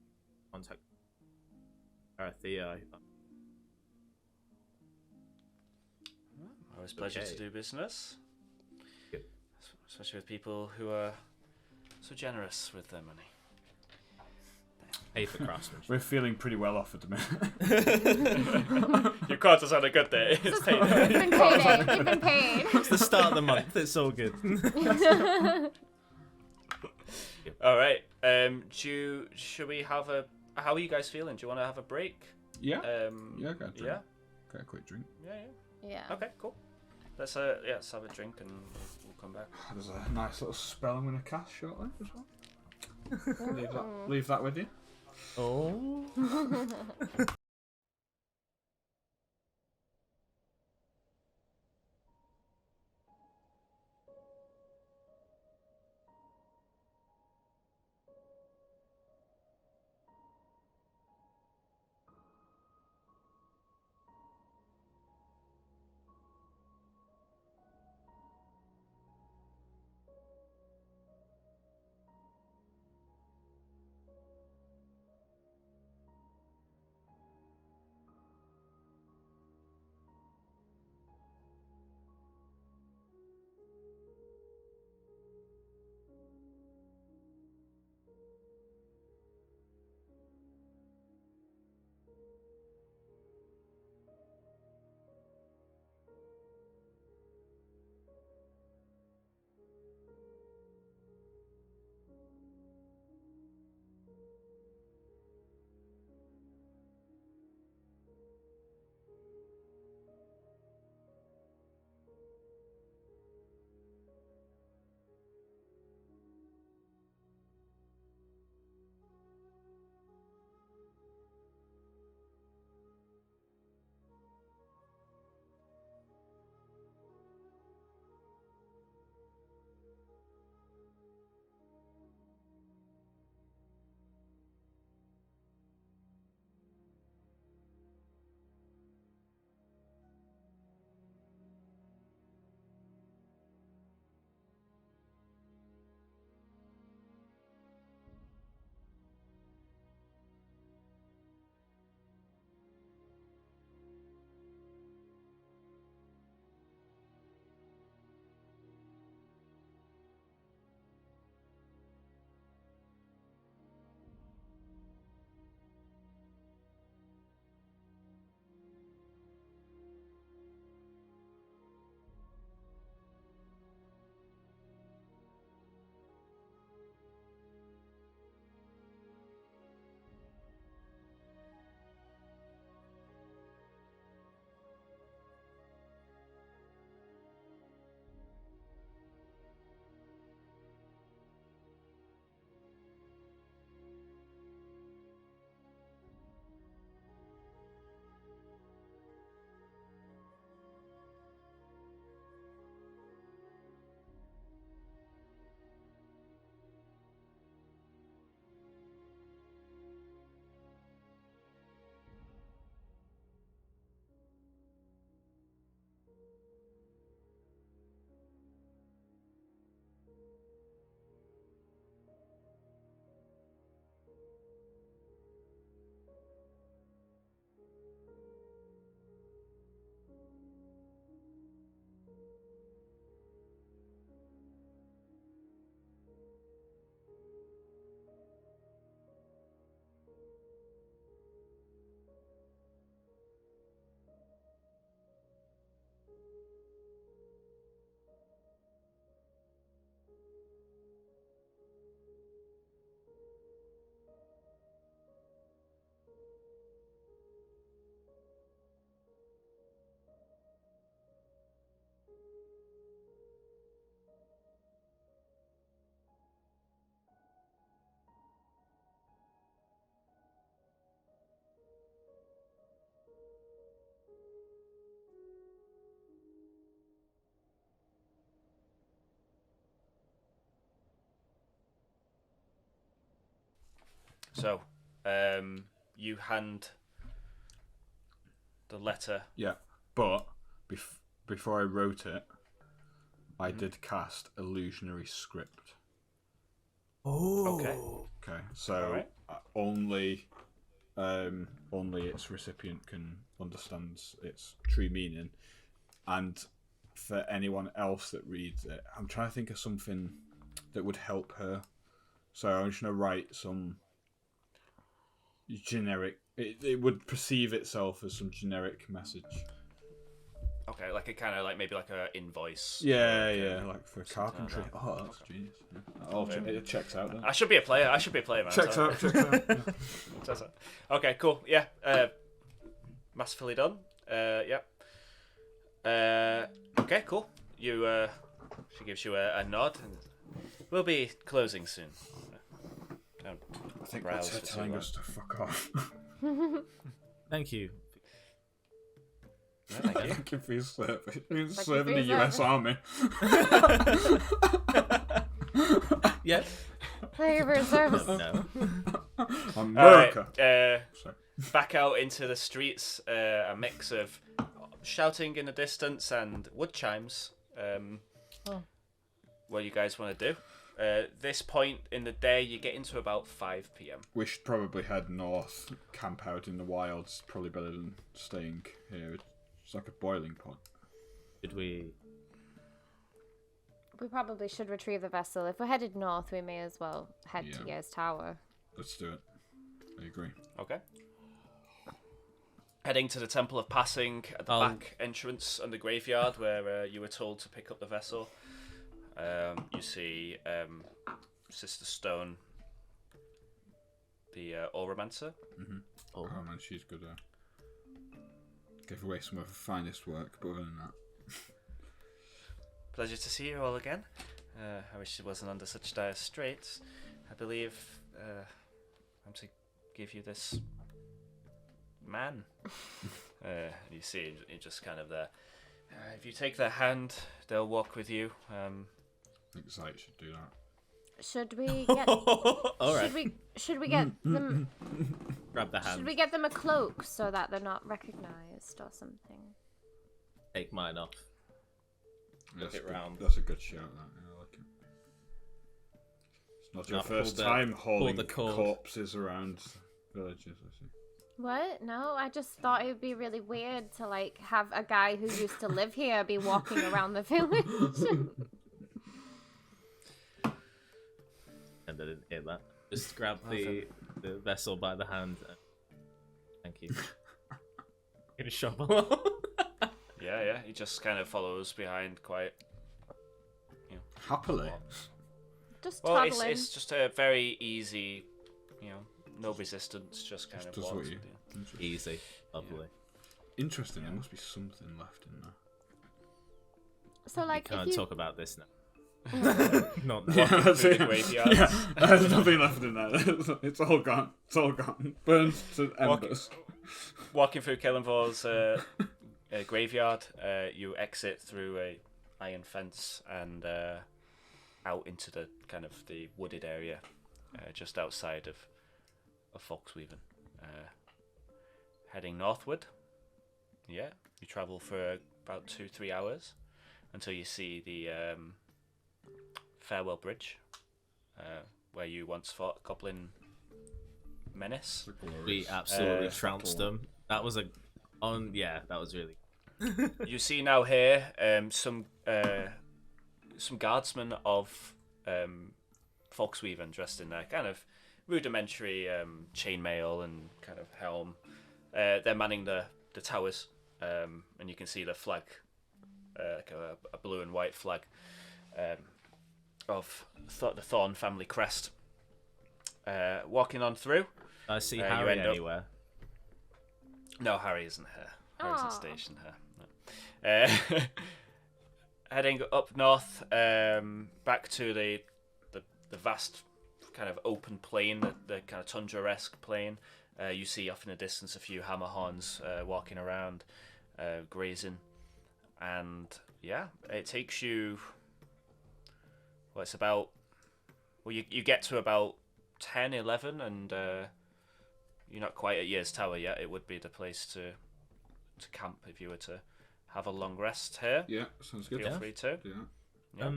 contact Arathi, Always a pleasure Okay. to do business. Good. Especially with people who are so generous with their money. pay for craftsmanship. We're feeling pretty well off at the minute. Your quarter's on a good day. It's We've been paid. We've been paid. It's the start of the month. It's all good. All right. Should we have a? How are you guys feeling? Do you want to have a break? Yeah. Yeah. Get a drink. Yeah. Get a quick drink. Yeah. Yeah. Okay. Cool. Let's let's have a drink and we'll come back. There's a nice little spell I'm going to cast shortly as well. Leave that with you. Oh. So, you hand the letter. Yeah, but before I wrote it, I did cast Illusionary Script. Oh. Okay. Okay, so Alright. only its recipient can understand its true meaning, and for anyone else that reads it, I'm trying to think of something that would help her. So I'm just gonna write some generic. It would perceive itself as some generic message. Okay, like a kind of like maybe like a invoice. Yeah, like for something like carpentry. that. Oh, that's genius. Yeah. Oh, it checks out then. I should be a player, man. Checks out. Yeah. Checks out. Okay, cool. Yeah. Masterfully done. Yeah. Okay, cool. She gives you a nod, and we'll be closing soon. Don't I think browse that's her for too telling long. us to fuck off. Thank you. No, thank you. Thank you for your service. You're Thank you serving for the your US Army. Yeah. Thank you for your service. No. America. Alright, Sorry. back out into the streets, a mix of shouting in the distance and wood chimes. What do you guys want to do? This point in the day, you get into about 5 p.m. We should probably head north, camp out in the wilds. Probably better than staying here. It's like a boiling pot. Did we? We probably should retrieve the vessel. If we're headed north, we may as well head to Year's Tower. Let's do it. I agree. Okay. Heading to the Temple of Passing at the back entrance and the graveyard where you were told to pick up the vessel. You see Sister Stone, the Auramancer. Mm-hmm. Oh man, she's good. Gave away some of her finest work, but other than that. Pleasure to see you all again. I wish it wasn't under such dire straits. I believe I'm to give you this man. You see, you're just kind of there. If you take their hand, they'll walk with you. I think Zites should do that. Should we get? All right. Should we get them? Grab the hand. Should we get them a cloak so that they're not recognized or something? Take mine off. That's it good. round. That's a good shout. That I like it. It's not your Now first pull the- time pull hauling the cord. corpses around villages. I see. What? No, I just thought it would be really weird to like have a guy who used to live here be walking around the village. And I didn't hear that. Just grab the vessel by the hand. Thank you. Get a shovel. Yeah. He just kind of follows behind quite. Happily. Just Well, toddling. it's just a very easy, no resistance, just kind Just of does what walks. you. Easy. Lovely. Interesting. There must be something left in there. So like, Can't if you talk about this now. Not Yeah, now. that's through it. the graveyards. Yeah, there's nothing left in there. It's all gone. It's all gone. Burned to embers. Walking through Kellenvor's graveyard, you exit through a iron fence and out into the kind of the wooded area, just outside of folksweaven. Heading northward. Yeah, you travel for about 2-3 hours until you see the Farewell Bridge, where you once fought Goblin Menace. We absolutely Uh, trounced them. That was that was really. You see now here some guardsmen of folksweaven dressed in their kind of rudimentary chainmail and kind of helm. They're manning the towers, and you can see the flag, like a blue and white flag of the Thorn family crest. Walking on through. I see you Harry end up- anywhere. No, Harry isn't here. Harry's Aw. not stationed here. No. Heading up north, back to the vast kind of open plain, the kind of tundra-esque plain. You see off in the distance a few hammerhorns walking around, grazing, and yeah, it takes you. Well, it's about. Well, you get to about 10, 11, and you're not quite at Year's Tower yet, it would be the place to camp if you were to have a long rest here. Yeah, sounds good. Feel free to. Yeah.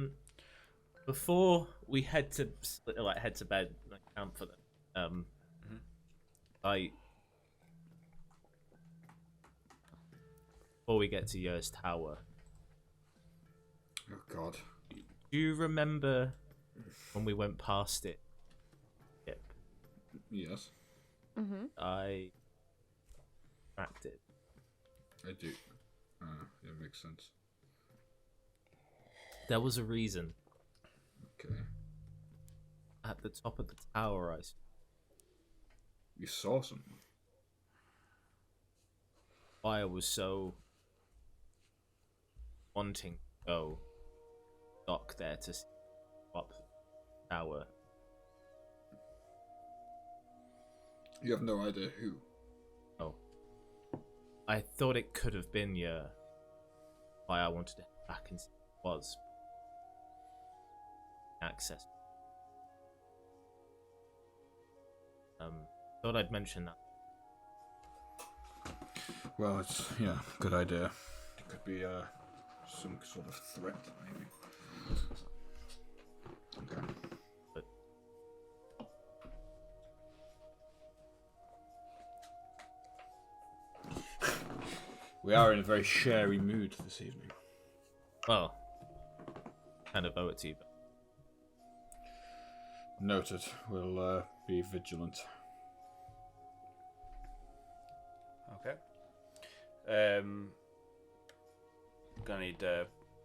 Before we head to bed, like camp for them. Before we get to Year's Tower, Oh God. do you remember when we went past it? Yep. Yes, I tracked it. I do. Yeah, makes sense. There was a reason. Okay. At the top of the tower, You saw something. fire was so wanting to go dock there to up the tower. You have no idea who. Oh. I thought it could have been why I wanted to head back and see what it was. Access. Thought I'd mention that. Well, it's good idea. It could be some sort of threat, maybe. Okay. But We are in a very sharey mood this evening. well, kind of owe it to you. But Noted. We'll be vigilant. Okay. Gonna need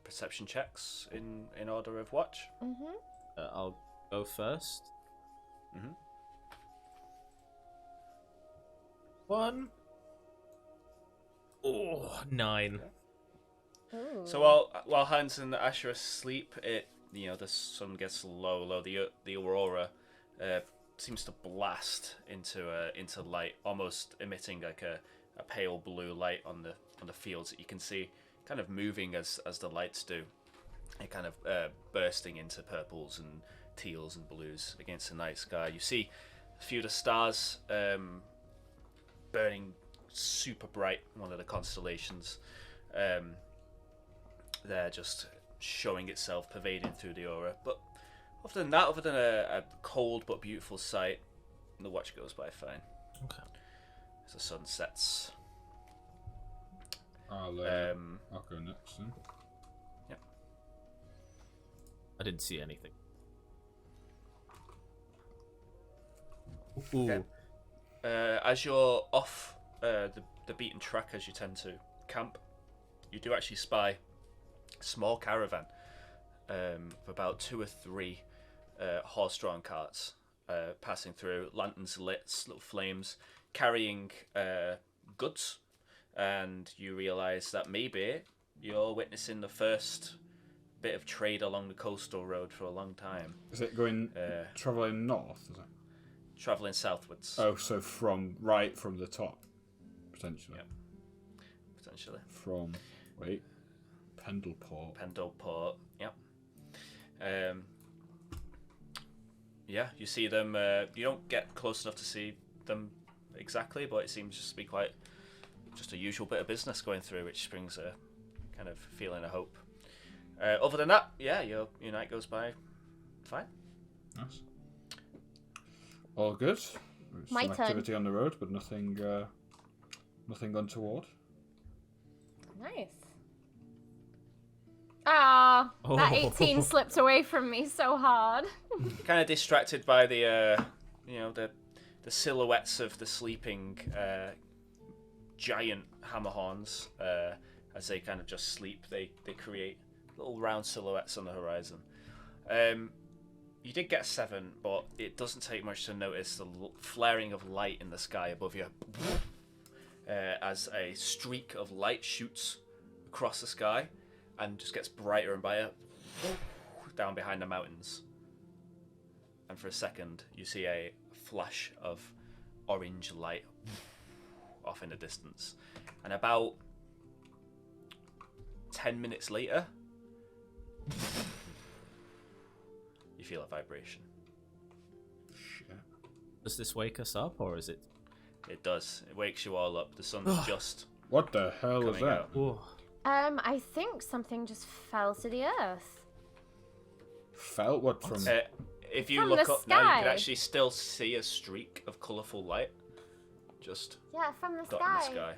perception checks in order of watch. I'll go first. 1. Oh, 9. Ooh. So while Hans and Ash are asleep, the sun gets low. The aurora seems to blast into light, almost emitting like a pale blue light on the fields that you can see, kind of moving as the lights do, and kind of bursting into purples and teals and blues against the night sky. You see a few of the stars burning super bright, one of the constellations. They're just showing itself, pervading through the aura. But other than a cold but beautiful sight, the watch goes by fine. Okay. As the sun sets. I'll go next then. Yeah. I didn't see anything. Ooh. Okay. As you're off the beaten track, as you tend to camp, you do actually spy a small caravan of about 2 or 3 horse-drawn carts passing through, lanterns lit, little flames, carrying goods, and you realise that maybe you're witnessing the first bit of trade along the coastal road for a long time. Is it going travelling north? Is it? Travelling southwards. Oh, so from the top, potentially. Yep. Potentially. From Pendleport. Pendleport. Yep. Yeah, you see them. You don't get close enough to see them exactly, but it seems just to be quite just a usual bit of business going through, which brings a kind of feeling of hope. Other than that, yeah, your night goes by fine. Nice. All good. My Some turn. activity on the road, but nothing untoward. Nice. Ah, that Oh. 18 slipped away from me so hard. Kind of distracted by the silhouettes of the sleeping giant hammerhorns. As they kind of just sleep, they create little round silhouettes on the horizon. You did get a 7, but it doesn't take much to notice the flaring of light in the sky above you. As a streak of light shoots across the sky and just gets brighter and brighter down behind the mountains. And for a second, you see a flash of orange light off in the distance. And about 10 minutes later, you feel a vibration. shit. Does this wake us up, or is it? It does. It wakes you all up. The sun's just What the hell was coming that? out. Oh, I think something just fell to the earth. Felt what from? If you From look the up now, you sky. can actually still see a streak of colourful light just Yeah, from the got in the sky. sky.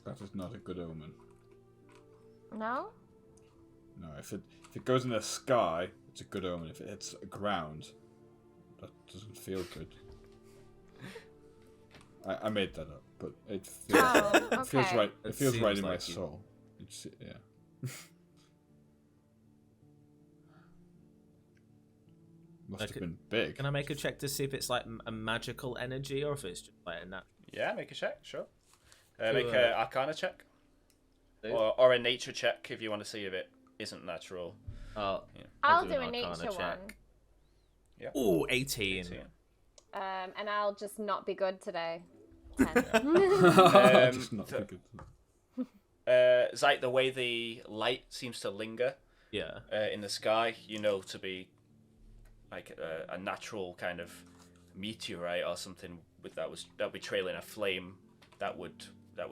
That is not a good omen. No? No, if it goes in the sky, it's a good omen. If it hits the ground, that doesn't feel good. I made that up, but it feels, Oh, it feels okay. right. It It feels right seems in my like you. soul. It's yeah. Must have been big. can I make a check to see if it's like a magical energy or if it's just like a nat? Yeah, make a check, sure. To, Make a Arcana check. do? Or a nature check if you want to see if it isn't natural. Oh, Yeah. I'll do do an a Arcana nature check. one. Yeah. Ooh, 18. 18. And I'll just not be good today. 10. Just not th- good. Zite, the way the light seems to linger Yeah. in the sky, you know to be like a natural kind of meteorite or something with that would be trailing a flame that would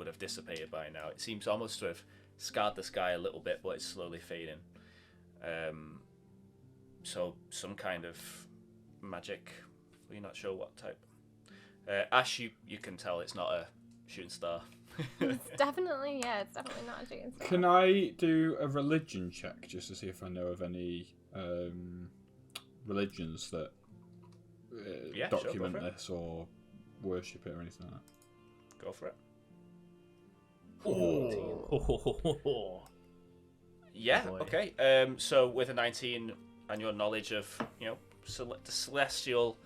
have dissipated by now. It seems almost to have scarred the sky a little bit, but it's slowly fading. So some kind of magic. You're not sure what type. Ash, you can tell it's not a shooting star. It's definitely not a shooting star. Can I do a religion check just to see if I know of any religions that Yeah, sure, go document for it. this or worship it or anything like that? Go for it. Oh. Yeah. boy. Okay. So with a 19 and your knowledge of the celestial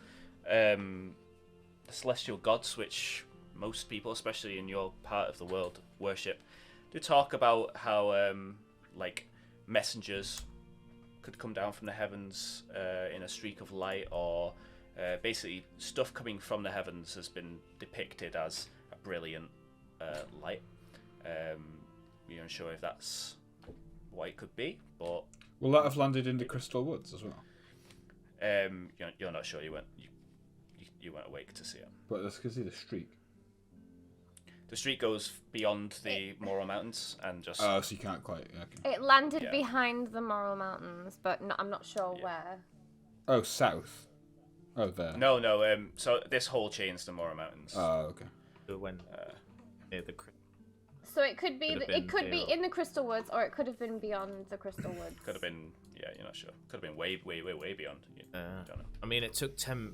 gods, which most people, especially in your part of the world, worship, do talk about how like messengers could come down from the heavens in a streak of light, or basically stuff coming from the heavens has been depicted as a brilliant light. You're unsure if that's what it could be, but Will that have landed in the Crystal Woods as well? you're not sure. You weren't awake to see it. But let's go see the streak. The street goes beyond the Moral Mountains and just Oh, so you can't quite. Okay. It landed Yeah. behind the Moral Mountains, but I'm not sure Yeah. where. Oh, south. Oh, there. no. So this whole chain's the Moral Mountains. Oh, okay. So when near the So it could be Could have it could been be in the Crystal Woods, or it could have been beyond the Crystal Woods. Could have been. Yeah, you're not sure. Could have been way beyond. You don't know. I mean, it took 10,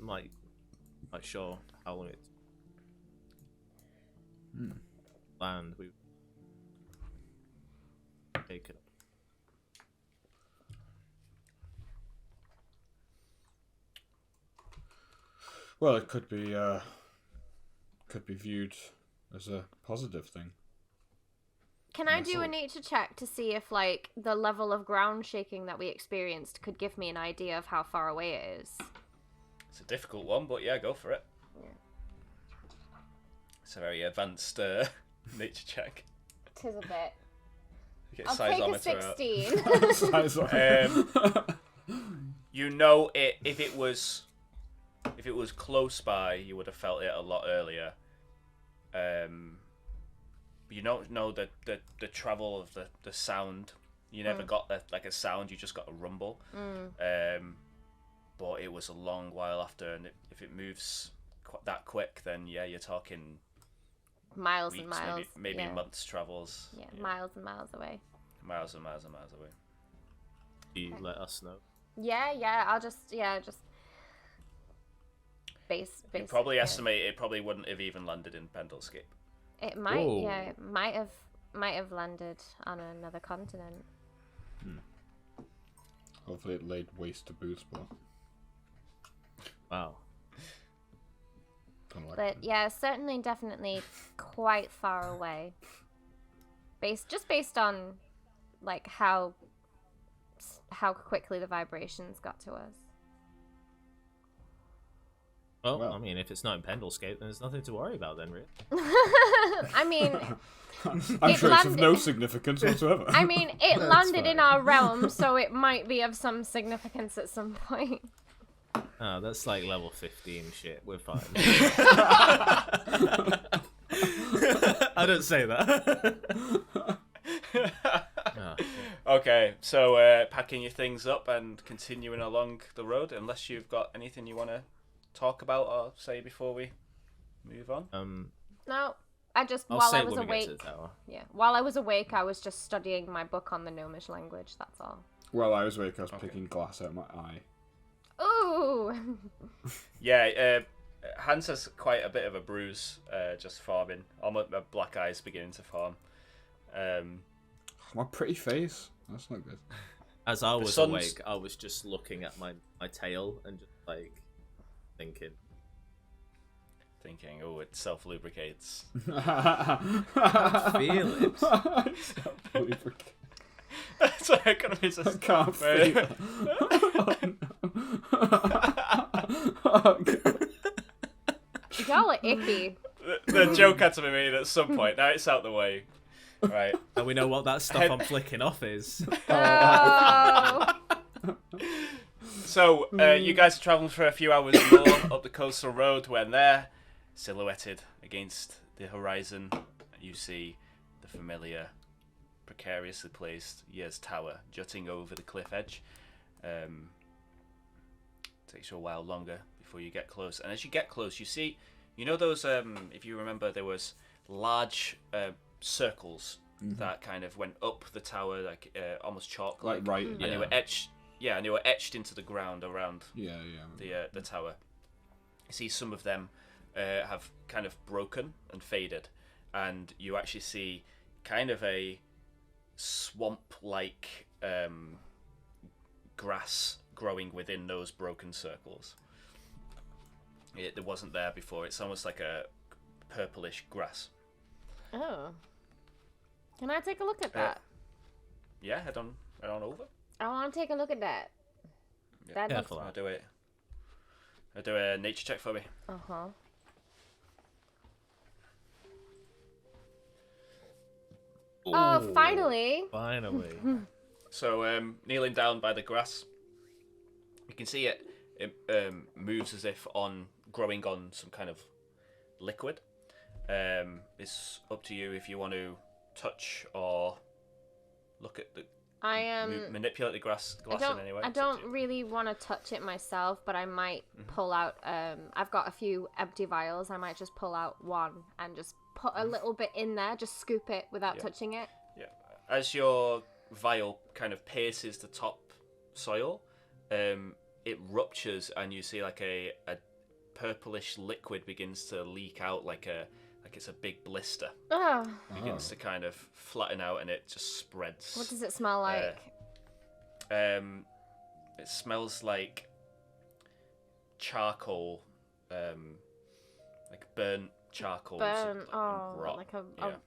not sure how long it land. We take it. Well, it could be viewed as a positive thing. Can I That's do all. a nature check to see if like the level of ground shaking that we experienced could give me an idea of how far away it is? It's a difficult one, but yeah, go for it. Yeah. It's a very advanced nature check. Tis a bit. Get I'll take a seismometer 16. You know it if it was close by, you would have felt it a lot earlier. You don't know the travel of the sound. You never got like a sound. You just got a rumble. But it was a long while after, and if it moves that quick, then yeah, you're talking Miles weeks, and miles. maybe yeah. months travels. Yeah, miles and miles away. Miles and miles and miles away. You let us know. Yeah. I'll just base. You probably estimate it probably wouldn't have even landed in Pendlescape. It might. Whoa. Yeah, it might have landed on another continent. Hopefully, it laid waste to Boothsport. Wow. Don't like But yeah, certainly, definitely quite far away. Based on like how quickly the vibrations got to us. Well, I mean, if it's not in Pendlescape, then there's nothing to worry about then, really. I mean, I'm it sure it's of no landed- significance whatsoever. I mean, it That's landed in fine. our realm, so it might be of some significance at some point. Oh, that's like level 15 shit. We're fine. I don't say that. Oh, Okay, so packing your things up and continuing along the road, unless you've got anything you want to talk about or say before we move on. No, I just I'll while say I it was when we get to awake. the tower. Yeah, while I was awake, I was just studying my book on the gnomish language. That's all. While I was awake, I was picking glass out of my eye. Ooh. Yeah, Hans has quite a bit of a bruise just farming. Almost my black eyes beginning to form. My pretty face. That's not good. As I was sun's- awake, I was just looking at my tail and just like thinking. Thinking, oh, it self-lubricates. Feel it. Sorry, I couldn't resist. I can't feel it. Oh, God. Y'all are icky. The joke had to be made at some point. Now it's out the way. Right. And we know what that stuff I'm flicking off is. Oh. So, you guys are travelling for a few hours more up the coastal road when there, silhouetted against the horizon, you see the familiar, precariously placed Year's Tower jutting over the cliff edge. Takes you a while longer before you get close. And as you get close, you see, you know those, if you remember, there was large circles that kind of went up the tower, like almost chalk. Like right. And they were etched. Yeah, and they were etched into the ground around the tower. You see some of them have kind of broken and faded, and you actually see kind of a swamp-like grass growing within those broken circles. It wasn't there before. It's almost like a purplish grass. Oh. Can I take a look at that? Yeah, head on over. I want to take a look at that. Yeah. That Careful. I'll do it. I'll do a nature check for me. Uh-huh. Oh, finally. Finally. So, kneeling down by the grass, you can see it moves as if growing on some kind of liquid. It's up to you if you want to touch or look at the manipulate the glass in any way. I don't really want to touch it myself, but I might pull out. I've got a few empty vials. I might just pull out one and just put a little bit in there, just scoop it without touching it. Yeah. As your vial kind of pierces the top soil, it ruptures and you see like a purplish liquid begins to leak out like it's a big blister. Oh. Begins to kind of flatten out and it just spreads. What does it smell like? It smells like charcoal, like burnt charcoal. Burn. And rot. Like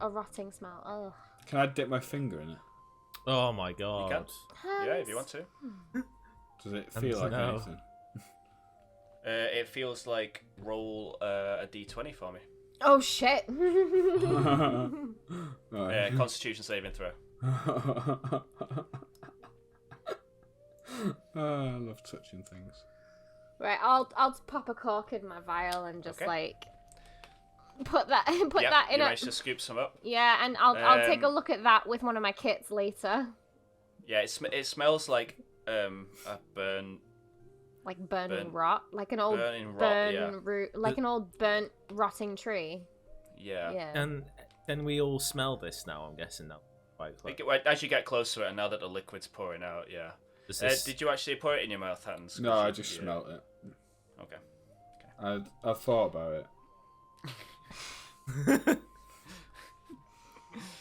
a rotting smell. Oh. Can I dip my finger in it? Oh my god. You can. Yeah, if you want to. Does it feel like No. anything? It feels like roll a d20 for me. Oh shit. Right. Constitution saving throw. I love touching things. Right, I'll pop a cork in my vial and just like put that that in you it. managed to scoop some up. Yeah, and I'll take a look at that with one of my kits later. Yeah, it smells like a burn. Like burning rot, like an old burning rot, root, like an old burnt rotting tree. Yeah. Yeah. And can we all smell this now? I'm guessing now. Quite close. As you get close to it, and now that the liquid's pouring out, yeah. Does this... Did you actually pour it in your mouth, Hans? No, I just smelt it. Okay. I thought about it.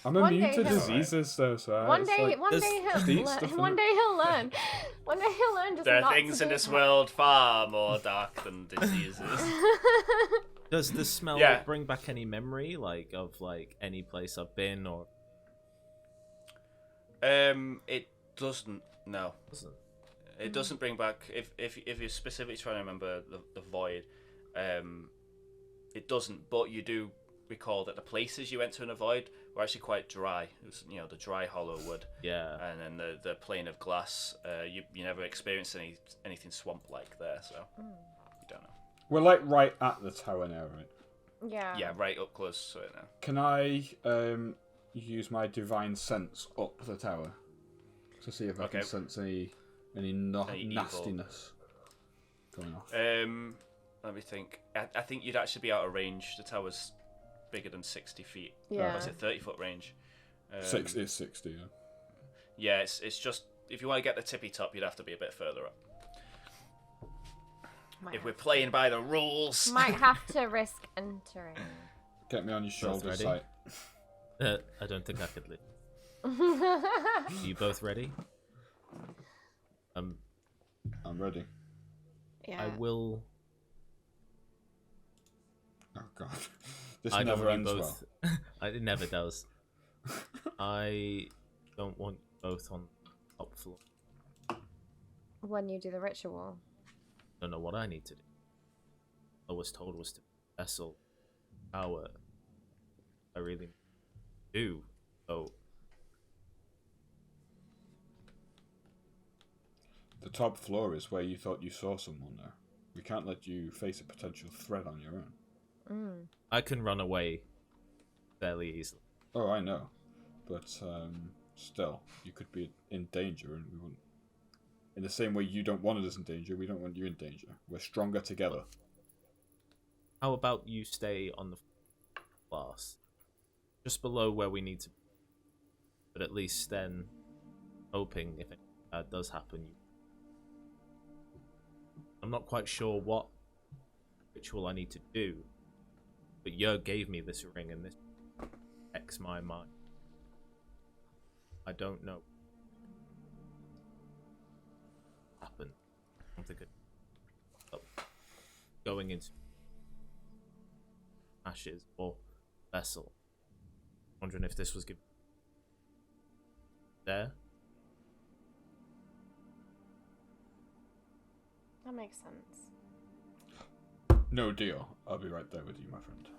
I'm One immune day to he'll- diseases though, so One it's day like, he'll deep learn. stuff in One it. day he'll learn. One day he'll learn. Just There are not things to in do this that. world far more dark than diseases. Does the smell Yeah. bring back any memory, like of like any place I've been or? It doesn't. No, Doesn't? it doesn't bring back. If you're specifically trying to remember the void, it doesn't. But you do recall that the places you went to in the void were actually quite dry. It was, the dry hollow wood. Yeah. And then the plane of glass. You never experienced anything swamp-like there, so you don't know. We're like right at the tower now, right? Yeah. Yeah, right up close to it now. Can I use my divine sense up the tower to see if I can sense any nastiness going off? Let me think. I think you'd actually be out of range. The tower's bigger than 60 feet. Yeah. Or is it 30-foot range? 60 is 60, yeah. Yeah, it's just, if you want to get the tippy top, you'd have to be a bit further up. If we're playing by the rules. Might have to risk entering. Get me on your shoulders, ready? Zite. I don't think I could live. Are you both ready? I'm ready. Yeah. I will. Oh god, this I never don't ends want you well. both. It never does. I don't want you both on the top floor. When you do the ritual. Don't know what I need to do. I was told was to vessel power. I really do. So The top floor is where you thought you saw someone there. We can't let you face a potential threat on your own. I can run away fairly easily. Oh, I know. But still, you could be in danger, and we wouldn't. In the same way you don't want us in danger, we don't want you in danger. We're stronger together. How about you stay on the glass? Just below where we need to be. But at least then, hoping if it does happen, I'm not quite sure what ritual I need to do, but Yer gave me this ring and this X my mind. I don't know. Happen. Something good. Going into ashes or vessel. Wondering if this was given there. That makes sense. No deal. I'll be right there with you, my friend.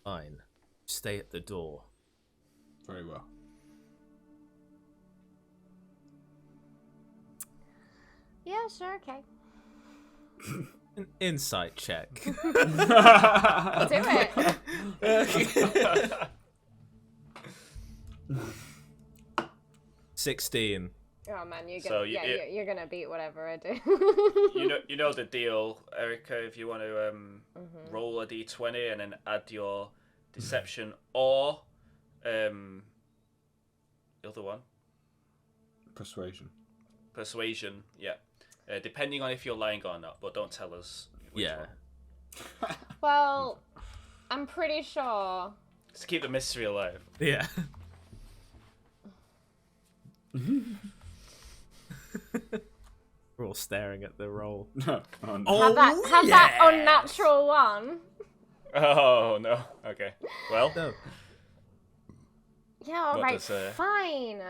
Fine. Stay at the door. Very well. Yeah, sure, okay. An insight check. Do it. 16. Oh man, you're So gonna you're gonna beat whatever I do. You know the deal, Erica. If you want to roll a d20 and then add your deception or the other one, Persuasion. persuasion. Yeah, depending on if you're lying or not, but don't tell us. Which Yeah. one. Well, I'm pretty sure. Just to keep the mystery alive. Yeah. We're all staring at the roll. Oh, no. Oh, Have that unnatural one. Oh no. Okay. Well. No. Yeah, alright, does, fine.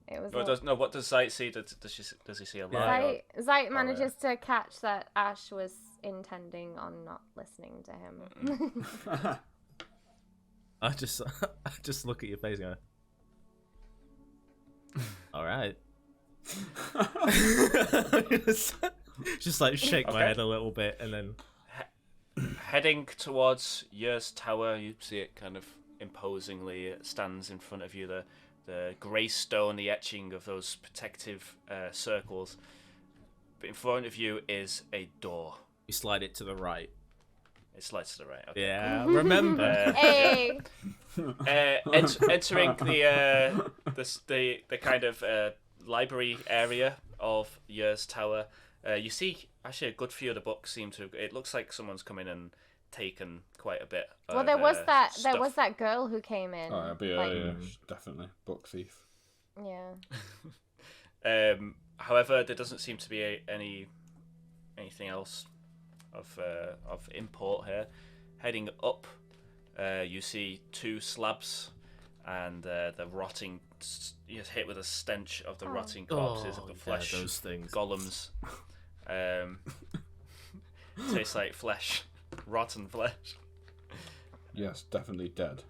It was. What does Zites see? Does he see a lie? Zite manages to catch that Ash was intending on not listening to him. I just look at your face and go, all right. just like shake my head a little bit and then Heading towards Yer's tower, you see it kind of imposingly. It stands in front of you. The grey stone, the etching of those protective circles. But in front of you is a door. you slide it to the right. It slides to the right. Okay. Yeah, remember. Hey. Entering the kind of library area of Yer's tower, you see actually a good few of the books seem to. It looks like someone's come in and taken quite a bit. Well, of, there was that stuff. girl who came in. Oh, it'd be definitely book thief. Yeah. However, there doesn't seem to be anything else of import here. Heading up, you see two slabs, and the rotting. You're hit with a stench of the rotting corpses of the flesh. Yeah, those things. Golems. Tastes like flesh, rotten flesh. Yes, definitely dead.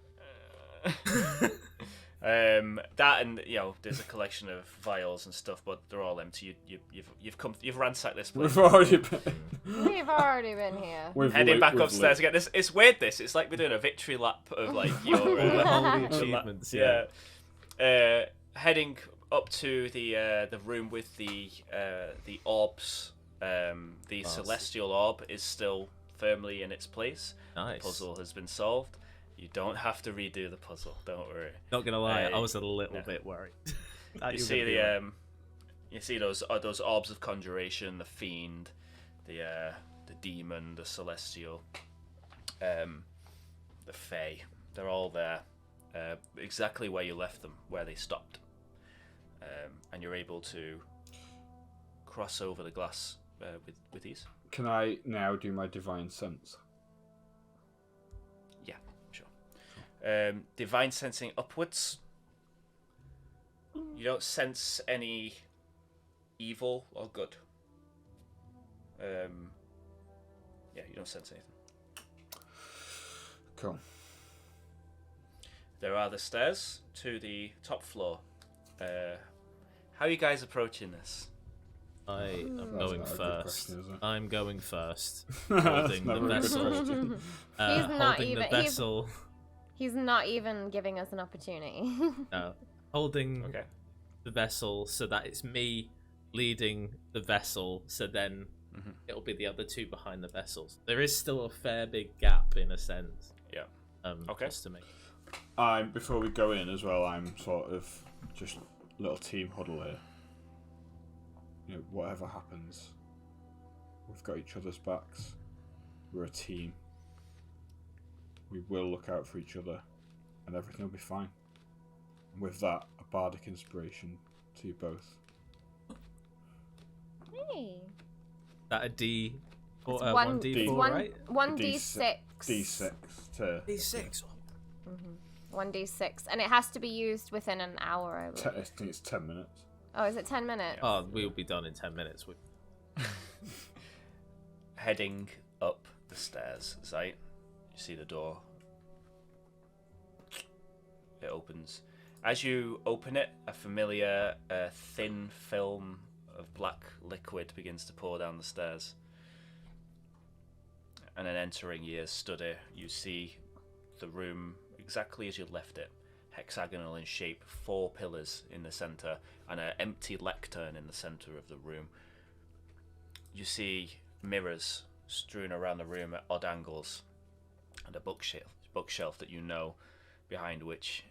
That and there's a collection of vials and stuff, but they're all empty. You've ransacked this place. We've already been. We've already been here. Heading back upstairs again. It's weird. It's like we're doing a victory lap of like your all the achievements. heading up to the room with the orbs. The celestial orb is still firmly in its place. Nice. The puzzle has been solved. You don't have to redo the puzzle. Don't worry. Not gonna lie, I was a little bit worried. You see you see those orbs of conjuration, the fiend, the demon, the celestial, the fae. They're all there, exactly where you left them, where they stopped, and you're able to cross over the glass with ease. Can I now do my divine sense? Yeah, sure. Divine sensing upwards. You don't sense any evil or good. Yeah, you don't sense anything. Cool. There are the stairs to the top floor. How are you guys approaching this? I am That's going not a good first. question, is it? I'm going first. That's Holding not the a very good vessel. question. He's not Holding even- the vessel. He's not even giving us an opportunity. No. Holding Okay. the vessel so that it's me leading the vessel, so then Mhm. it'll be the other two behind the vessels. There is still a fair big gap in a sense. Yeah. Okay. Just to make. Before we go in as well, I'm sort of just little team huddle here. Whatever happens, we've got each other's backs. We're a team. We will look out for each other, and everything will be fine. And with that, a bardic inspiration to you both. Hey. That a D. Or, It's 1D4, one, right? 1d6. D6 to D6. 1d6. And it has to be used within an hour, I I believe. think it's 10 minutes. Oh, is it 10 minutes? Oh, we'll be done in 10 minutes. Heading up the stairs, Zite. You see the door. It opens. As you open it, a familiar thin film of black liquid begins to pour down the stairs. And then entering your study, you see the room exactly as you left it. Hexagonal in shape, 4 pillars in the centre, and an empty lectern in the centre of the room. You see mirrors strewn around the room at odd angles, and a bookshelf that you know, behind which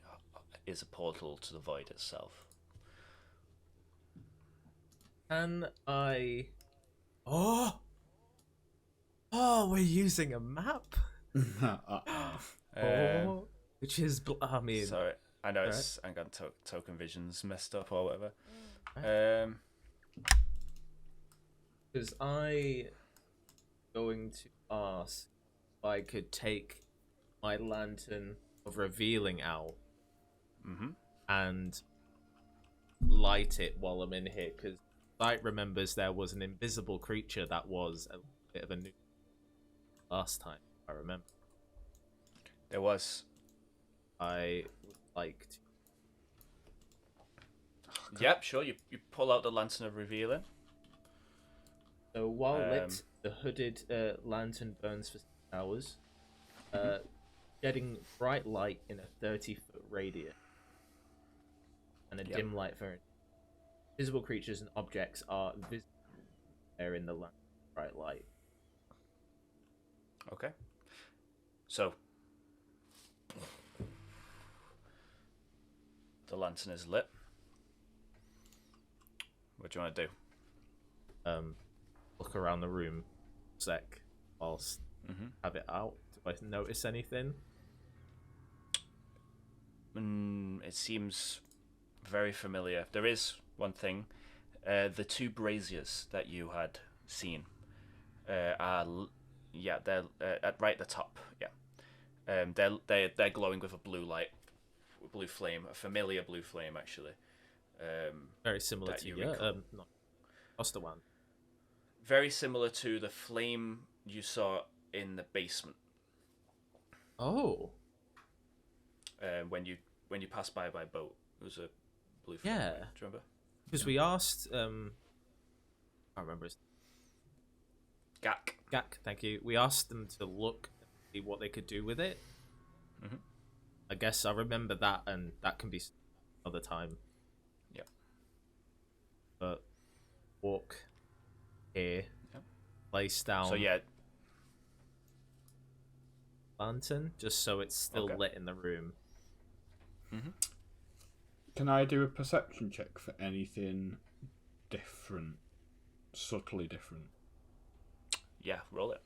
is a portal to the void itself. Can I... Oh, we're using a map? Which is... I mean... Sorry, I know it's... I got token visions messed up or whatever. Because I going to ask if I could take my lantern of revealing out and light it while I'm in here, because Light remembers there was an invisible creature that was a bit of a new last time, I remember. There was. I would like to... Yep, sure. You pull out the lantern of revealing. So while lit, the hooded lantern burns for 6 hours, shedding bright light in a 30-foot radius, and a dim light for visible creatures and objects are visible there in the bright light. Okay. So the lantern is lit. What do you want to do? Look around the room a sec whilst have it out. Do I notice anything? It seems very familiar. There is one thing. The 2 braziers that you had seen are they're at right at the top. Yeah, they're glowing with a blue light, blue flame, a familiar blue flame actually. Very similar that to you your recall. not Osterwan. Very similar to the flame you saw in the basement. Oh. When you passed by boat, there was a blue flame. Yeah. Do you remember? Because we asked, I can't remember his Gak, thank you. We asked them to look and see what they could do with it. Mm-hmm. I guess I remember that, and that can be another time. Yeah. But walk here, Yep. place down. So yeah, lantern, just so it's still lit in the room. Mm-hmm. Can I do a perception check for anything different, subtly different? Yeah, roll it.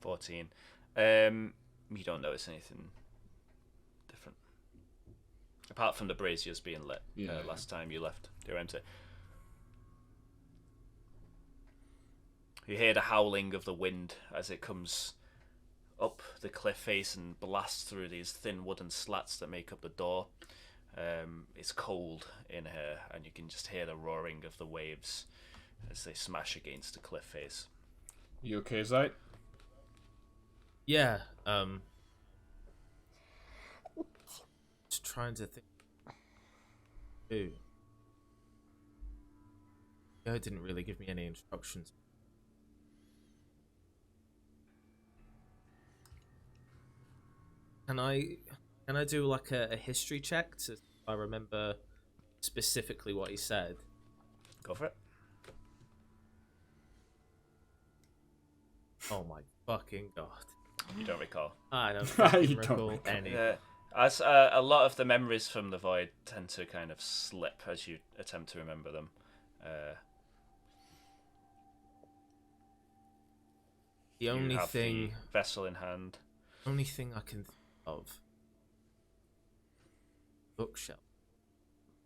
$14. You don't notice anything different. Apart from the braziers being lit last time you left. They're empty. You hear the howling of the wind as it comes up the cliff face and blasts through these thin wooden slats that make up the door. It's cold in here, and you can just hear the roaring of the waves as they smash against the cliff face. You okay, Zite? Yeah, just trying to think. Ooh. Yeah, it didn't really give me any instructions. Can I do like a history check to if I remember specifically what he said? Go for it. Oh my fucking god. You don't recall. I don't You fucking don't recall recall. any. As a lot of the memories from the void tend to kind of slip as you attempt to remember them. The only you have thing the vessel in hand. only thing I can think of, bookshelf.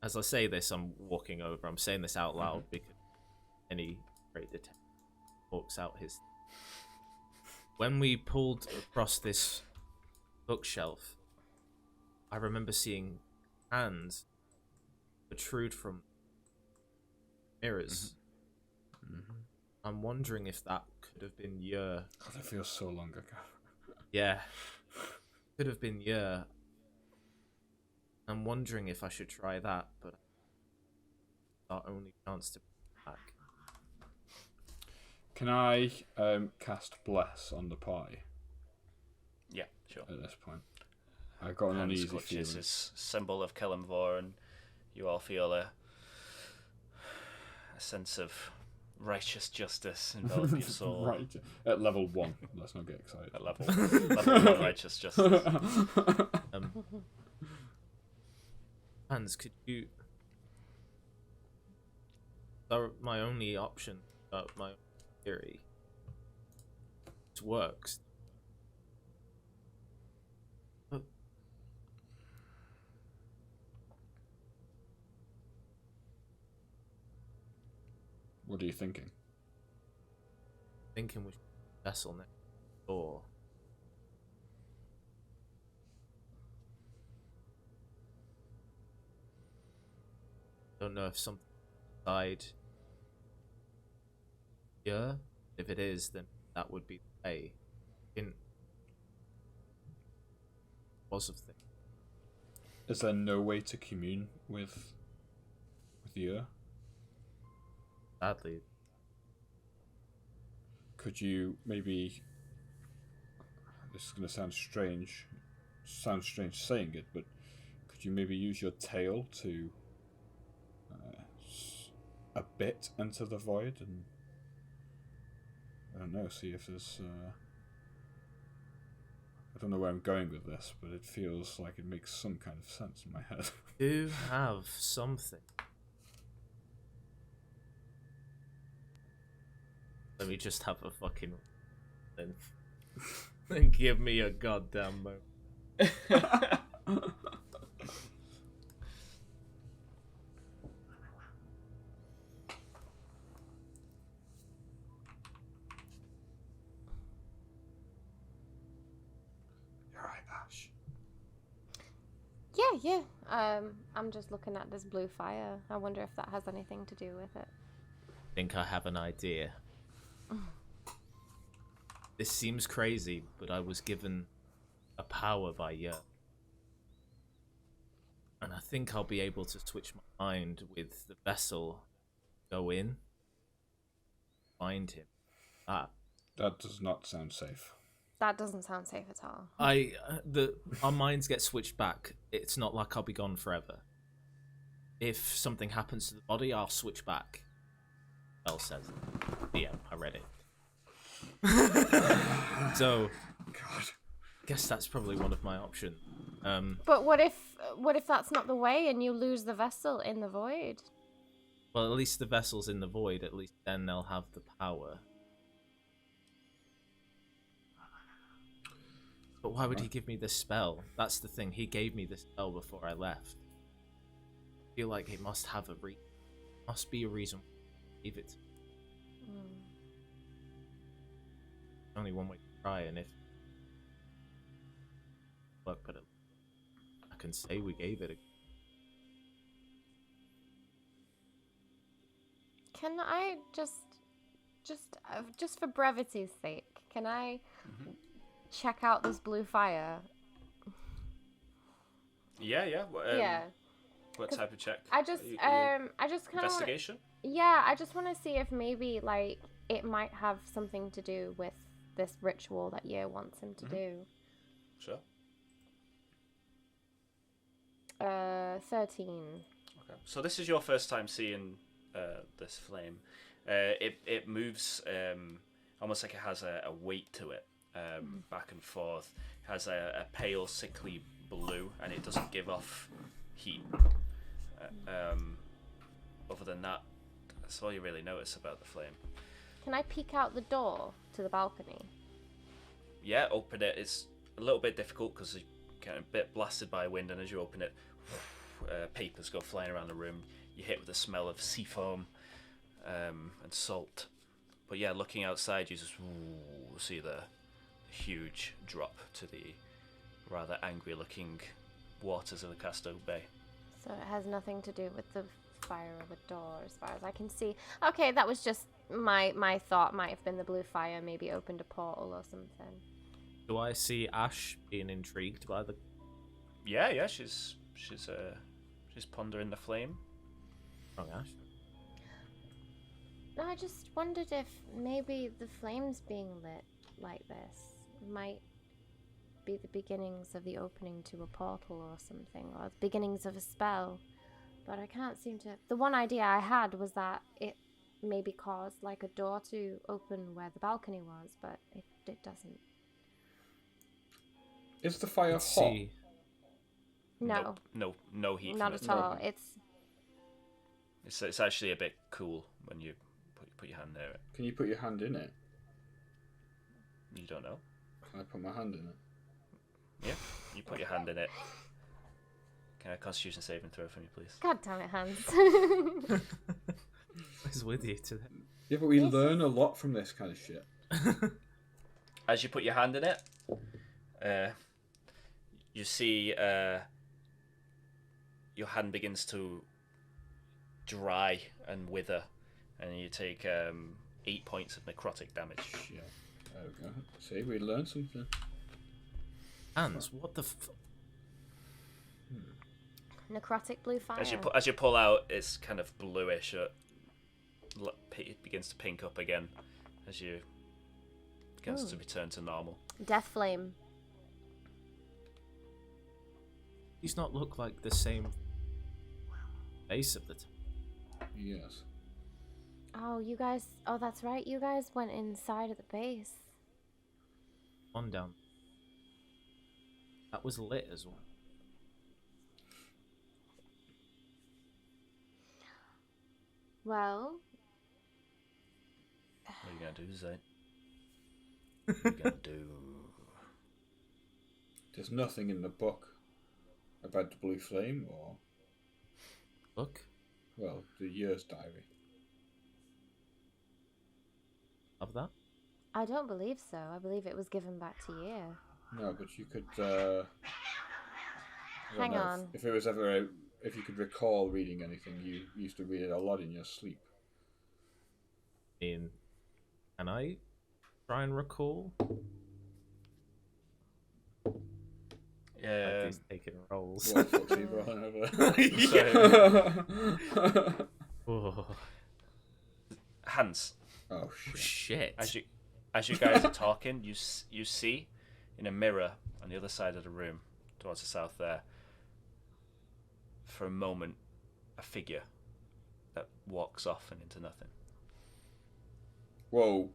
As I say this, I'm walking over. I'm saying this out loud because any great detective walks out his. When we pulled across this bookshelf, I remember seeing hands protrude from mirrors. I'm wondering if that could have been your. God, it feels so long ago. Yeah. Could have been your. I'm wondering if I should try that, but our only chance to back. Can I cast Bless on the pie Yeah, sure. at this point? I got an uneasy clutches feeling. his symbol of Killamvor, and you all feel a sense of righteous justice envelop your soul. Right, at level 1. Let's not get excited. At level 1 righteous justice. Hans, could you? So my only option, my theory, it works. But What are you thinking? thinking we should vessel next door. Don't know if something inside. Yeah, if it is, then that would be the way. In was of thing. Is there no way to commune with you? Sadly, Could you maybe? This is going to sound strange. Sounds strange saying it, but could you maybe use your tail to a bit into the void and I don't know, see if there's. I don't know where I'm going with this, but it feels like it makes some kind of sense in my head. do have something. Let me just have a fucking then give me a goddamn moment. You're right, Ash. Yeah, I'm just looking at this blue fire. I wonder if that has anything to do with it. I think I have an idea. This seems crazy, but I was given a power by Yer. And I think I'll be able to switch my mind with the vessel, go in, find him. That does not sound safe. That doesn't sound safe at all. Our minds get switched back. It's not like I'll be gone forever. If something happens to the body, I'll switch back. Bell says it. Yeah, I read it. So, God. I guess that's probably one of my options. But what if that's not the way and you lose the vessel in the void? Well, at least the vessel's in the void. At least then they'll have the power. But why would he give me this spell? That's the thing. He gave me this spell before I left. I feel like it must have a must be a reason to give it. Only one way to try, and if look, but I can say we gave it a. Can I just for brevity's sake, can I check out this blue fire? Yeah. Yeah. What type of check? I just kind of investigation. I just want to see if maybe like it might have something to do with this ritual that Yer wants him to do. Sure. 13. Okay. So this is your first time seeing this flame. It moves almost like it has a weight to it, back and forth. It has a pale, sickly blue, and it doesn't give off heat. Other than that, that's all you really notice about the flame. Can I peek out the door to the balcony? Yeah, open it. It's a little bit difficult because you're kind of a bit blasted by wind, and as you open it, papers go flying around the room. You hit with the smell of sea foam and salt. But yeah, looking outside, you just see the huge drop to the rather angry-looking waters of the Casto Bay. So it has nothing to do with the fire of a door, as far as I can see. Okay, that was just my thought. Might have been the blue fire, maybe opened a portal or something. Do I see Ash being intrigued by the? Yeah, she's pondering the flame. Wrong Ash. No, I just wondered if maybe the flames being lit like this might be the beginnings of the opening to a portal or something, or the beginnings of a spell. But I can't seem to. The one idea I had was that it maybe caused like a door to open where the balcony was, but it doesn't. Is the fire Let's hot? see. No. Nope. No heat. Not from at it. all. It's actually a bit cool when you put your hand near it. Can you put your hand in it? You don't know. Can I put my hand in it? Yeah, you put your hand in it. Can I Constitution saving throw from you, please? God damn it, Hans. What's with you today? Yeah, but we learn a lot from this kind of shit. As you put your hand in it, you see your hand begins to dry and wither, and you take 8 points of necrotic damage. Yeah. There we go. See, we learned something. Hans, what the Necrotic blue fire. As you pull out, it's kind of bluish. It begins to pink up again as you begins to return to normal. Death flame. These not look like the same base of the Yes. Oh, you guys. Oh, that's right. You guys went inside of the base. one down. That was lit as well. Well. What are you gonna do, Zite? What are you gonna do? There's nothing in the book about the blue flame or, Look. well, the year's diary. Of that? I don't believe so. I believe it was given back to you. No, but you could Hang on. If it was ever if you could recall reading anything, you used to read it a lot in your sleep. Can I try and recall? Yeah. He's taking rolls. What the fuck's he rolling over? Oh, Hans, Oh shit. shit. as you guys are talking, you see in a mirror on the other side of the room, towards the south there, for a moment, a figure that walks off and into nothing. Whoa.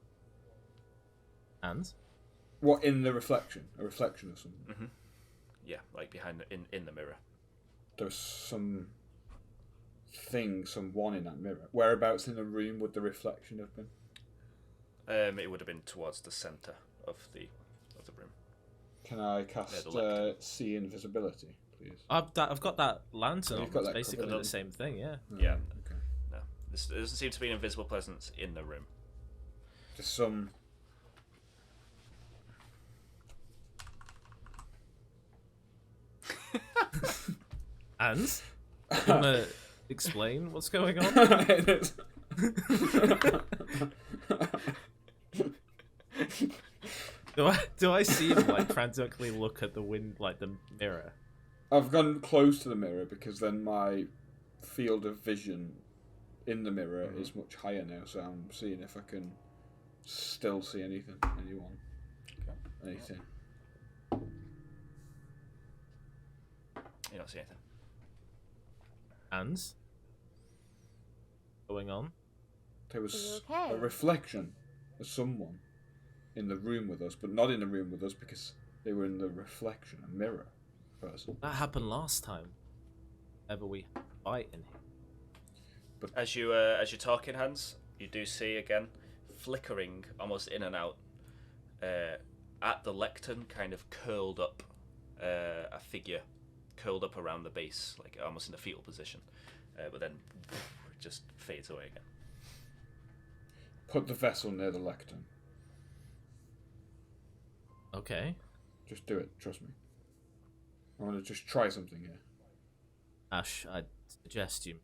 And? What, in the reflection? A reflection of something? Mm-hmm. Yeah, like behind in the mirror. There's someone in that mirror. Whereabouts in the room would the reflection have been? It would have been towards the centre of the room. Can I cast the left. see invisibility, please? I've got that lantern. You've got It's that basically covered. the same thing, yeah. Yeah. Okay. No, there doesn't seem to be an invisible presence in the room. Just some. And? You want to explain what's going on? Do I see him like frantically look at the the mirror? I've gone close to the mirror because then my field of vision in the mirror is much higher now, so I'm seeing if I can still see anything, anyone, anything. You don't see anything. And? Going on? There was Are you okay? a reflection of someone in the room with us, but not in the room with us because they were in the reflection, a mirror person. That happened last time. Ever we fight in here. As you're talking, Hans, you do see again, flickering almost in and out, at the lectern, kind of curled up, a figure curled up around the base, like almost in a fetal position, but then it just fades away again. Put the vessel near the lectern. Okay. Just do it, trust me. I want to just try something here. Ash, I'd suggest you.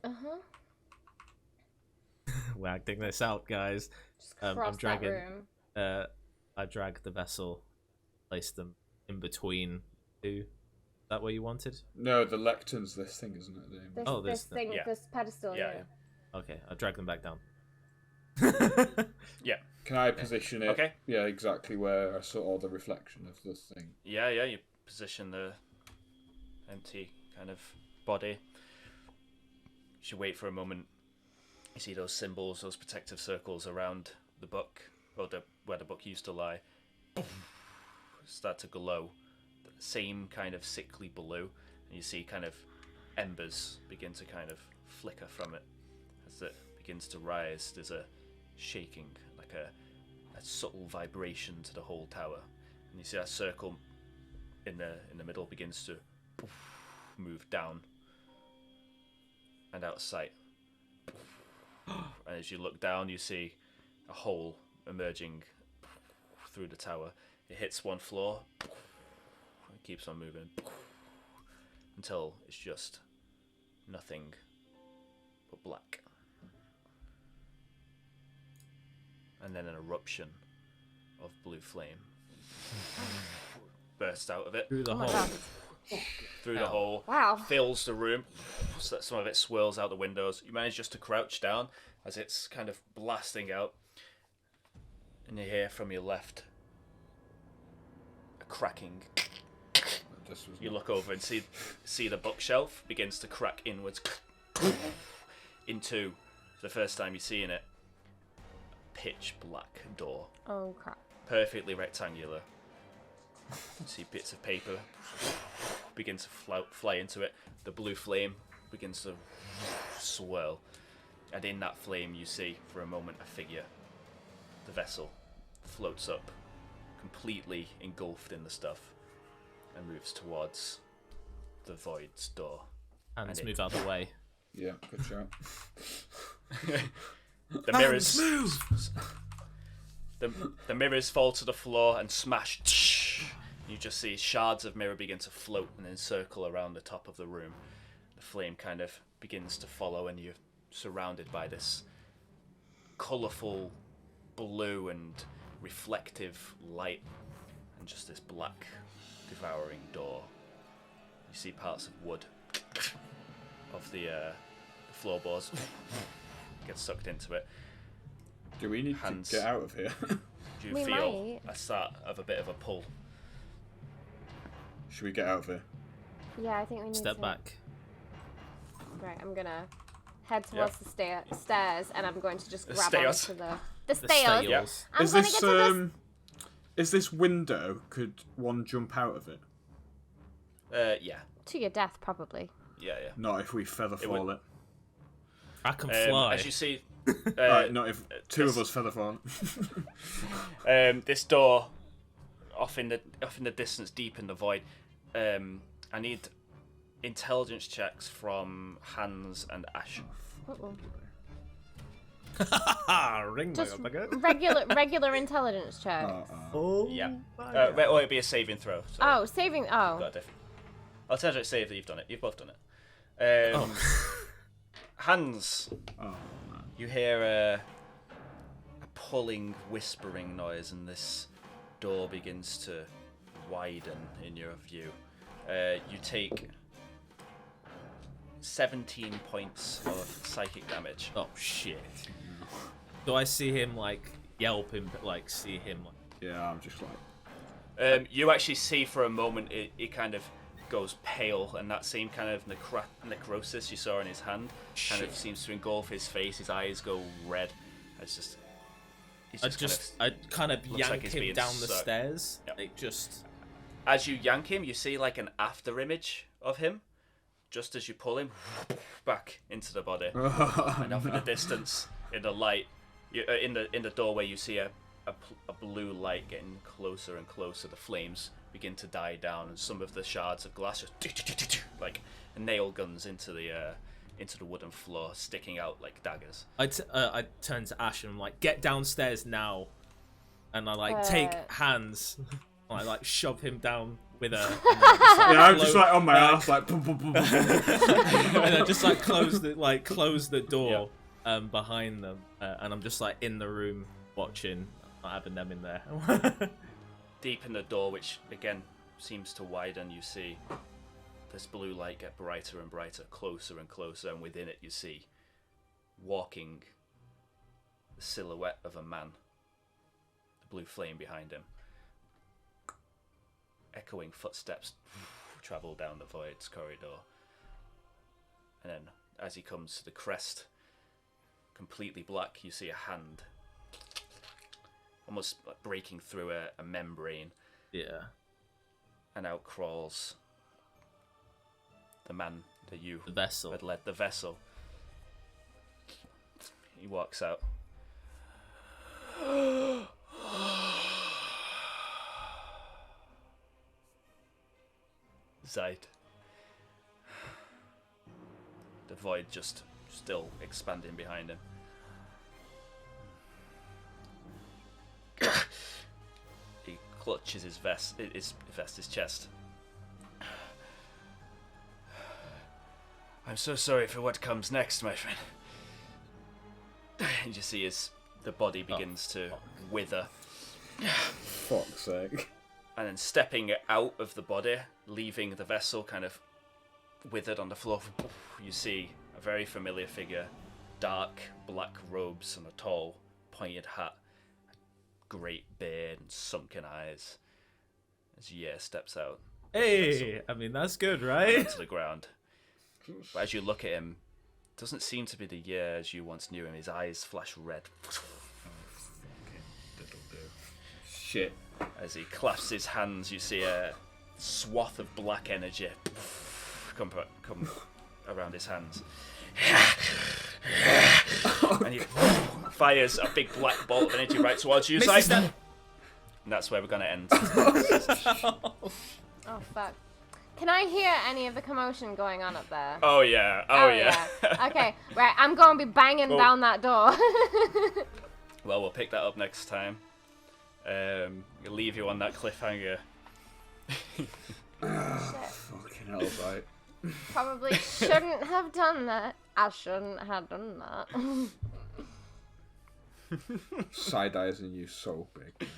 Uh-huh. We're acting this out, guys. Just I'm cross that dragging. room. I drag the vessel, place them in between two. Is that what you wanted? No, the lectern's this thing, isn't it? This, Oh, this this thing, yeah. this pedestal, Yeah, yeah. Okay, I'll drag them back down. Yeah. Can I position it? Okay. Yeah, exactly where I saw the reflection of the thing. Yeah. You position the empty kind of body. You wait for a moment. You see those symbols, those protective circles around the book, or where the book used to lie, start to glow. The same kind of sickly blue, and you see kind of embers begin to kind of flicker from it as it begins to rise. There's a shaking, like a subtle vibration to the whole tower, and you see that circle in the middle begins to move down and out of sight. And as you look down, you see a hole emerging through the tower. It hits one floor, it keeps on moving until it's just nothing but black. And then an eruption of blue flame bursts out of it Through the Oh my hole. god. through the hole. Wow. Fills the room, so that some of it swirls out the windows. You manage just to crouch down as it's kind of blasting out, and you hear from your left a cracking. This was You look over and see the bookshelf begins to crack inwards into, for the first time you're seeing it, a pitch black door, Oh crap. perfectly rectangular. You see bits of paper begin to fly into it. The blue flame begins to swirl, and in that flame you see for a moment a figure. The vessel floats up, completely engulfed in the stuff, and moves towards the void's door. Hands And move out of the way. Yeah, good shout. The mirrors the mirrors fall to the floor and smash You just see shards of mirror begin to float and then circle around the top of the room. The flame kind of begins to follow, and you're surrounded by this colourful blue and reflective light, and just this black devouring door. You see parts of wood of the floorboards get sucked into it. Do we need to get out of here? Do you We feel might. a start of a bit of a pull? Should we get out of here? Yeah, I think we need Step to. back. Right, I'm gonna head towards the stairs, and I'm going to just grab stairs. onto the The stairs. Yeah. stairs. I'm Is gonna this get to is this window? Could one jump out of it? Yeah. to your death, probably. Yeah. Not if we feather It fall it. I can fly. As you see, Right, not if two of this- us feather fall it. this door off in the distance, deep in the void. I need intelligence checks from Hans and Ash. Uh-oh. Ring Just motherfucker. regular intelligence check. Oh. Yeah. my Or God. it'd be a saving throw. So Oh, saving. you've got Oh, a different. I'll tell you to save that you've done it. You've both done it. Hans, Oh man. you hear a pulling, whispering noise, and this door begins to widen in your view. You take 17 points of psychic damage. Oh shit. Do I see him like yelp and like see him like? Yeah, I'm just like. You actually see for a moment it kind of goes pale, and that same kind of necrosis you saw in his hand kind of seems to engulf his face. His eyes go red. It's just. I kind of looks yank like he's him being down the sucked. stairs. Yep. Like just. As you yank him, you see like an after image of him, just as you pull him back into the body. And off in the distance, in the light, in the doorway, you see a blue light getting closer and closer. The flames begin to die down, and some of the shards of glass just like nail guns into the wooden floor, sticking out like daggers. I turn to Ash and I'm like, get downstairs now, and I like take hands. I like shove him down with a. Yeah, I'm just like on my ass, like. Boom, boom, boom, boom. And I just like close the door behind them, and I'm just like in the room watching, not having them in there. Deep in the door, which again seems to widen, you see this blue light get brighter and brighter, closer and closer, and within it you see walking the silhouette of a man, the blue flame behind him. Echoing footsteps travel down the void's corridor, and then as he comes to the crest, completely black, you see a hand almost like breaking through a membrane, Yeah. and out crawls the man that you The vessel. had led the vessel. He walks out. Zite. The void just still expanding behind him. He clutches his his chest. I'm so sorry for what comes next, my friend. And you see the body begins to wither. Fuck's sake. And then stepping out of the body, leaving the vessel kind of withered on the floor, you see a very familiar figure, dark black robes and a tall pointed hat, great beard and sunken eyes, as Yer steps out Hey, I mean that's good, right? to the ground. But as you look at him, it doesn't seem to be the Yer as you once knew him. His eyes flash red Shit. as he clasps his hands. You see a swath of black energy come around his hands. And he fires a big black bolt of energy right towards you, Zite. And that's where we're going to end. Oh fuck. Can I hear any of the commotion going on up there? Oh yeah. Okay, right. I'm going to be banging Well- down that door. Well, we'll pick that up next time. We'll leave you on that cliffhanger. Fucking hell, right. Probably shouldn't have done that. I shouldn't have done that. Side-eyesing you so big. Mate.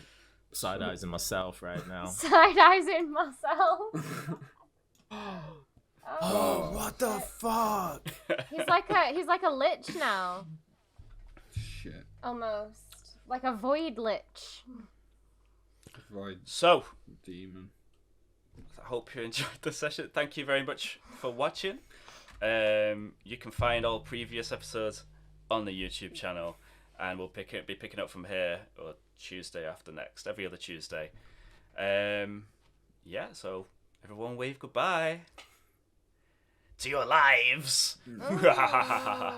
Side-eyesing myself right now. Side-eyesing myself. Oh, what the fuck? He's like a lich now. Shit. Almost. Like a void lich. Void So, demon. I hope you enjoyed the session. Thank you very much for watching. You can find all previous episodes on the YouTube channel, and we'll be picking up from here or Tuesday after next, every other Tuesday. Yeah, so everyone wave goodbye to your lives.